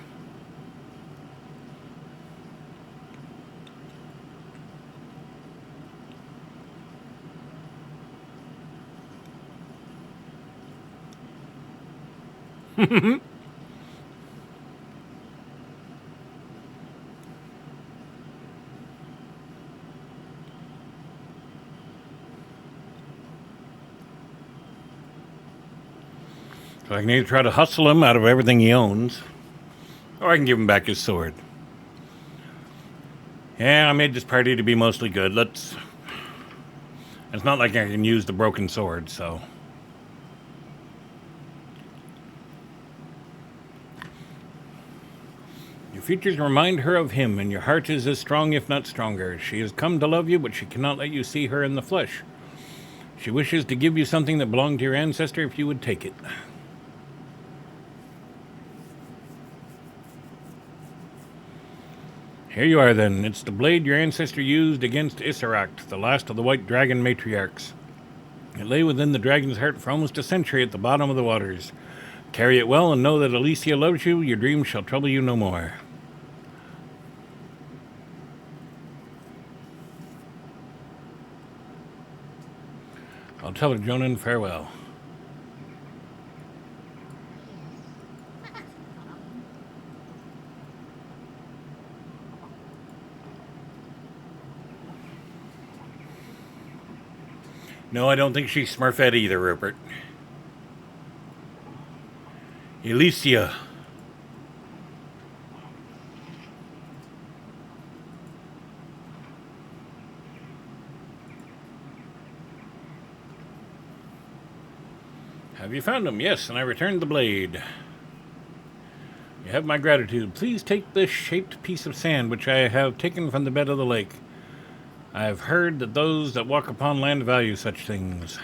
So I can either try to hustle him out of everything he owns, or I can give him back his sword. Yeah, I made this party to be mostly good. It's not like I can use the broken sword, so. Your features remind her of him, and your heart is as strong, if not stronger. She has come to love you, but she cannot let you see her in the flesh. She wishes to give you something that belonged to your ancestor if you would take it. Here you are, then. It's the blade your ancestor used against Isaracht, the last of the white dragon matriarchs. It lay within the dragon's heart for almost a century at the bottom of the waters. Carry it well and know that Alicia loves you. Your dreams shall trouble you no more. I'll tell her, Jonan, farewell. No, I don't think she's Smurfette either, Rupert. Alicia. Have you found him? Yes, and I returned the blade. You have my gratitude. Please take this shaped piece of sand which I have taken from the bed of the lake. I have heard that those that walk upon land value such things.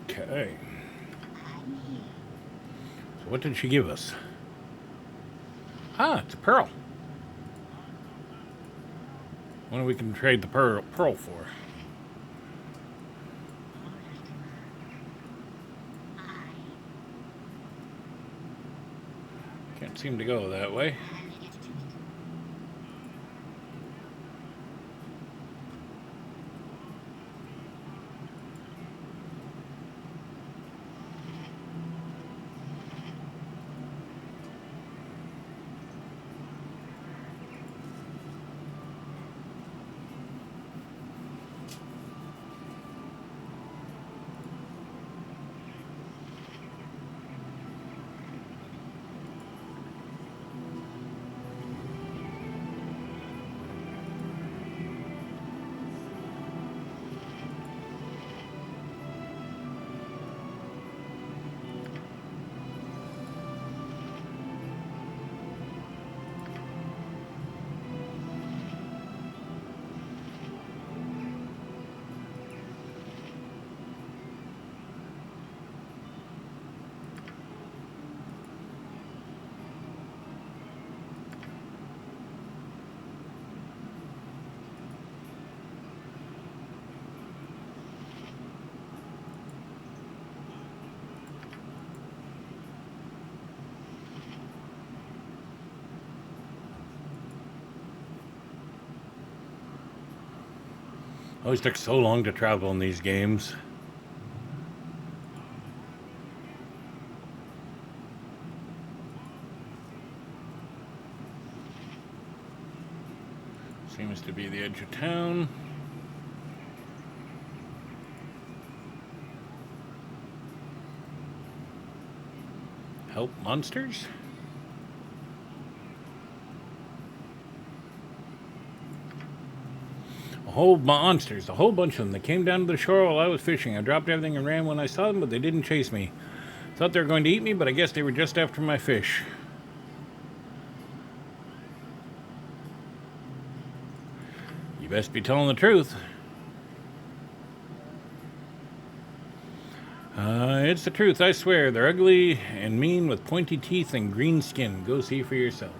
Okay. So what did she give us? Ah, it's a pearl. What we can trade the pearl for? Can't seem to go that way. Always took so long to travel in these games. Seems to be the edge of town. Help monsters? A whole monsters, a whole bunch of them. They came down to the shore while I was fishing. I dropped everything and ran when I saw them, but they didn't chase me. Thought they were going to eat me, but I guess they were just after my fish. You best be telling the truth. It's the truth, I swear. They're ugly and mean with pointy teeth and green skin. Go see for yourself.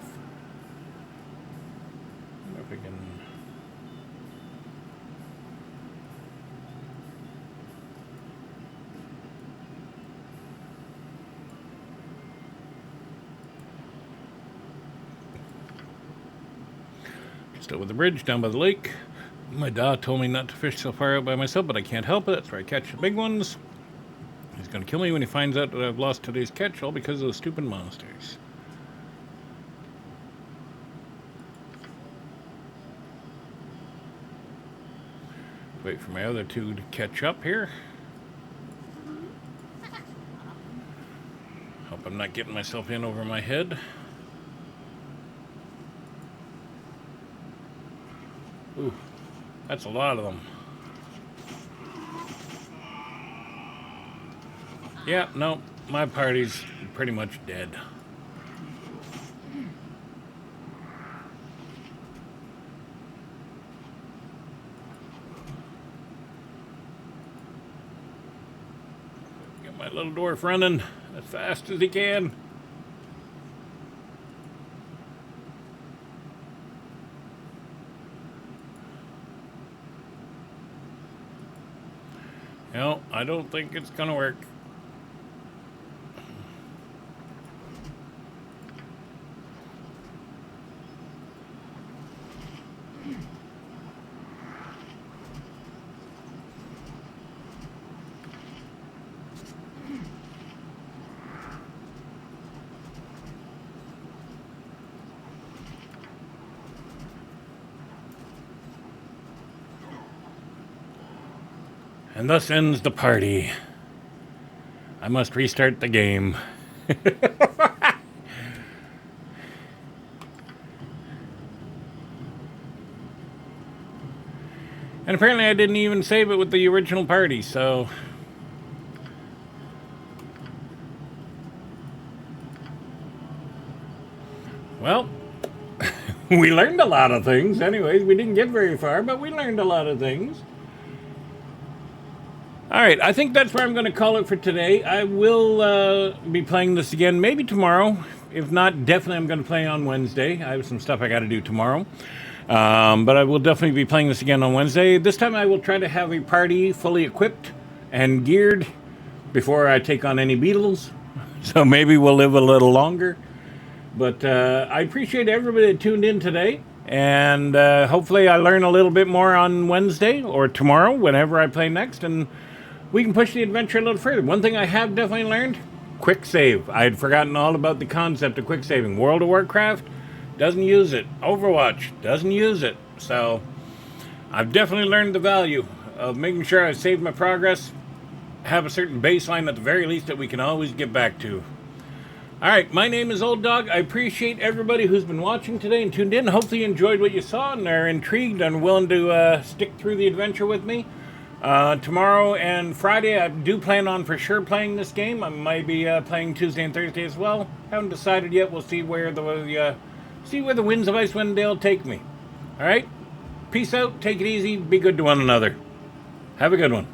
I wonder if I can... Just over the bridge, down by the lake. My dad told me not to fish so far out by myself, but I can't help it. That's where I catch the big ones. He's going to kill me when he finds out that I've lost today's catch, all because of those stupid monsters. Wait for my other two to catch up here. Hope I'm not getting myself in over my head. Ooh, that's a lot of them. Yeah, no, my party's pretty much dead. Get my little dwarf running as fast as he can. No, I don't think it's gonna work. And thus ends the party. I must restart the game. And apparently I didn't even save it with the original party, so... Well, we learned a lot of things. Anyways, we didn't get very far, but we learned a lot of things. Alright, I think that's where I'm going to call it for today. I will be playing this again maybe tomorrow. If not, definitely I'm going to play on Wednesday. I have some stuff I got to do tomorrow. But I will definitely be playing this again on Wednesday. This time I will try to have a party fully equipped and geared before I take on any beetles. So maybe we'll live a little longer. But I appreciate everybody that tuned in today. And hopefully I learn a little bit more on Wednesday or tomorrow, whenever I play next. And we can push the adventure a little further. One thing I have definitely learned, quick save. I had forgotten all about the concept of quick saving. World of Warcraft doesn't use it. Overwatch doesn't use it. So I've definitely learned the value of making sure I save my progress, have a certain baseline at the very least that we can always get back to. Alright, my name is Old Dog. I appreciate everybody who's been watching today and tuned in. Hopefully you enjoyed what you saw and are intrigued and willing to stick through the adventure with me. Tomorrow and Friday, I do plan on for sure playing this game. I might be playing Tuesday and Thursday as well. Haven't decided yet. We'll see where the winds of Icewind Dale take me. All right, peace out. Take it easy. Be good to one another. Have a good one.